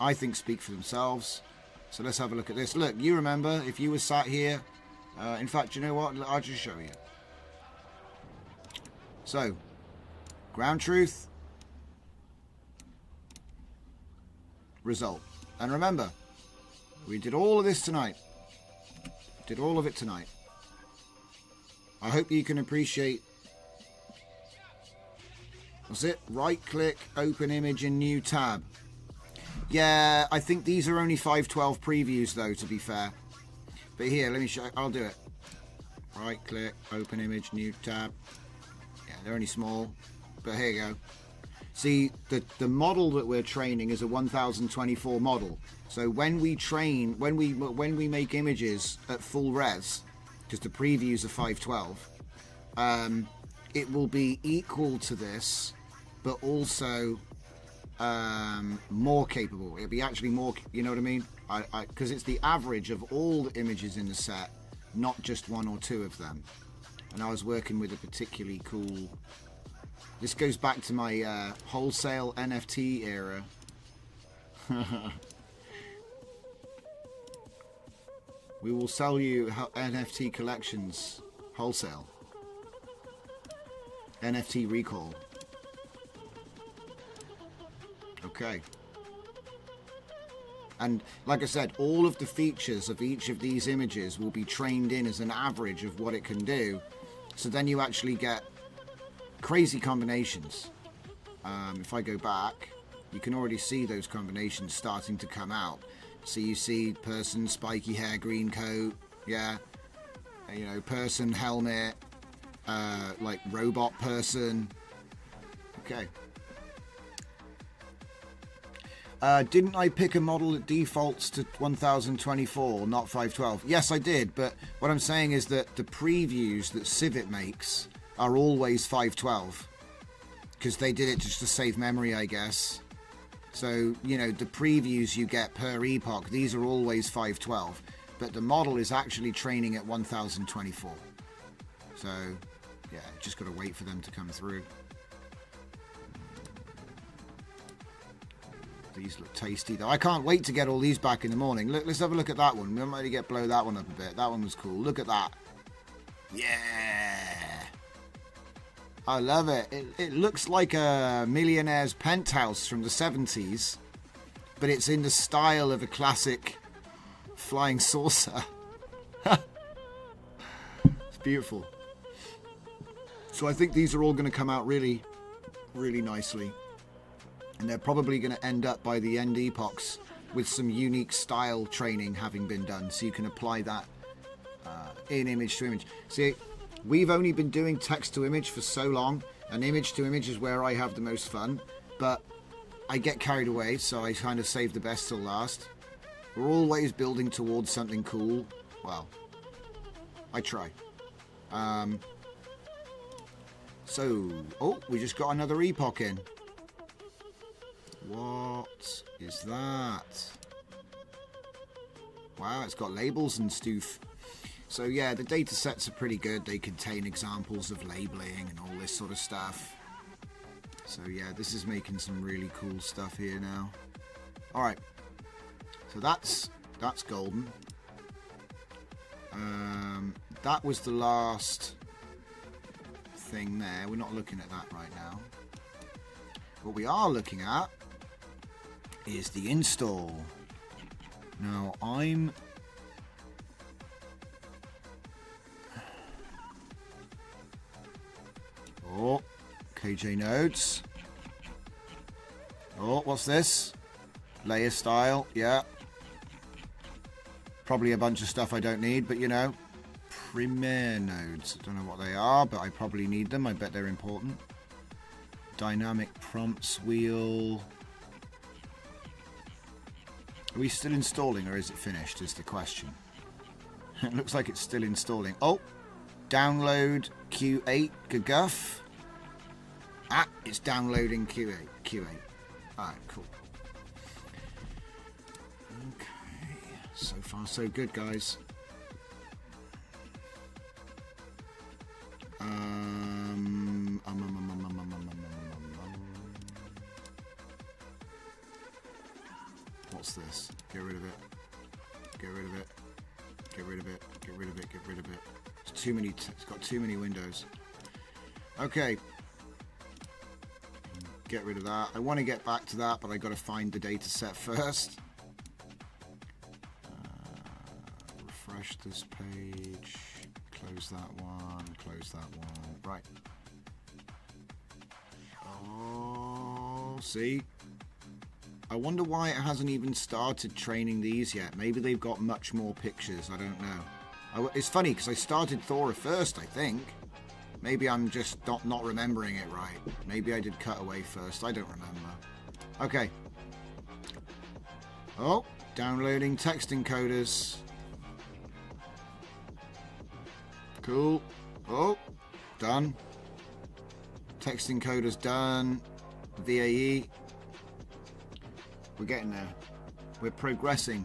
S1: I think, speak for themselves. So let's have a look at this. Look, you remember if you were sat here. In fact, you know what? I'll just show you. So, ground truth. Result. And remember, we did all of this tonight. Did all of it tonight. I hope you can appreciate. That's it. Right click, open image in new tab. Yeah, I think these are only 512 previews though, to be fair. But here, let me show. I'll do it. Right click, open image, new tab. Yeah, they're only small, but here you go. See, the model that we're training is a 1024 model. So when we train, when we make images at full res, because the previews are 512, it will be equal to this, but also more capable. It'll be actually more, you know what I mean? Because it's the average of all the images in the set, not just one or two of them. And I was working with a particularly cool. This goes back to my wholesale NFT era. We will sell you NFT collections wholesale. NFT recall. Okay. And like I said, all of the features of each of these images will be trained in as an average of what it can do. So then you actually get crazy combinations. If I go back, you can already see those combinations starting to come out. So you see person, spiky hair, green coat, yeah, you know, person, helmet, like robot person. Okay. Didn't I pick a model that defaults to 1024, not 512? Yes, I did, but what I'm saying is that the previews that Civit makes are always 512, because they did it just to save memory, I guess. So, you know, the previews you get per epoch, these are always 512, but the model is actually training at 1024. So, yeah, just got to wait for them to come through. These look tasty though. I can't wait to get all these back in the morning. Look, let's have a look at that one. We might blow that one up a bit. That one was cool. Look at that. Yeah. I love it. It looks like a millionaire's penthouse from the 70s, but it's in the style of a classic flying saucer. It's beautiful. So I think these are all going to come out really, really nicely. And they're probably going to end up by the end epochs with some unique style training having been done. So you can apply that in image to image. See, we've only been doing text to image for so long. And image to image is where I have the most fun. But I get carried away, so I kind of save the best till last. We're always building towards something cool. Well, I try. So, oh, we just got another epoch in. What is that? Wow, it's got labels and stuff. So yeah, the data sets are pretty good. They contain examples of labeling and all this sort of stuff. So yeah, this is making some really cool stuff here now. All right, so that's golden. That was the last thing there. We're not looking at that right now. What we are looking at is the install. Now I'm KJ nodes. Oh, what's this? Layer style, yeah. Probably a bunch of stuff I don't need, but you know. Premier nodes. I don't know what they are, but I probably need them. I bet they're important. Dynamic prompts wheel. Are we still installing or is it finished is the question. It looks like it's still installing. Oh, download Q8 Gaguff. Ah, it's downloading Q8. Alright, cool. Okay, so far so good, guys. What's this? Get rid of it. Get rid of it. Get rid of it. Get rid of it. Get rid of it. It's too many. It's got too many windows. Okay. Get rid of that. I want to get back to that, but I got to find the data set first. Refresh this page. Close that one. Close that one. Right. Oh, see? I wonder why it hasn't even started training these yet. Maybe they've got much more pictures. I don't know. It's funny because I started Thora first, I think. Maybe I'm just not remembering it right. Maybe I did Cutaway first. I don't remember. Okay. Oh, downloading text encoders. Cool. Oh, done. Text encoders done. VAE. We're getting there. We're progressing.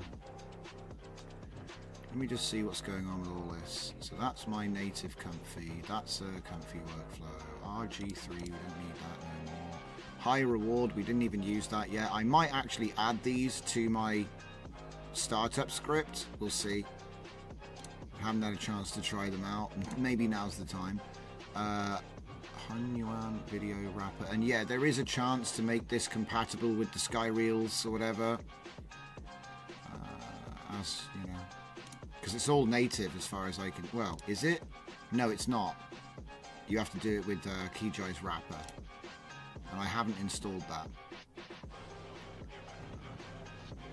S1: Let me just see what's going on with all this. So that's my native comfy. That's a comfy workflow. RG3, we don't need that no more. High reward, we didn't even use that yet. I might actually add these to my startup script. We'll see. I haven't had a chance to try them out. Maybe now's the time. Hunyuan video wrapper. And yeah, there is a chance to make this compatible with the Sky Reels or whatever. As, you know. Because it's all native as far as I can... Well, is it? No, it's not. You have to do it with Keyjoy's wrapper. And I haven't installed that.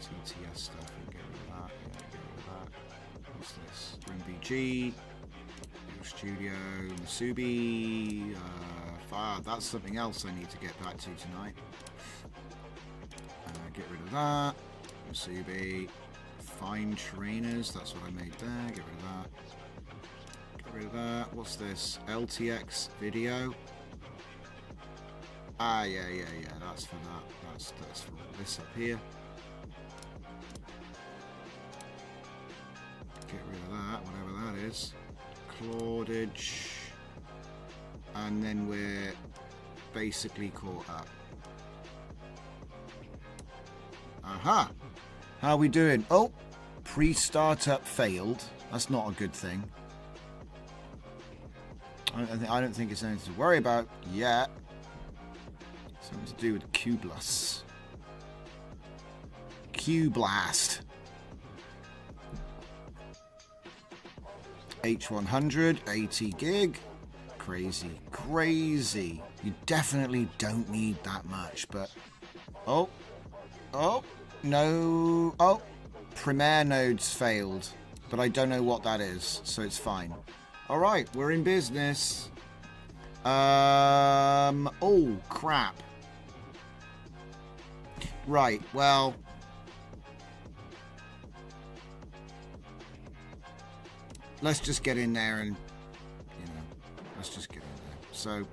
S1: TTS stuff, we get rid of that. Yeah, get rid of that. What's this? RimVG. Studio, Masubi. That's something else I need to get back to tonight. Get rid of that. Masubi. Fine trainers, that's what I made there. Get rid of that. Get rid of that. What's this? LTX video. Ah, yeah. That's for that. That's for this up here. Get rid of that, whatever that is. Claudage. And then we're basically caught up. Aha! How are we doing? Oh! Pre-startup failed. That's not a good thing. I don't think it's anything to worry about yet. Something to do with Qblast. Qblast. H100, 80 gig. Crazy. You definitely don't need that much, but... Oh, no. Oh, Premier nodes failed, but I don't know what that is, so it's fine. All right, we're in business. Oh, crap. Right, well... Let's just get in there and, you know, let's just get in there. So,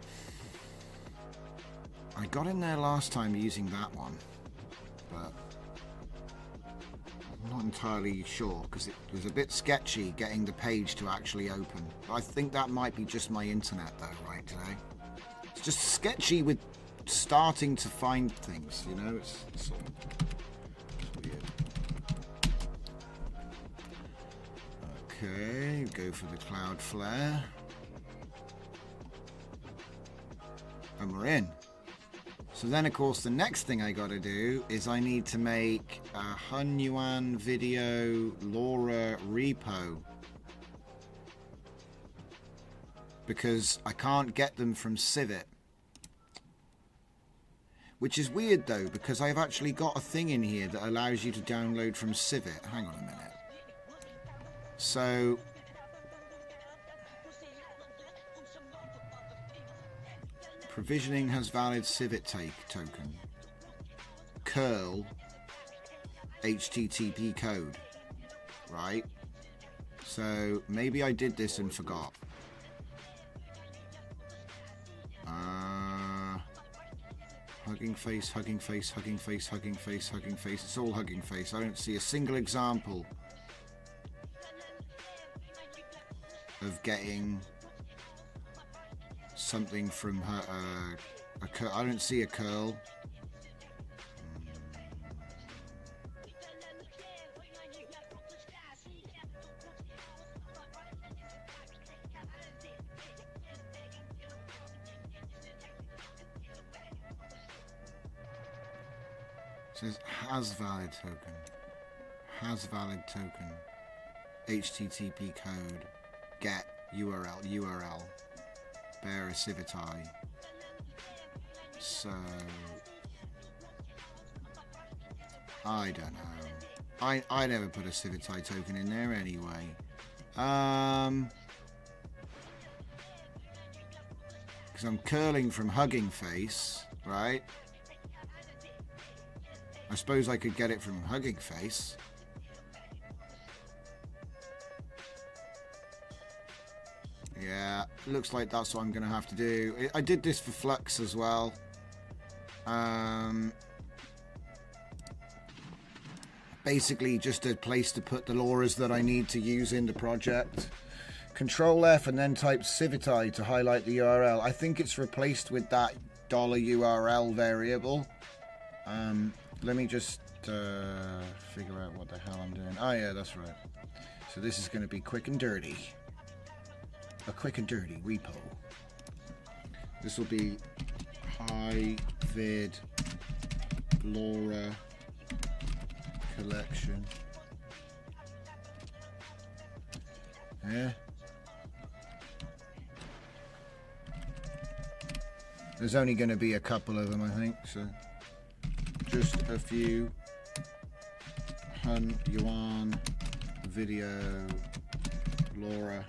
S1: I got in there last time using that one. but I'm not entirely sure because it was a bit sketchy getting the page to actually open. I think that might be just my internet though, right today. It's just sketchy with starting to find things, you know, it's weird. Okay, go for the cloud flare. And we're in. So then, of course, the next thing I got to do is I need to make a Hunyuan video LoRa repo. Because I can't get them from Civet. Which is weird, though, because I've actually got a thing in here that allows you to download from Civet. Hang on a minute. So... provisioning has valid Civet token. Curl HTTP code. Right? So maybe I did this and forgot. Hugging face, hugging face, hugging face, hugging face, hugging face. It's all hugging face. I don't see a single example of getting something from her. I don't see a curl. It says has valid token. Has valid token. HTTP code. Get URL. Bear a Civet eye. So I don't know. I never put a Civet eye token in there anyway. Because I'm curling from Hugging Face, right? I suppose I could get it from Hugging Face. Yeah, looks like that's what I'm going to have to do. I did this for Flux as well. Basically just a place to put the LoRa's that I need to use in the project. Control F and then type Civet eye to highlight the URL. I think it's replaced with that $URL variable. Let me just figure out what the hell I'm doing. Oh yeah, that's right. So this is going to be quick and dirty. A quick and dirty repo. This will be high vid LoRa collection. Yeah. There's only going to be a couple of them, I think, so just a few. Hunyuan video LoRa's.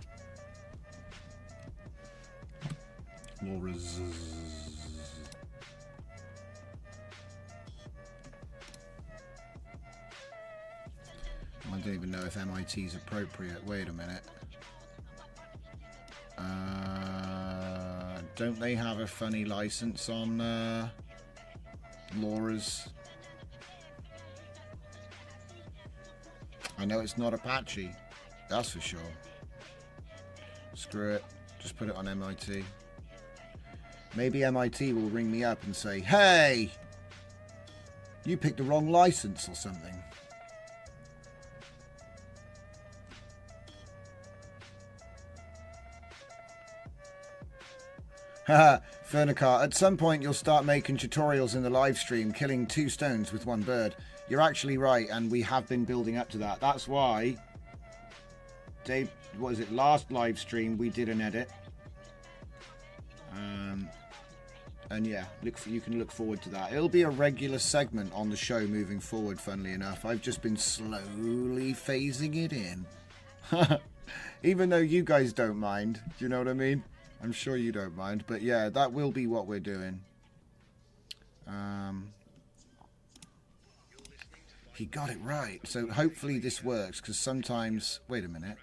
S1: I don't even know if MIT is appropriate. Wait a minute. Don't they have a funny license on LoRa's? I know it's not Apache. That's for sure. Screw it. Just put it on MIT. Maybe MIT will ring me up and say, hey, you picked the wrong license or something. Haha, Fernicar, at some point you'll start making tutorials in the live stream, killing 2 stones with 1 bird. You're actually right, and we have been building up to that. That's why, Dave, what is it, last live stream we did an edit. And yeah, you can look forward to that. It'll be a regular segment on the show moving forward, funnily enough. I've just been slowly phasing it in. Even though you guys don't mind, do you know what I mean? I'm sure you don't mind, but yeah, that will be what we're doing. He got it right. So hopefully this works, because sometimes... Wait a minute.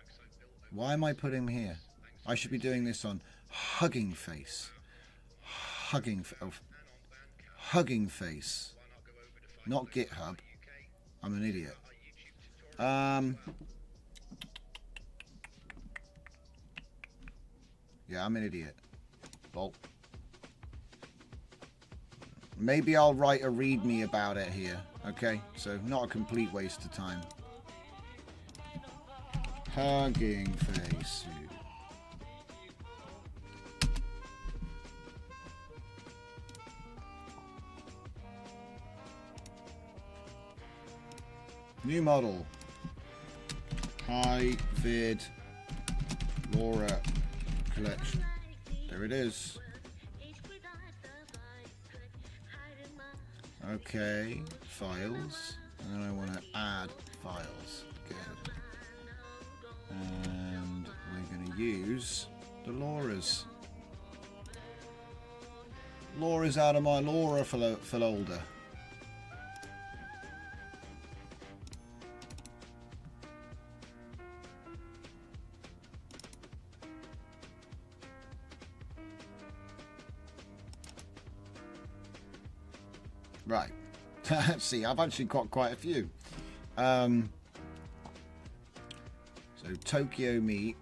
S1: Why am I putting him here? I should be doing this on Hugging Face. Hugging Face. not GitHub. I'm an idiot. Yeah, I'm an idiot. Well, maybe I'll write a README about it here. Okay, so not a complete waste of time. Hugging Face. New model. High vid LoRa collection. There it is. Okay, files. And then I want to add files. Good. And we're going to use the LoRa's. LoRa's out of my LoRa folder. Right. See, I've actually got quite a few. So Tokyo Meet,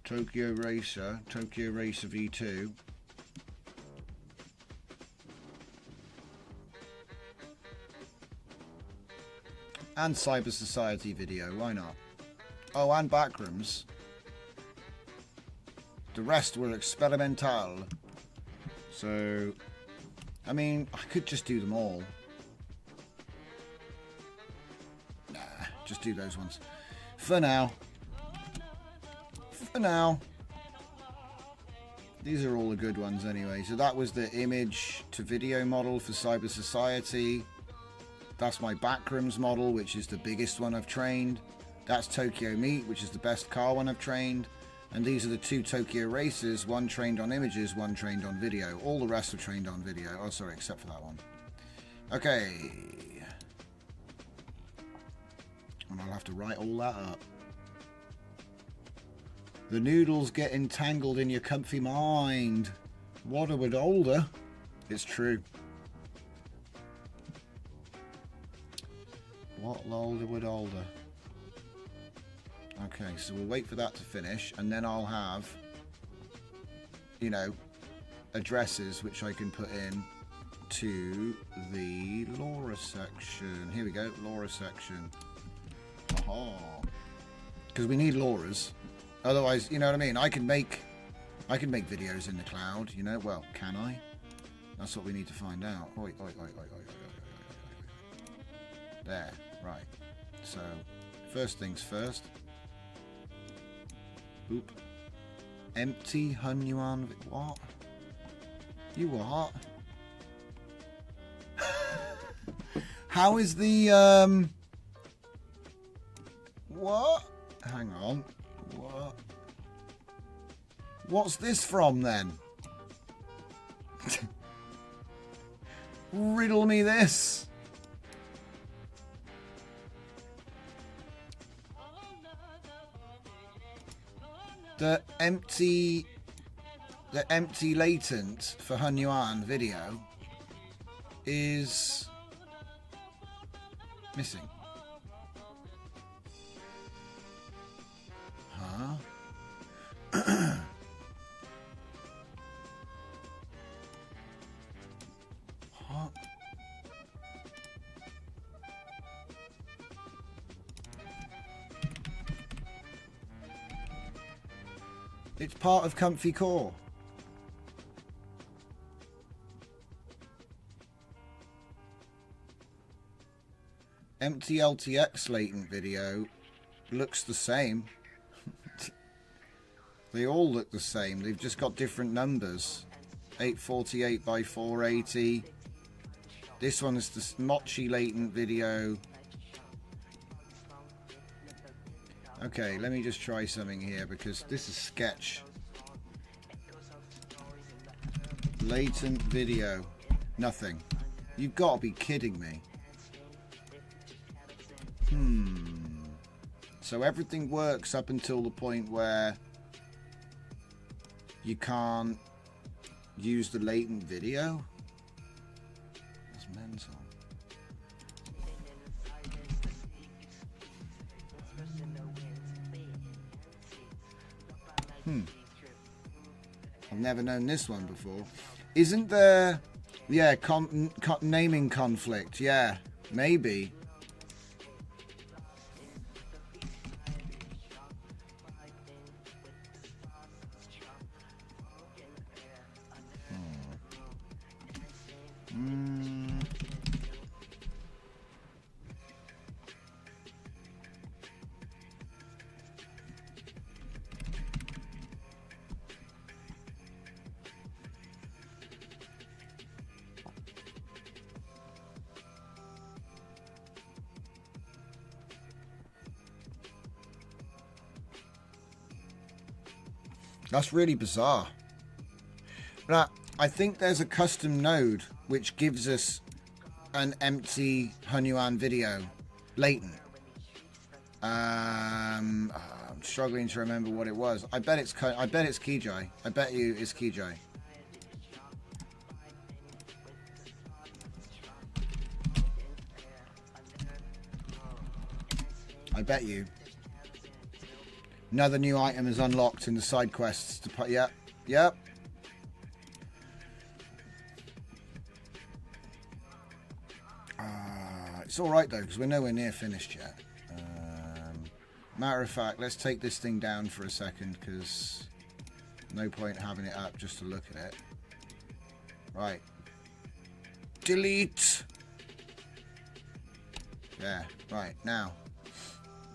S1: Tokyo Racer V2, and Cyber Society video. Why not? Oh, and Backrooms. The rest were experimental. So, I mean, I could just do them all. Nah, just do those ones. For now. For now. These are all the good ones anyway. So that was the image to video model for Cyber Society. That's my Backrooms model, which is the biggest one I've trained. That's Tokyo Meet, which is the best car one I've trained. And these are the two Tokyo races, one trained on images, one trained on video. All the rest are trained on video. Oh, sorry, except for that one. Okay. And I'll have to write all that up. The noodles get entangled in your comfy mind. What a bit older. It's true. What older would older? Okay, so we'll wait for that to finish, and then I'll have, you know, addresses which I can put in to the LoRa section. Here we go, LoRa section. Aha. Because we need LoRa's. Otherwise, you know what I mean? I can make videos in the cloud, you know. Well, can I? That's what we need to find out. Oi, oi, oi, oi, oi, oi, oi, oi. There, right. So, first things first. Oop. Empty Hunyuan. What? You what? How is the what? Hang on. What? What's this from then? Riddle me this. The empty latent for Hunyuan video is missing. Huh? What? It's part of Comfy Core. Empty LTX latent video looks the same. They all look the same. They've just got different numbers. 848 by 480. This one is the Mochi latent video. Okay, let me just try something here because this is sketch. Latent video. Nothing. You've got to be kidding me. So everything works up until the point where you can't use the latent video? mental. I've never known this one before. Isn't there... Yeah, naming conflict. Yeah, maybe. That's really bizarre. Now, I think there's a custom node which gives us an empty Hunyuan video, latent. I'm struggling to remember what it was. I bet it's Kijai. I bet you it's Kijai. I bet you. Another new item is unlocked in the side quests. Yep, yep. It's all right though, because we're nowhere near finished yet. Matter of fact, let's take this thing down for a second, because no point having it up just to look at it. Right. Delete. Yeah. Right now,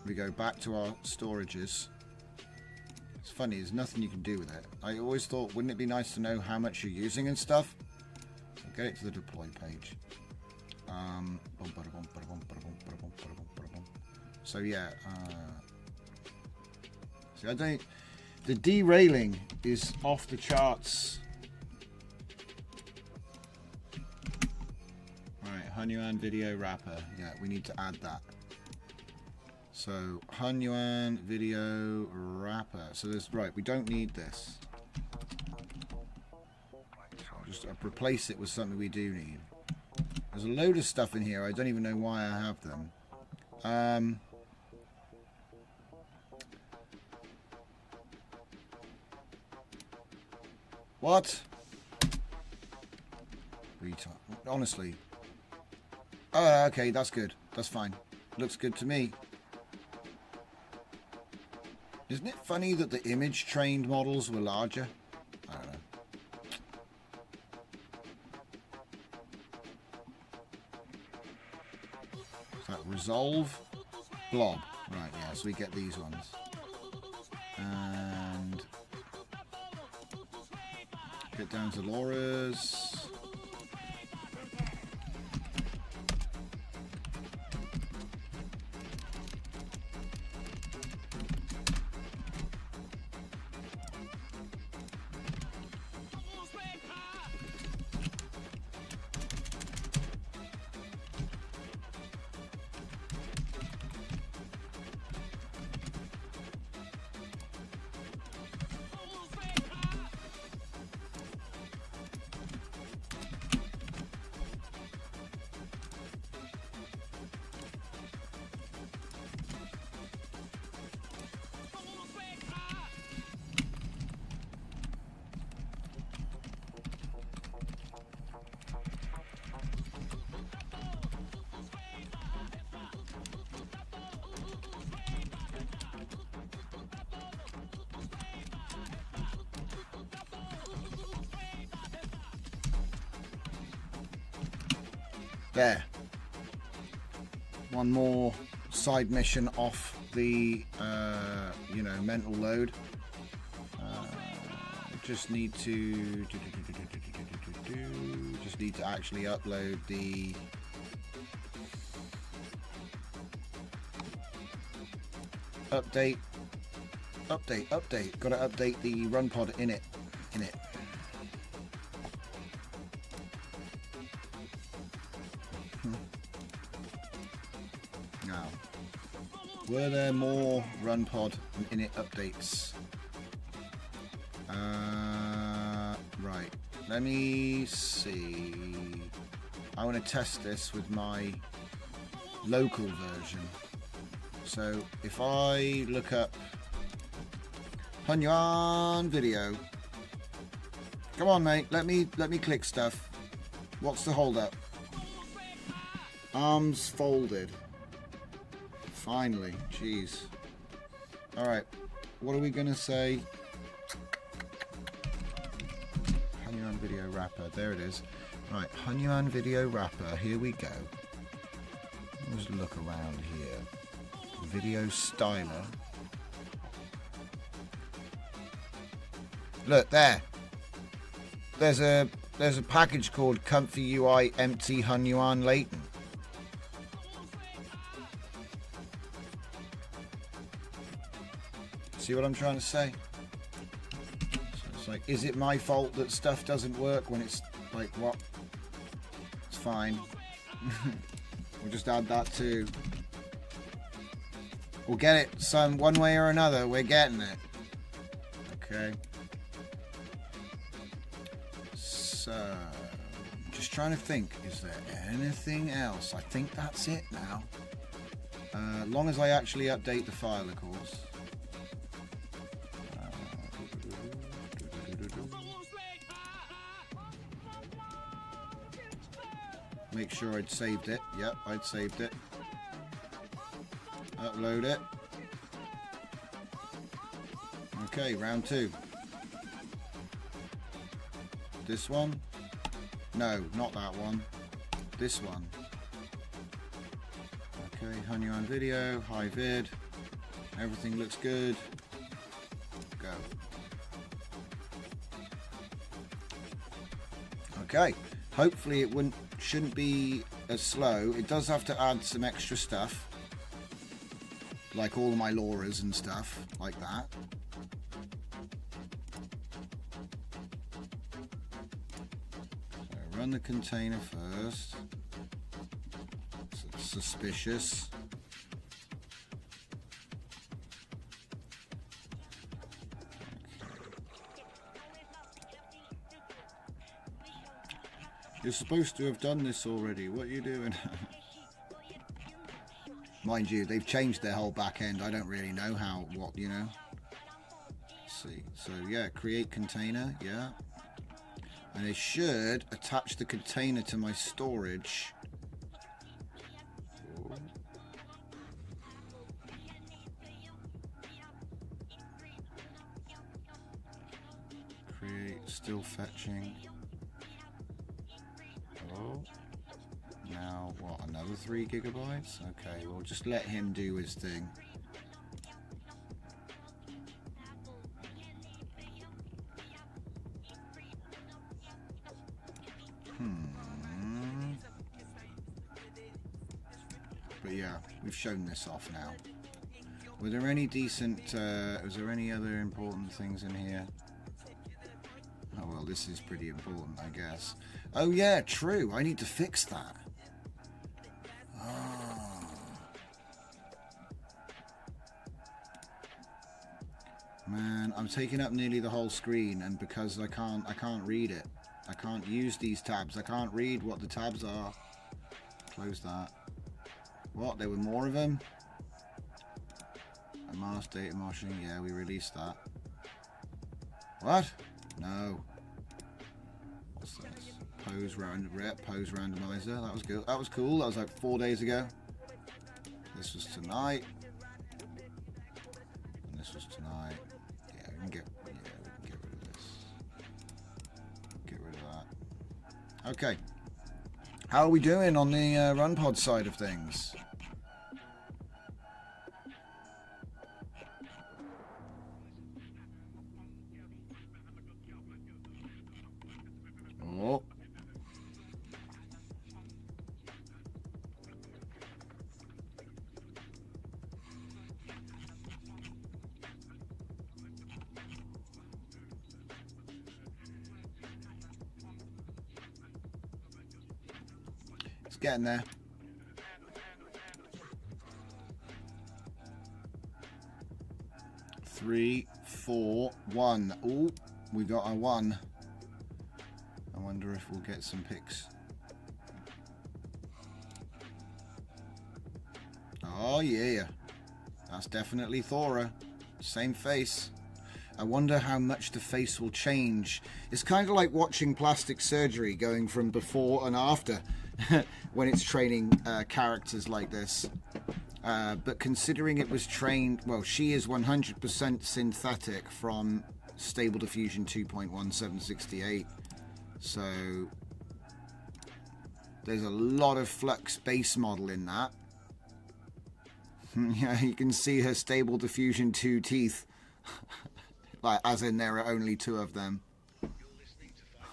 S1: we go back to our storages. It's funny, there's nothing you can do with it. I always thought, wouldn't it be nice to know how much you're using and stuff? So get it to the deploy page. So yeah, see, I don't. The derailing is off the charts. Right, Hunyuan video wrapper. Yeah, we need to add that. So Hunyuan video wrapper. So there's right. We don't need this. I'll just replace it with something we do need. There's a load of stuff in here. I don't even know why I have them. What? Honestly. Oh, okay, that's good. That's fine. Looks good to me. Isn't it funny that the image trained models were larger? I don't know. Is that resolve? Blob. Right, yeah, so we get these ones. And get down to Laura's. There. One more side mission off the, mental load. Just need to actually upload the update. Got to update the run pod in it. Now, were there more run pod and init updates? Right, let me see. I want to test this with my local version. So if I look up Hunyuan video, come on, mate. Let me click stuff. What's the hold up? Arms folded. Finally, jeez. All right, what are we gonna say? Hunyuan video wrapper. There it is. Right, Hunyuan video wrapper. Here we go. Let's look around here. Video styler. Look there. There's a package called Comfy UI Empty Hunyuan Latent. See what I'm trying to say? So it's like, is it my fault that stuff doesn't work when it's like what? It's fine. We'll just add that too. We'll get it some one way or another. We're getting it. Okay. So, just trying to think. Is there anything else? I think that's it now. As long as I actually update the file, of course. Make sure I'd saved it. Yep, I'd saved it. Upload it. Okay, round 2. This one? No, not that one. This one. Okay, Hunyuan video, high vid. Everything looks good. Go. Okay. Hopefully it shouldn't be as slow. It does have to add some extra stuff. Like all of my LoRa's and stuff, like that. So run the container first. It's suspicious. You're supposed to have done this already. What are you doing? Mind you, they've changed their whole back end. I don't really know what, you know. Let's see. So, yeah, create container. Yeah. And they should attach the container to my storage. Create, still fetching. Oh. Now, what, another 3 gigabytes? Okay, we'll just let him do his thing. But yeah, we've shown this off now. Were there any decent, was there any other important things in here? Oh well, this is pretty important, I guess. Oh yeah, true, I need to fix that. Oh. Man, I'm taking up nearly the whole screen, and because I can't read it. I can't use these tabs. I can't read what the tabs are. Close that. What? There were more of them? A mask data marshalling. Yeah, we released that. What? No. What's this? Pose randomizer. That was good. That was cool. That was like 4 days ago. This was tonight. And this was tonight. Yeah, we can get rid of this. Get rid of that. Okay. How are we doing on the RunPod side of things? Oh. It's getting there. Three, 4, 1. Oh, we got a 1. I wonder if we'll get some pics. Oh yeah, that's definitely Thora. Same face. I wonder how much the face will change. It's kind of like watching plastic surgery going from before and after when it's training characters like this. But considering it was trained, well, she is 100% synthetic from Stable Diffusion 2.1768. So there's a lot of flux base model in that. Yeah, you can see her Stable Diffusion 2 teeth. Like, as in there are only 2 of them.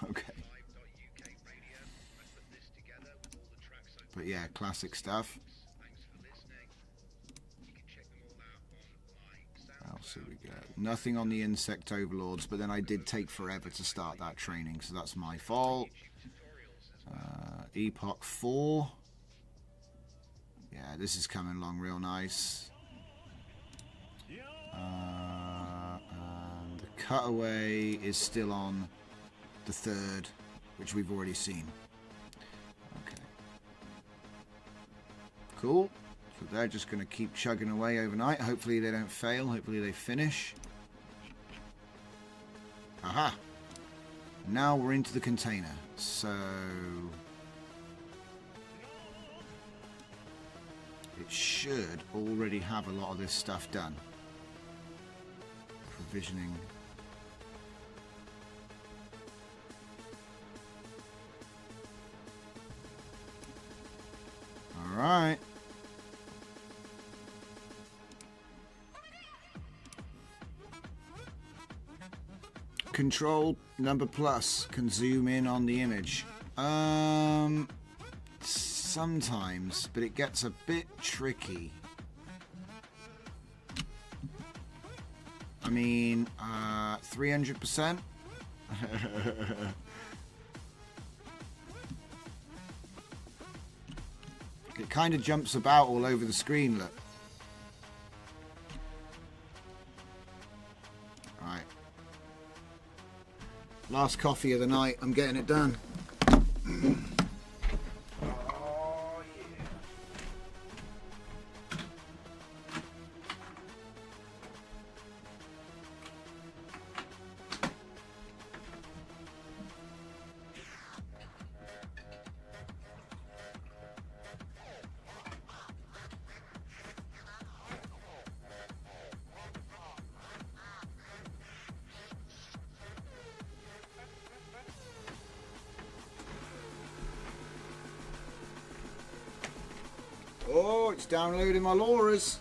S1: Okay. But yeah, classic stuff. What else have we got? Nothing on the insect overlords, but then I did take forever to start that training, so that's my fault. Epoch 4. Yeah, this is coming along real nice. And the cutaway is still on the 3rd, which we've already seen. Okay. Cool. So they're just going to keep chugging away overnight. Hopefully they don't fail. Hopefully they finish. Aha! Now we're into the container. So it should already have a lot of this stuff done. Provisioning. All right. Control number plus can zoom in on the image. Sometimes, but it gets a bit tricky. I mean, 300%. It kind of jumps about all over the screen, look. Right. Last coffee of the night, I'm getting it done. Oh, it's downloading my LoRa's.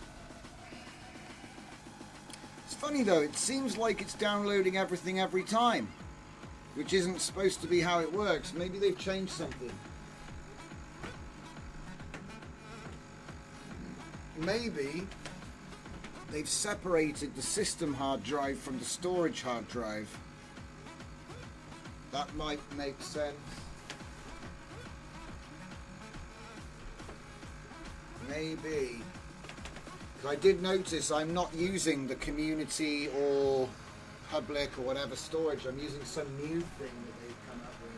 S1: It's funny though, it seems like it's downloading everything every time, which isn't supposed to be how it works. Maybe they've changed something. Maybe they've separated the system hard drive from the storage hard drive. That might make sense. Maybe. Because I did notice I'm not using the community or public or whatever storage. I'm using some new thing that they've come up with.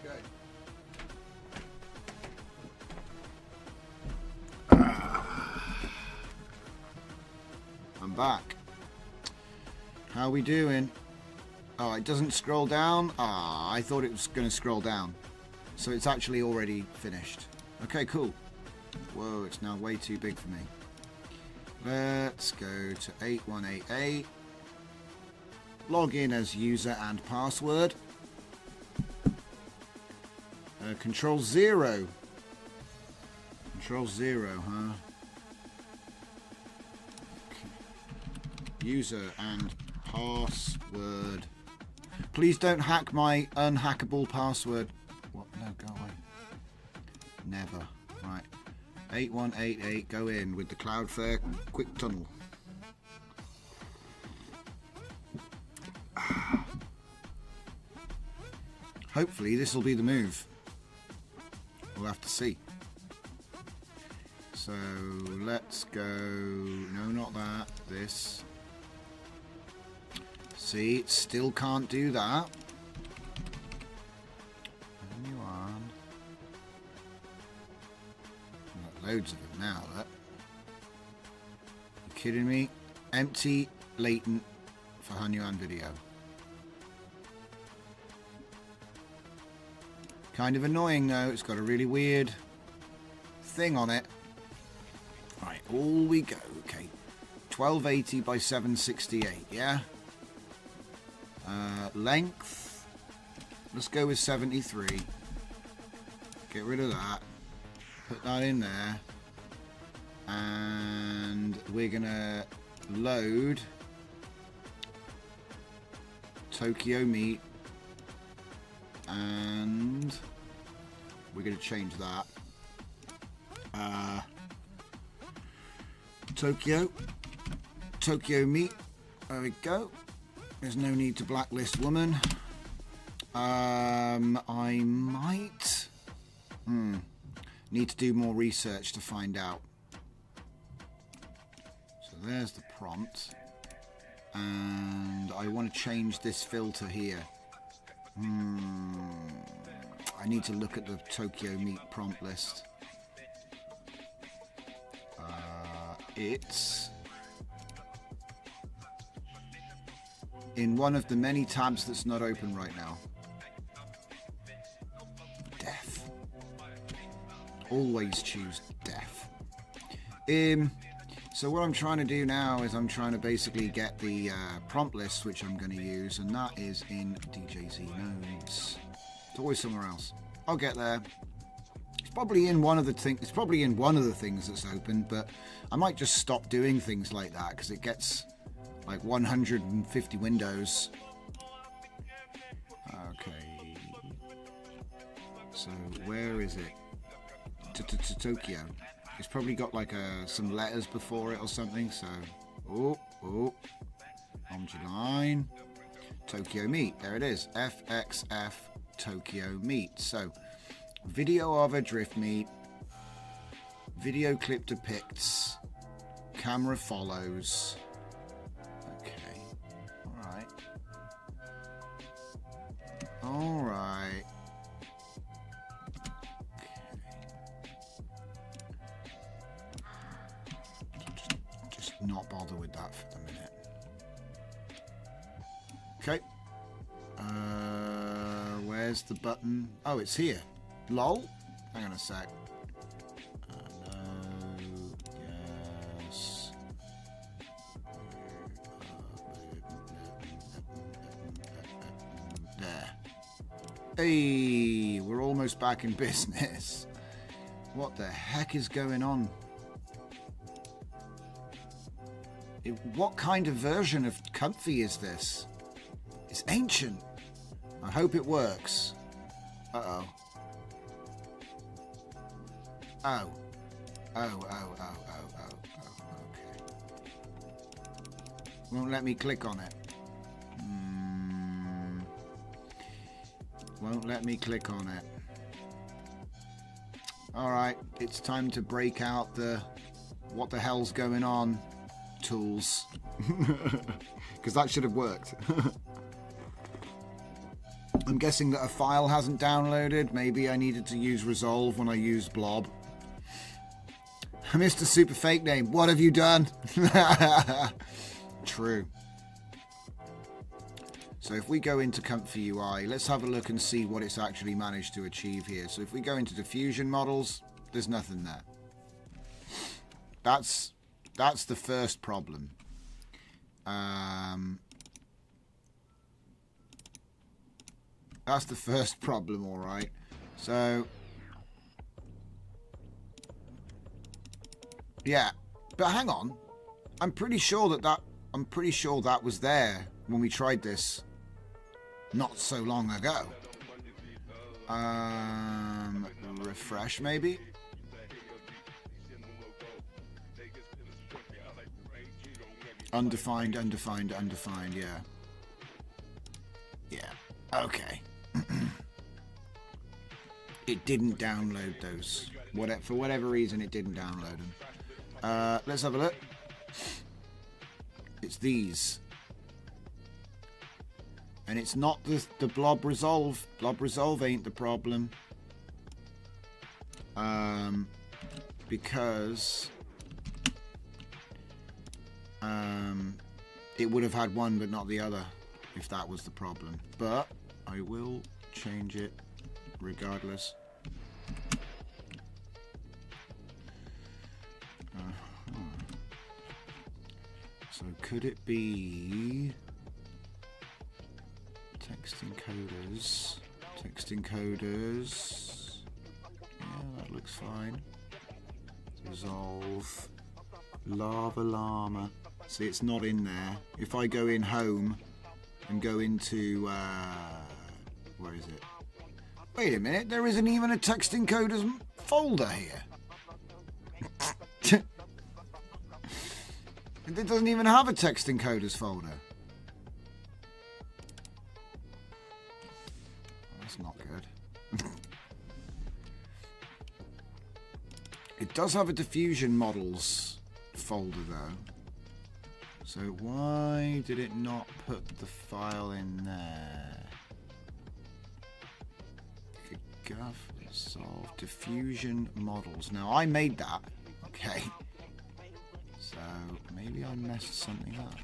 S1: Okay. I'm back. How we doing? Oh, it doesn't scroll down? Ah, I thought it was going to scroll down. So it's actually already finished. Okay, cool. Whoa, it's now way too big for me. Let's go to 8188. Log in as user and password. Control 0. Control 0, huh? User and password. Please don't hack my unhackable password. What? No, go away. Never. Right. 8188, go in with the Cloudflare quick tunnel. Hopefully this will be the move. We'll have to see. So let's go. No, not that. This. See, it still can't do that. Continue on. I've got loads of them now, look. You kidding me? Empty latent for Hanyuan video. Kind of annoying though, it's got a really weird thing on it. Right, all we go, okay. 1280 by 768, yeah? Length, let's go with 73. Get rid of that. Put that in there. And we're gonna load Tokyo meat. And we're gonna change that. Tokyo meat. There we go. There's no need to blacklist woman. I might need to do more research to find out. So there's the prompt. And I want to change this filter here. I need to look at the Tokyo meat prompt list. It's in one of the many tabs that's not open right now. Death. Always choose death. So what I'm trying to do now is I'm trying to basically get the prompt list, which I'm going to use, and that is in DJZ nodes. It's always somewhere else. I'll get there. It's probably in one of the things. It's probably in one of the things that's open, but I might just stop doing things like that because it gets like 150 windows. Okay. So where is it? Tokyo. It's probably got like some letters before it or something. So, on line. Tokyo meat. There it is. FXF Tokyo meat. So, video of a drift meet. Video clip depicts. Camera follows. Okay. Alright. Alright. Just not bother with that for the minute. Okay. Where's the button? Oh, it's here. Lol. Hang on a sec. Yes. There. Hey, we're almost back in business. What the heck is going on? What kind of version of Comfy is this? It's ancient. I hope it works. Uh-oh. Oh. Oh, okay. Won't let me click on it. Won't let me click on it. Alright, it's time to break out the what the hell's going on tools. Because that should have worked. I'm guessing that a file hasn't downloaded. Maybe I needed to use Resolve when I used Blob. Mr. Super Fake Name, what have you done? True. So if we go into Comfy UI, let's have a look and see what it's actually managed to achieve here. So if we go into diffusion models, there's nothing there. That's the first problem. That's the first problem, all right. So yeah, but hang on. I'm pretty sure that was there when we tried this not so long ago. Refresh maybe. Undefined, yeah. Yeah, okay. It didn't download those. For whatever reason, it didn't download them. Let's have a look. It's these. And it's not the blob resolve. Blob resolve ain't the problem. Because it would have had one but not the other if that was the problem. But I will change it regardless. So could it be text encoders? Text encoders. Yeah, that looks fine. Resolve. Lava llama. See, it's not in there. If I go in home and go into where is it? Wait a minute, there isn't even a text encoders folder here. It doesn't even have a text encoders folder. That's not good. It does have a diffusion models folder though. So why did it not put the file in there? Guff, solve diffusion models. Now I made that, okay. So maybe I messed something up.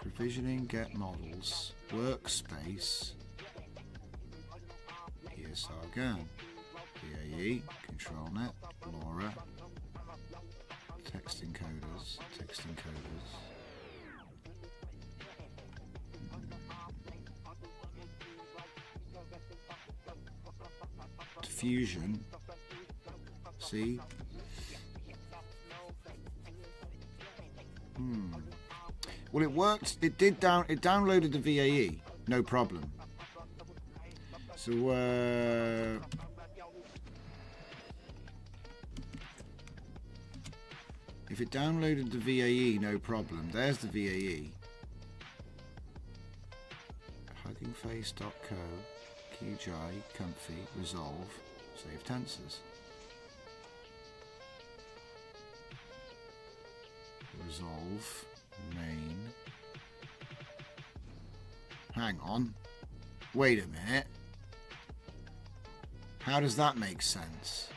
S1: Provisioning, get models, workspace, ESR GAN, PAE, ControlNet, LoRa, text encoders, diffusion. See? Well, it worked. It did it downloaded the VAE, no problem. So if it downloaded the VAE, no problem. There's the VAE. Huggingface.co, QGI, comfy, resolve, save tensors. Resolve, main. Hang on. Wait a minute. How does that make sense?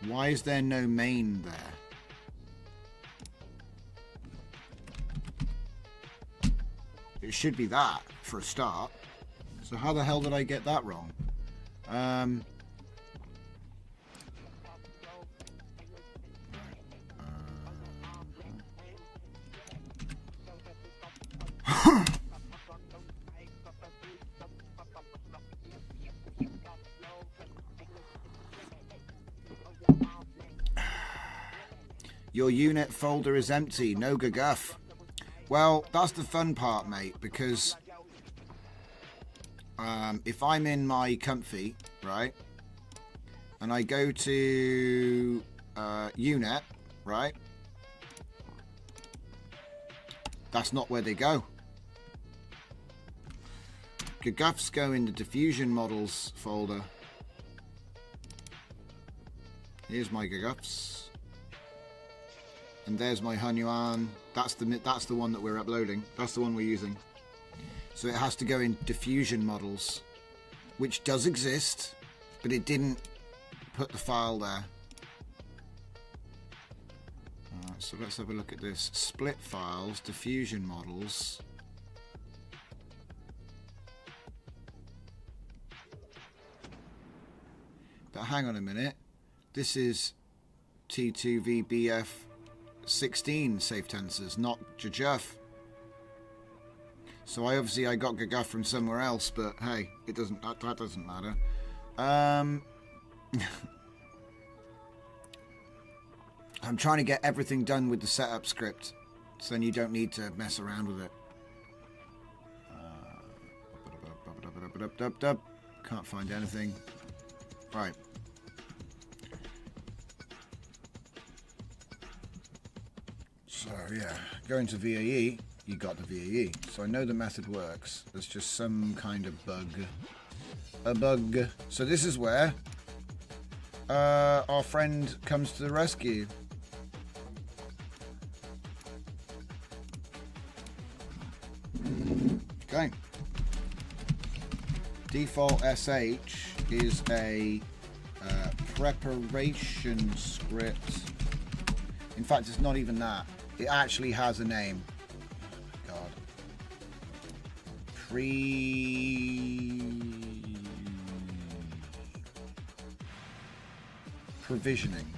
S1: Why is there no main there? It should be that for a start. So how the hell did I get that wrong? Your unit folder is empty, no gaguff. Well, that's the fun part, mate, because if I'm in my comfy, right, and I go to unit, right, that's not where they go. Gaguffs go in the diffusion models folder. Here's my gaguffs. And there's my Hunyuan. That's the one that we're uploading. That's the one we're using. So it has to go in diffusion models, which does exist, but it didn't put the file there. Alright, so let's have a look at this. Split files, diffusion models. But hang on a minute. This is T2VBF 16 safe tensors, not Gaguff. So I got Gaguff from somewhere else, but hey, it doesn't. That doesn't matter. I'm trying to get everything done with the setup script, so then you don't need to mess around with it. Can't find anything. Right. So yeah, going to VAE, you got the VAE. So I know the method works. There's just some kind of bug. A bug. So this is where our friend comes to the rescue. Default SH is a preparation script. In fact, it's not even that. It actually has a name. God. Provisioning.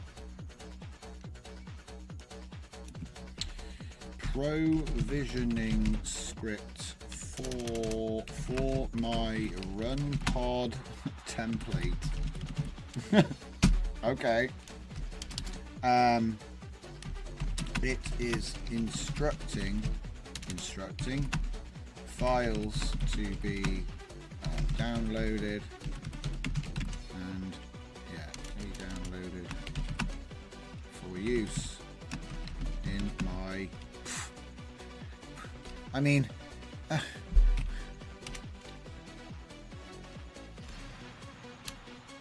S1: Provisioning script for my run pod template. Okay. It is instructing files to be downloaded and be downloaded for use in my. I mean.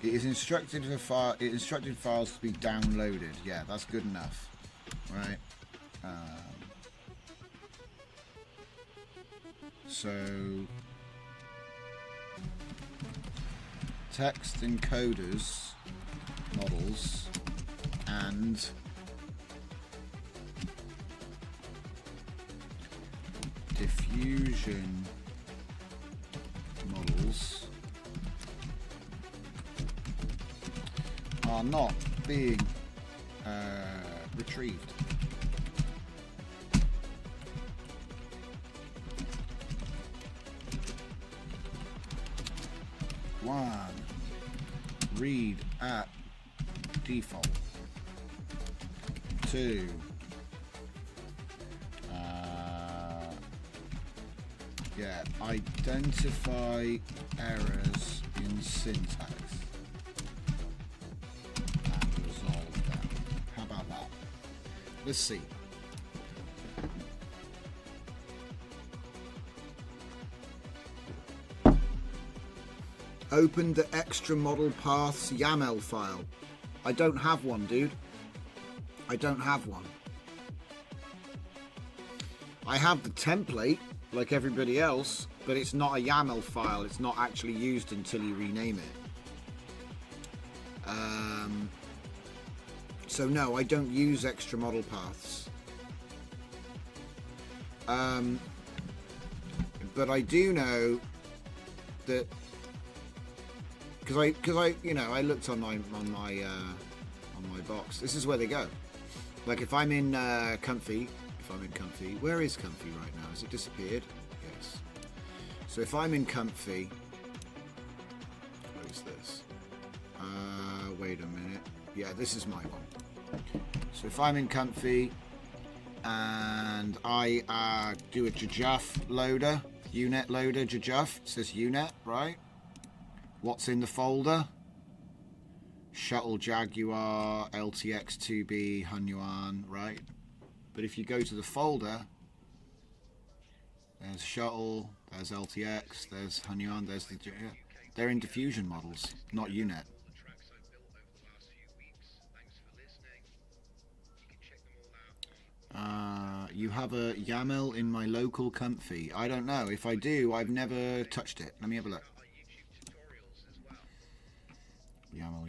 S1: It is instructed files to be downloaded. Yeah, that's good enough, right? So text encoders models and diffusion models are not being retrieved. One, read at default. Two, identify errors in syntax. Let's see. Open the extra model paths YAML file. I don't have one, dude. I don't have one. I have the template, like everybody else, but it's not a YAML file. It's not actually used until you rename it. So no, I don't use extra model paths. But I do know that because I I looked on my box. This is where they go. Like if I'm in Comfy, where is Comfy right now? Has it disappeared? Yes. So if I'm in Comfy, what is this? Wait a minute. Yeah, this is my one. So if I'm in Comfy and I do a jjuf loader, unet loader jjuf, it says unet, right? What's in the folder? Shuttle Jaguar, LTX2B, Hunyuan, right? But if you go to the folder, there's Shuttle, there's LTX, there's Hunyuan, there's the... They're in diffusion models, not unet. You have a YAML in my local Comfy. I don't know. If I do, I've never touched it. Let me have a look. YAML.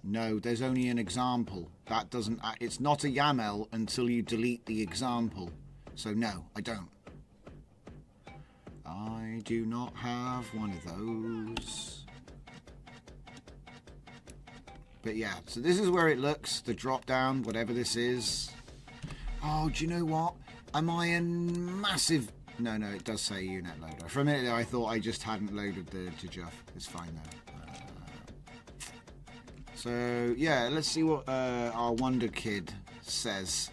S1: No, there's only an example. That doesn't... It's not a YAML until you delete the example. So no, I don't. I do not have one of those. But yeah, so this is where it looks, the drop down, whatever this is. Oh, do you know what? Am I a massive... No, it does say unit loader. For a minute there, I thought I just hadn't loaded the jjuf. It's fine though. So yeah, let's see what our Wonder Kid says.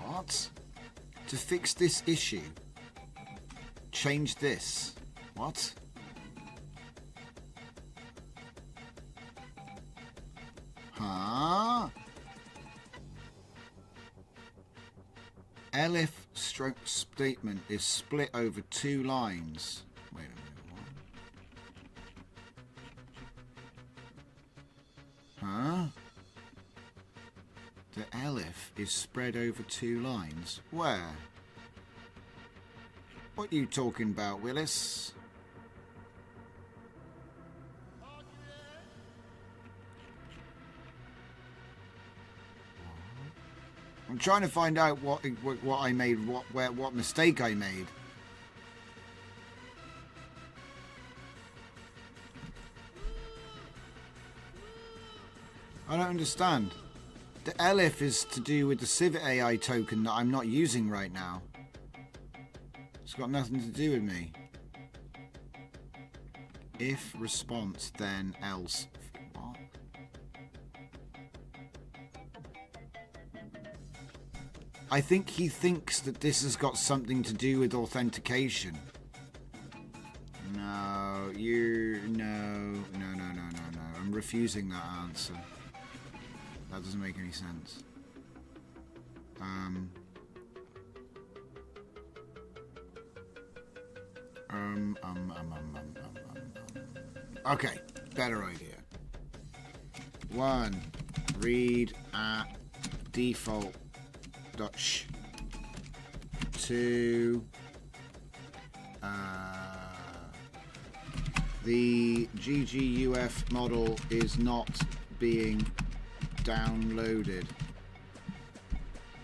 S1: What? To fix this issue, change this. What? Huh? Elif stroke statement is split over 2 lines. Wait a minute, what? Huh? The elif is spread over 2 lines. Where? What are you talking about, Willis? I'm trying to find out what I made, what mistake I made. I don't understand. The elif is to do with the Civ AI token that I'm not using right now. It's got nothing to do with me. If response, then else. What? I think he thinks that this has got something to do with authentication. No, no. I'm refusing that answer. That doesn't make any sense. Okay, better idea. 1, read at default dot sh. 2, the GGUF model is not being downloaded.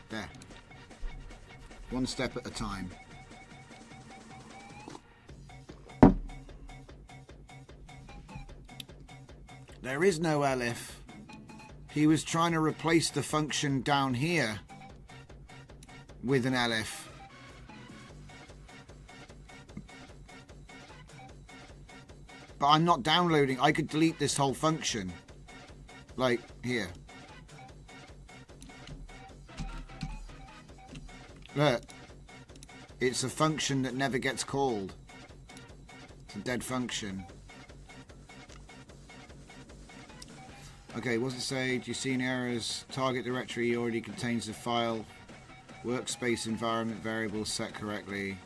S1: There. One step at a time. There is no elif. He was trying to replace the function down here with an elif. But I'm not downloading. I could delete this whole function. Like here. Look. It's a function that never gets called. It's a dead function. Okay, what's it say? Do you see any errors? Target directory already contains the file. Workspace environment variables set correctly.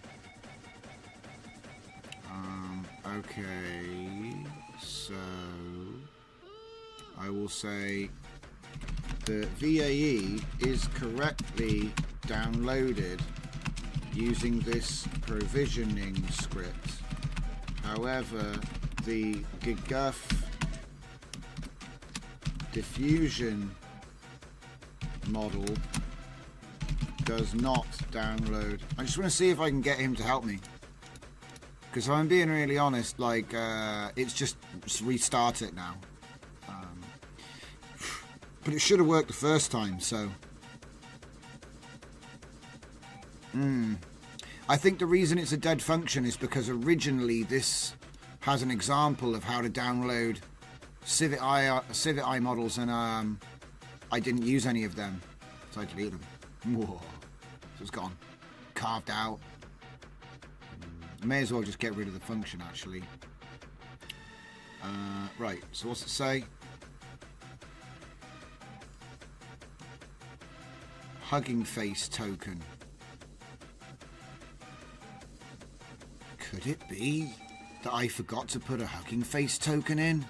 S1: Okay, so I will say the VAE is correctly downloaded using this provisioning script. However, the GGUF diffusion model does not download. I just want to see if I can get him to help me. Because if I'm being really honest, like, it's just restart it now. But it should have worked the first time, so. I think the reason it's a dead function is because originally this has an example of how to download Civ AI models, and I didn't use any of them, so I deleted them. Whoa. So it's gone. Carved out. I may as well just get rid of the function, actually. Right, so what's it say? Hugging face token. Could it be that I forgot to put a hugging face token in?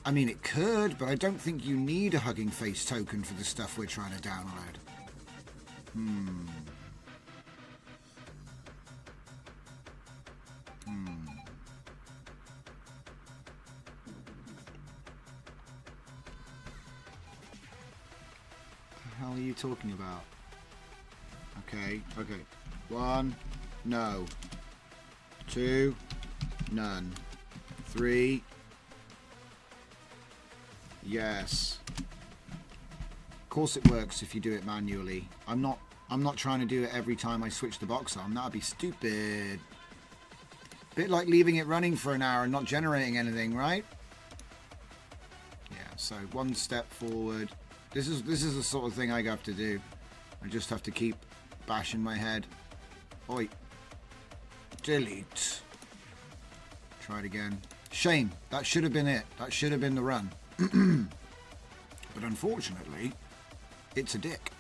S1: I mean, it could, but I don't think you need a hugging face token for the stuff we're trying to download. What the hell are you talking about? Okay. 1, no. 2, none. 3, yes. Of course it works if you do it manually. I'm not trying to do it every time I switch the box on. That'd be stupid. Bit like leaving it running for an hour and not generating anything, right? Yeah, so one step forward. This is the sort of thing I have to do. I just have to keep bashing my head. Oi. Delete. Try it again. Shame. That should have been it. That should have been the run. But unfortunately, it's a dick.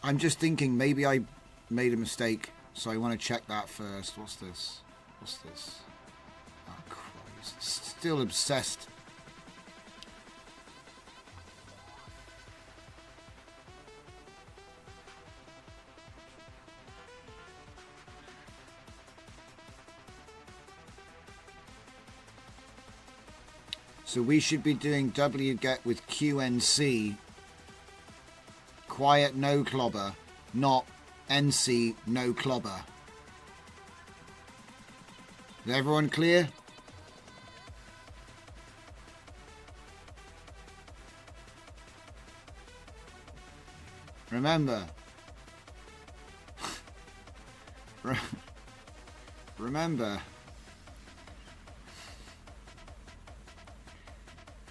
S1: I'm just thinking maybe I made a mistake, so I want to check that first. What's this? Oh, Christ. Still obsessed. So we should be doing wget with QNC, quiet no clobber, not NC no clobber. Is everyone clear? Remember. Remember.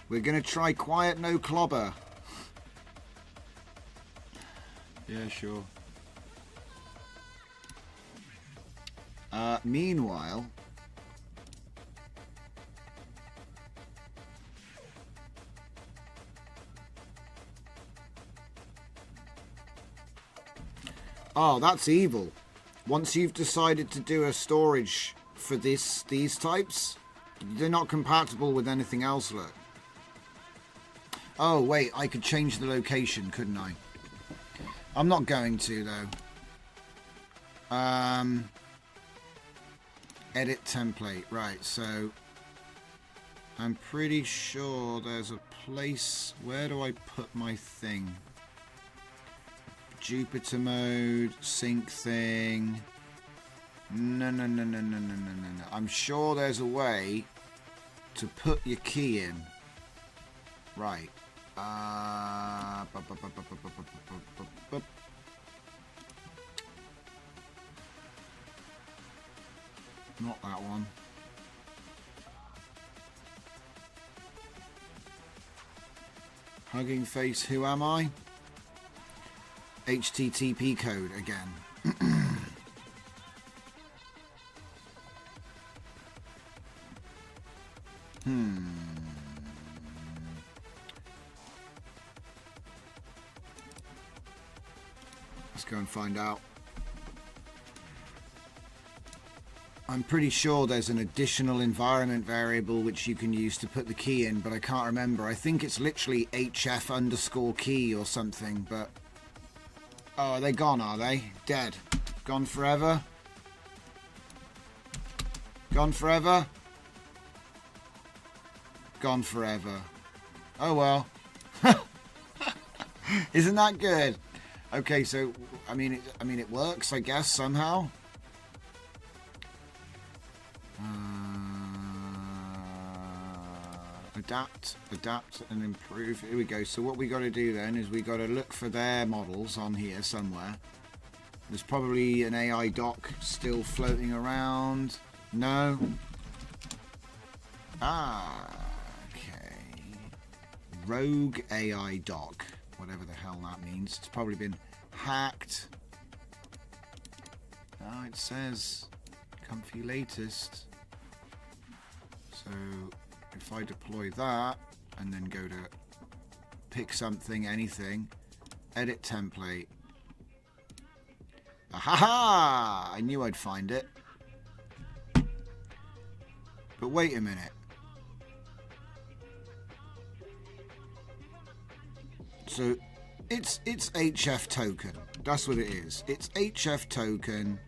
S1: We're going to try quiet no clobber. Yeah, sure. Meanwhile, oh, that's evil. Once you've decided to do a storage for these types, they're not compatible with anything else, look. Oh, wait, I could change the location, couldn't I? I'm not going to, though. Edit template. Right, so I'm pretty sure there's a place. Where do I put my thing? Jupyter mode, sync thing. No. I'm sure there's a way to put your key in. Right. Not that one. Hugging face, who am I? HTTP code again. Let's go and find out. I'm pretty sure there's an additional environment variable which you can use to put the key in, but I can't remember. I think it's literally HF_key or something, but... Oh, are they gone, are they? Dead. Gone forever? Gone forever? Gone forever. Oh well. Isn't that good? Okay, so I mean it works, I guess, somehow. Adapt and improve. Here we go. So what we got to do then is we got to look for their models on here somewhere. There's probably an AI doc still floating around. No. Okay. Rogue AI doc, whatever the hell that means. It's probably been hacked. Oh, it says comfy latest. So if I deploy that and then go to pick something, anything, edit template. Aha! I knew I'd find it. But wait a minute. So it's HF token. That's what it is. It's HF token.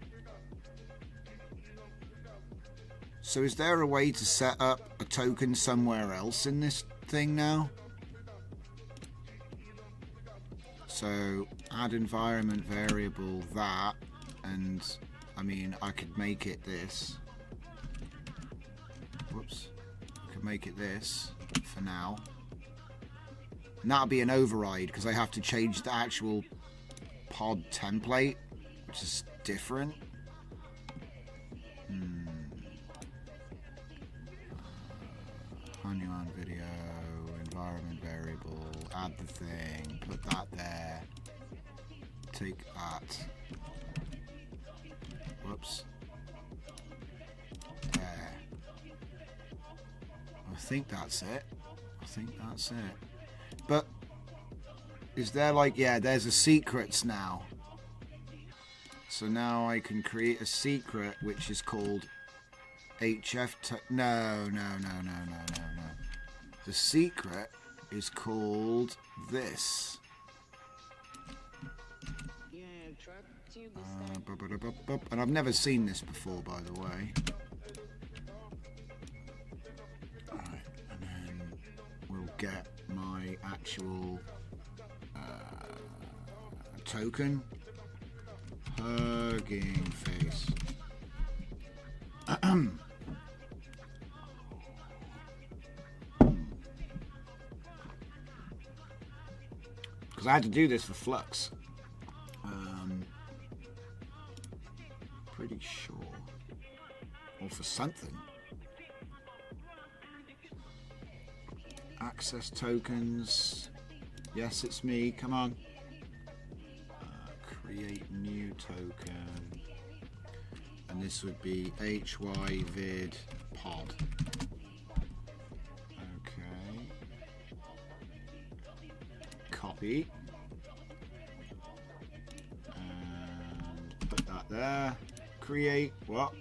S1: So is there a way to set up a token somewhere else in this thing now? So add environment variable that, and I mean I could make it this. Whoops. I could make it this for now. And that'll be an override because I have to change the actual pod template, which is different. Honeyman video, environment variable, add the thing, put that there, take that, whoops, there. I think that's it. But is there like, yeah, there's a secrets now. So now I can create a secret which is called HF. No. The secret is called this. And I've never seen this before, by the way. Alright, and then get my actual token. Hugging face. Because I had to do this for Flux. Pretty sure. Or for something. Access tokens. Yes, it's me. Come on. Create new token. And this would be HYVID pod. Okay. Copy. And put that there. Create what?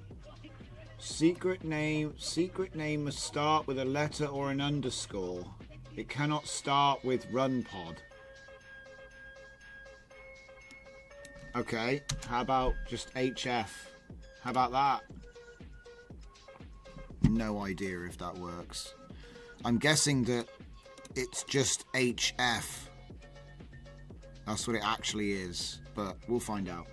S1: Secret name. Secret name must start with a letter or an underscore. It cannot start with run pod. Okay. How about just HF? How about that? No idea if that works. I'm guessing that it's just HF. That's what it actually is, but we'll find out.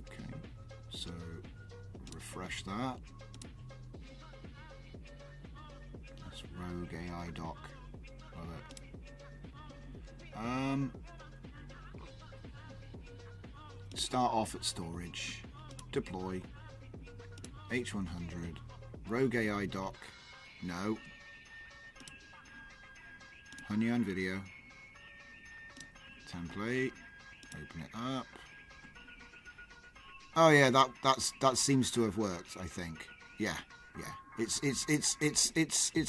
S1: Okay, so refresh that. That's Rogue AI doc. Love it. Start off at storage. Deploy. H100. Rogue AI doc. No. Hunyan video. Template. Open it up. Oh yeah, that seems to have worked, I think. Yeah. It's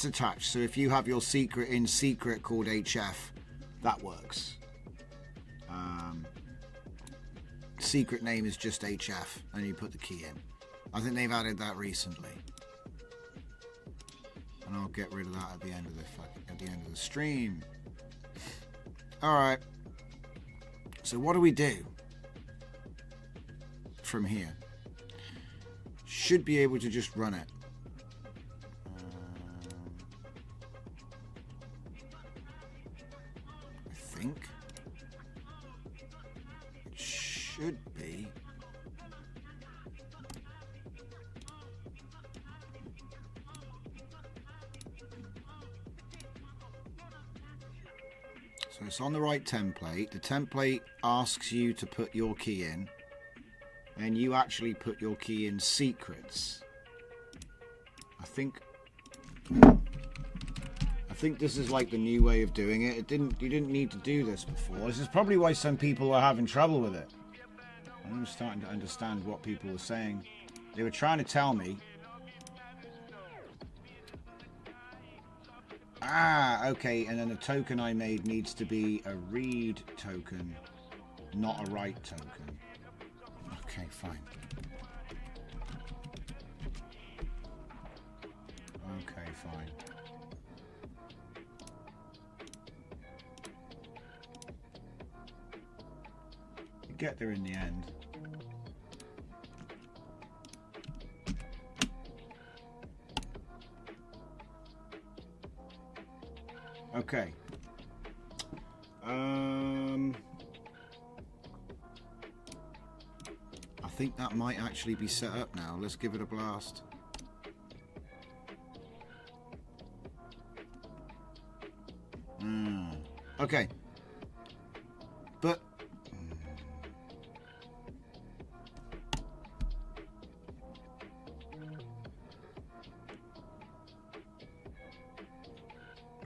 S1: attached. So if you have your secret in secret called HF, that works. Secret name is just HF, and you put the key in. I think they've added that recently, and I'll get rid of that at the end of the stream. All right. So what do we do from here? Should be able to just run it. I think it should be. So it's on the right template. The template asks you to put your key in, and you actually put your key in secrets. I think this is like the new way of doing it. You didn't need to do this before. This is probably why some people are having trouble with it. I'm starting to understand what people were saying. They were trying to tell me. Ah, okay, and then the token I made needs to be a read token, not a write token. Okay, fine. Okay, fine. You get there in the end. Okay. I think that might actually be set up now. Let's give it a blast. Okay. But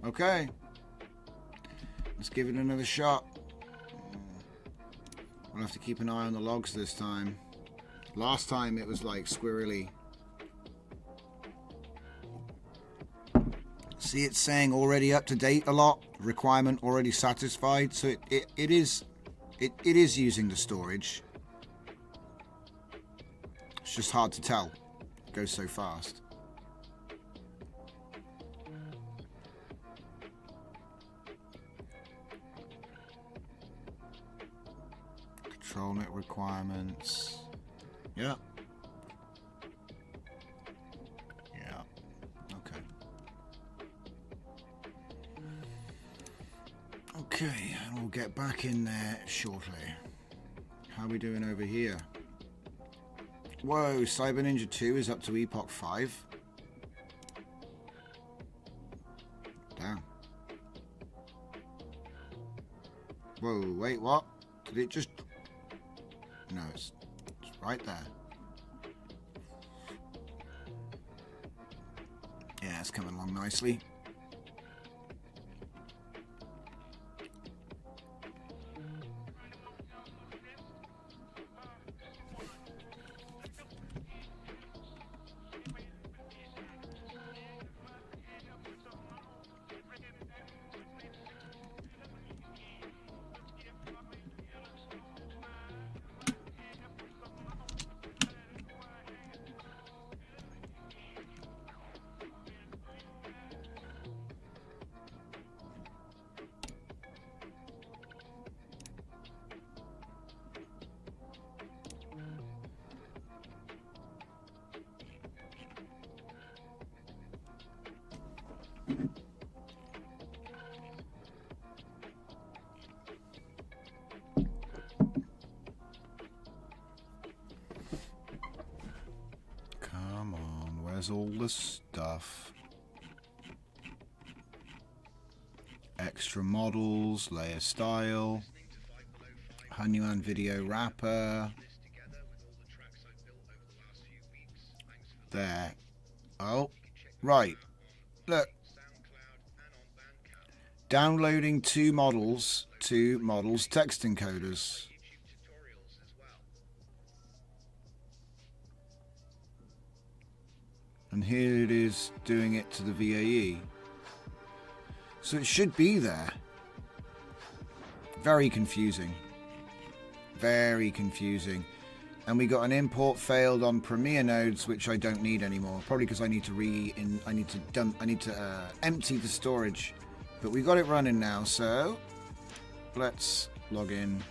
S1: okay. Let's give it another shot. We'll have to keep an eye on the logs this time. Last time it was like squirrely. See, it's saying already up to date a lot. Requirement already satisfied. So it is using the storage. It's just hard to tell. It goes so fast. Control net requirements. Yeah. Okay, and we'll get back in there shortly. How are we doing over here? Whoa, Cyber Ninja 2 is up to Epoch 5. Damn. Whoa, wait, what? Did it just... No, it's right there. Yeah, it's coming along nicely. Come on, where's all the stuff? Extra models, layer style, Hanuman video wrapper. There. Oh, right. Look. Downloading two models text encoders. And here it is doing it to the VAE. So it should be there. Very confusing. Very confusing. And we got an import failed on Premiere nodes, which I don't need anymore. Probably because I need to empty the storage. But we got it running now, so let's log in.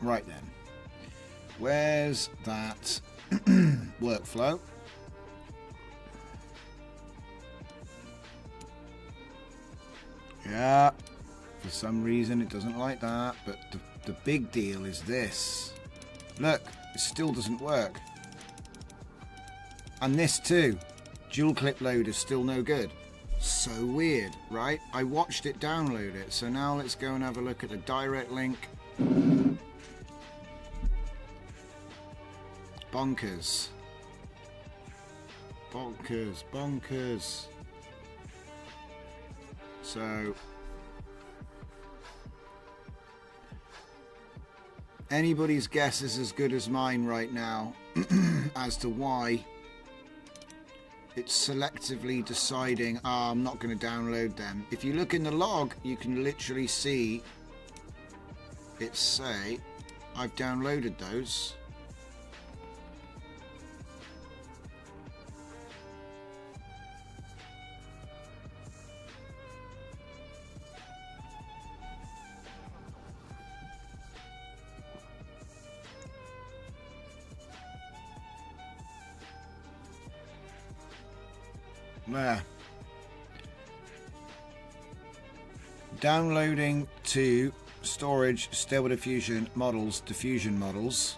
S1: Right then, where's that workflow? Yeah, for some reason it doesn't like that, but the big deal is this. Look, it still doesn't work. And this too, dual clip load is still no good. So weird, right? I watched it download it, so now let's go and have a look at the direct link. Bonkers. Bonkers, bonkers. So, anybody's guess is as good as mine right now as to why it's selectively deciding, I'm not going to download them. If you look in the log, you can literally see it say, I've downloaded those. There. Downloading to storage stable diffusion models, diffusion models.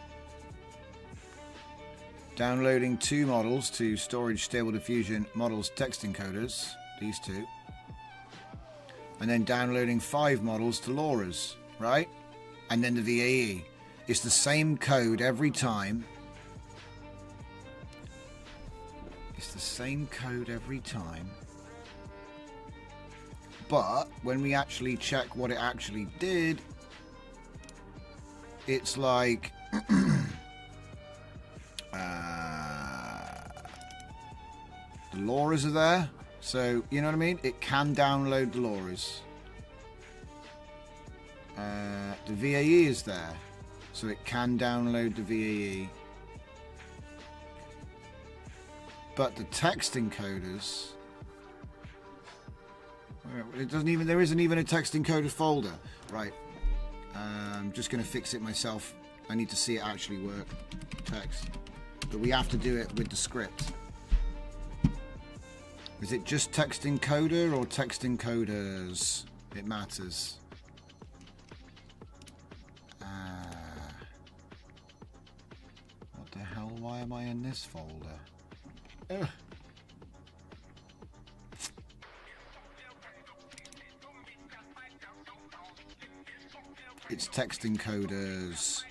S1: Downloading two models to storage stable diffusion models text encoders, these two. And then downloading 5 models to LoRa's, right? And then the VAE. It's the same code every time. It's the same code every time. But when we actually check what it actually did, it's like the LoRa's are there. So, you know what I mean? It can download the LoRa's. The VAE is there. So it can download the VAE. But the text encoders... It doesn't even... There isn't even a text encoder folder. Right. I'm just going to fix it myself. I need to see it actually work. Text. But we have to do it with the script. Is it just text encoder or text encoders? It matters. What the hell? Why am I in this folder? Ugh. It's text encoders.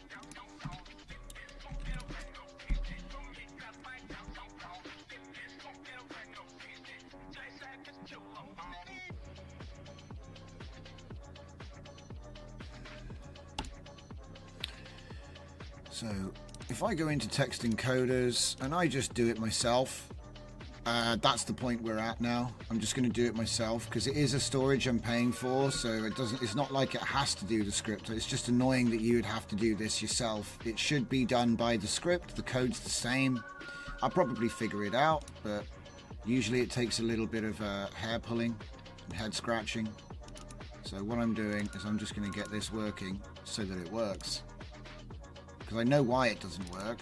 S1: So if I go into text encoders and I just do it myself, that's the point we're at now. I'm just going to do it myself because it is a storage I'm paying for, so it's not like it has to do the script. It's just annoying that you would have to do this yourself. It should be done by the script. The code's the same. I'll probably figure it out, but usually it takes a little bit of hair pulling and head scratching. So what I'm doing is I'm just going to get this working so that it works. Because I know why it doesn't work.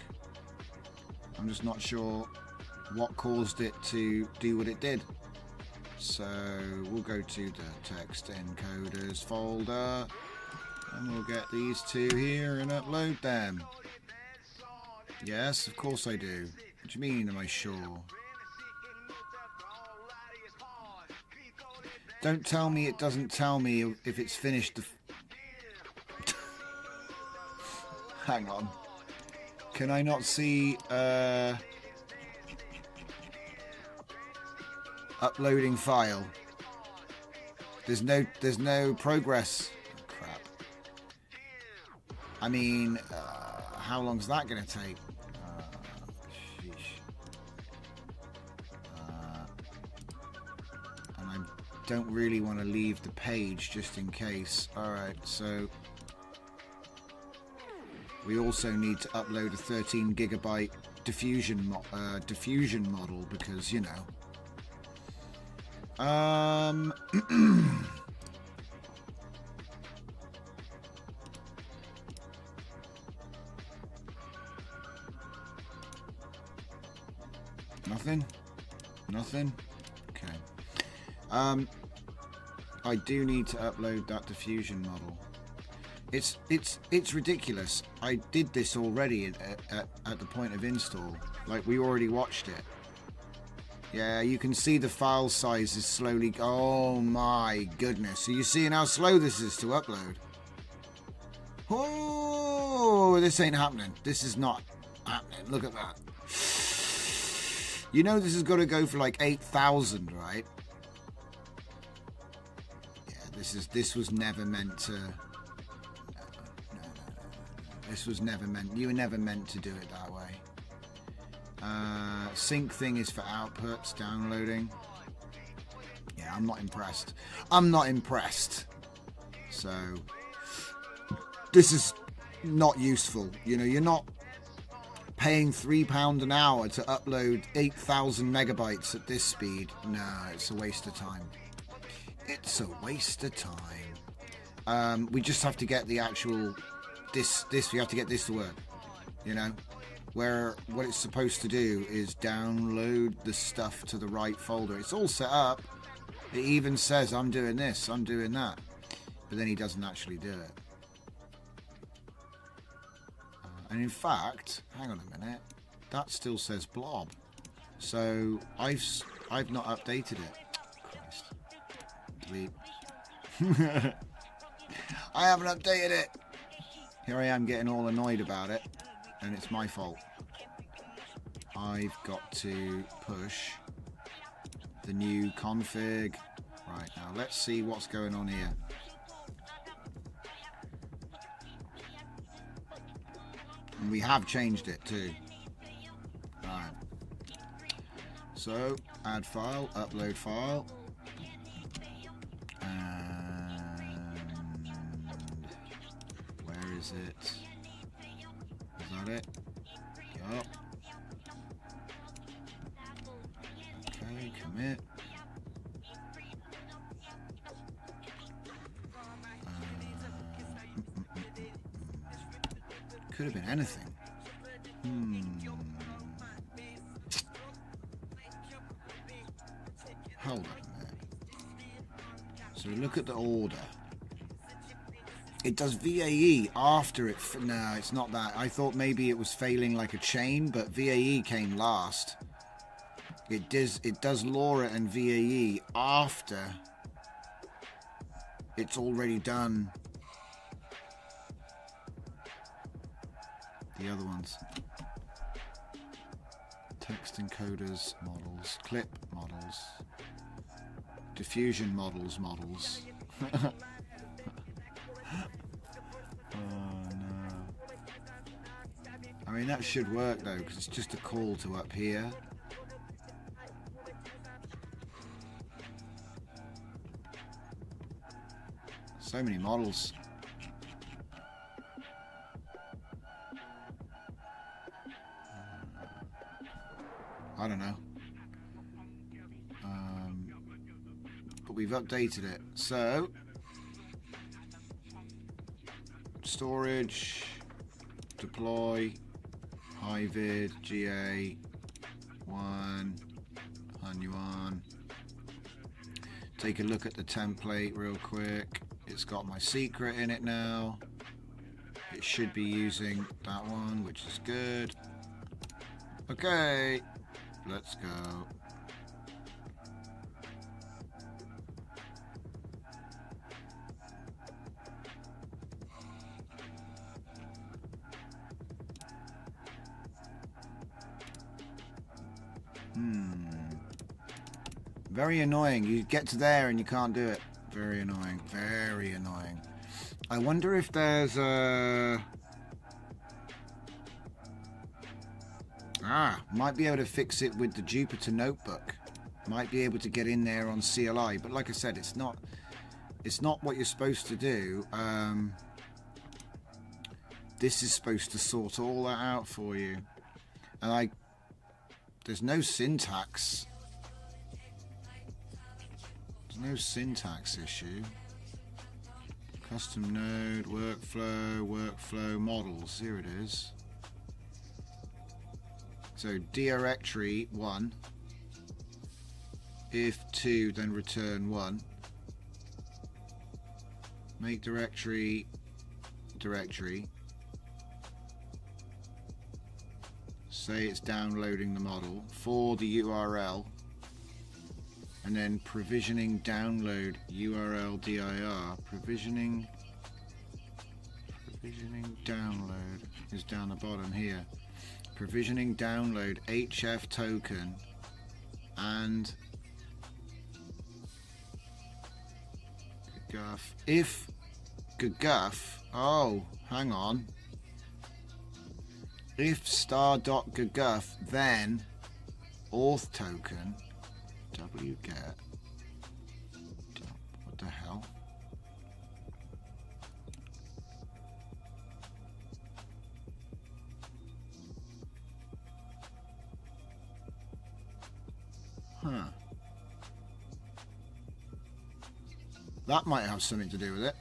S1: I'm just not sure what caused it to do what it did. So we'll go to the text encoders folder and we'll get these two here and upload them. Yes, of course I do. What do you mean, am I sure? Don't tell me it doesn't tell me if it's finished. Hang on. Can I not see uploading file? There's no progress. Oh, crap. I mean, how long's that going to take? Sheesh. And I don't really want to leave the page just in case. Alright, so we also need to upload a 13 gigabyte diffusion model because, you know. Nothing. Okay. I do need to upload that diffusion model. It's ridiculous. I did this already at the point of install. Like, we already watched it. Yeah, you can see the file size is slowly... Oh my goodness. Are you seeing how slow this is to upload? Oh, this ain't happening. This is not happening. Look at that. You know this has got to go for like 8,000, right? Yeah, this was never meant to... No. This was never meant... You were never meant to do it that way. Sync thing is for outputs, downloading. Yeah, I'm not impressed. So, this is not useful. You know, you're not paying £3 an hour to upload 8,000 megabytes at this speed. No, it's a waste of time. It's a waste of time. We just have to get the actual... we have to get this to work. You know? Where what it's supposed to do is download the stuff to the right folder. It's all set up. It even says, I'm doing this, I'm doing that. But then he doesn't actually do it. And in fact, hang on a minute, that still says blob. So I've not updated it. Christ. Delete. I haven't updated it. Here I am getting all annoyed about it. And it's my fault. I've got to push the new config. Right, now let's see what's going on here. And we have changed it too. Right. So, add file, upload file. And where is it? Is that it? Yup. Okay, commit. Could have been anything. Hold on a minute. So look at the order. It does VAE after it. No, it's not that. I thought maybe it was failing like a chain, but VAE came last. It does LoRa and VAE after it's already done the other ones. Text encoders models, clip models, diffusion models. Oh no. I mean, that should work though, because it's just a call to up here. So many models. I don't know. But we've updated it. So, storage, deploy, high vid, GA, 1, Hunyuan. Take a look at the template real quick. It's got my secret in it now. It should be using that one, which is good. Okay. Let's go. Very annoying. You get to there and you can't do it. Very annoying. Very annoying. I wonder if there's a... might be able to fix it with the Jupyter notebook. Might be able to get in there on CLI, but like I said, it's not what you're supposed to do. This is supposed to sort all that out for you. And there's no syntax. There's no syntax issue. Custom node, workflow, models. Here it is. So directory 1, if 2, then return 1. Make directory. Say it's downloading the model for the URL, and then provisioning download URL dir. Provisioning download is down the bottom here. Provisioning download HF token and gguff. If gguff, oh, hang on. If star.gguff, then auth token wget. What the hell? Huh. That might have something to do with it.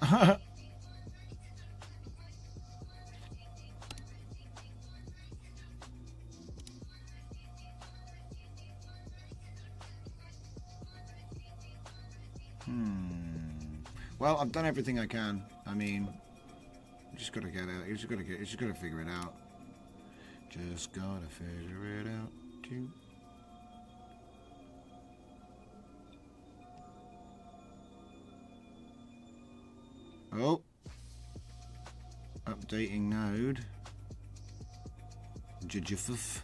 S1: Well, I've done everything I can. I mean, you just gotta get it. You just gotta figure it out. Just gotta figure it out too. Oh, updating node. Jjff.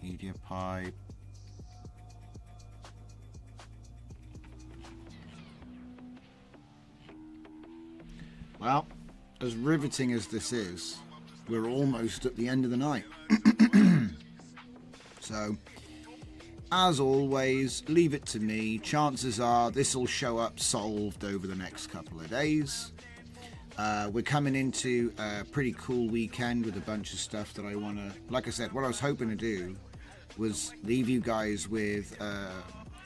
S1: Media pipe. Well, as riveting as this is, we're almost at the end of the night. So, as always, leave it to me. Chances are this will show up solved over the next couple of days. We're coming into a pretty cool weekend with a bunch of stuff that I want to... Like I said, what I was hoping to do was leave you guys with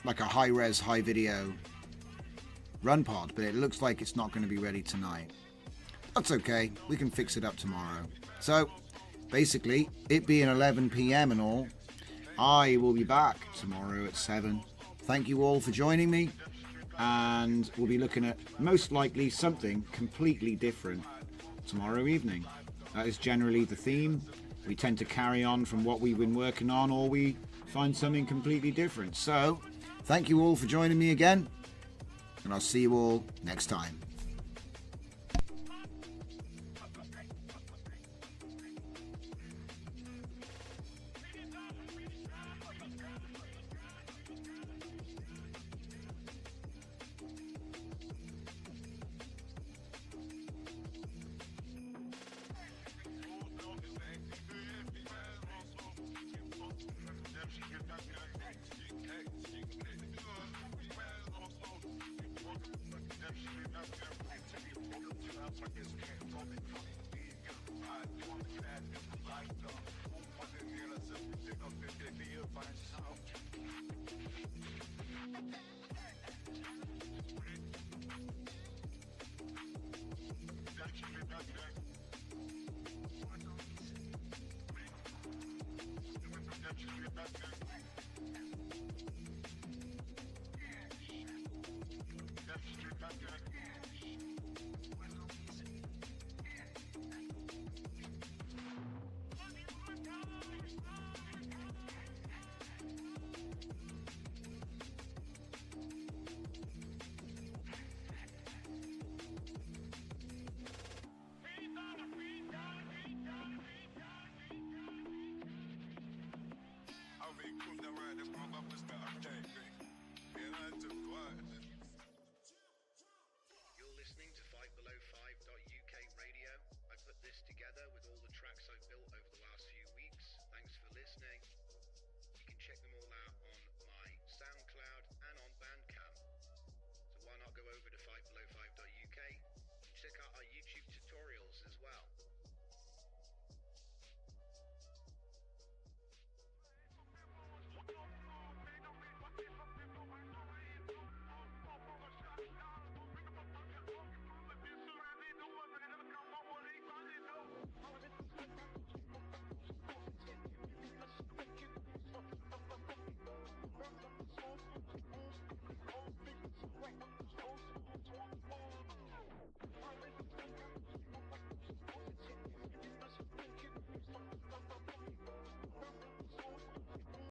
S1: like a high-res, high-video run pod, but it looks like it's not going to be ready tonight. That's okay. We can fix it up tomorrow. So, basically, it being 11 p.m. and all, I will be back tomorrow at 7. Thank you all for joining me, and we'll be looking at most likely something completely different tomorrow evening. That is generally the theme. We tend to carry on from what we've been working on, or we find something completely different. So, thank you all for joining me again, and I'll see you all next time.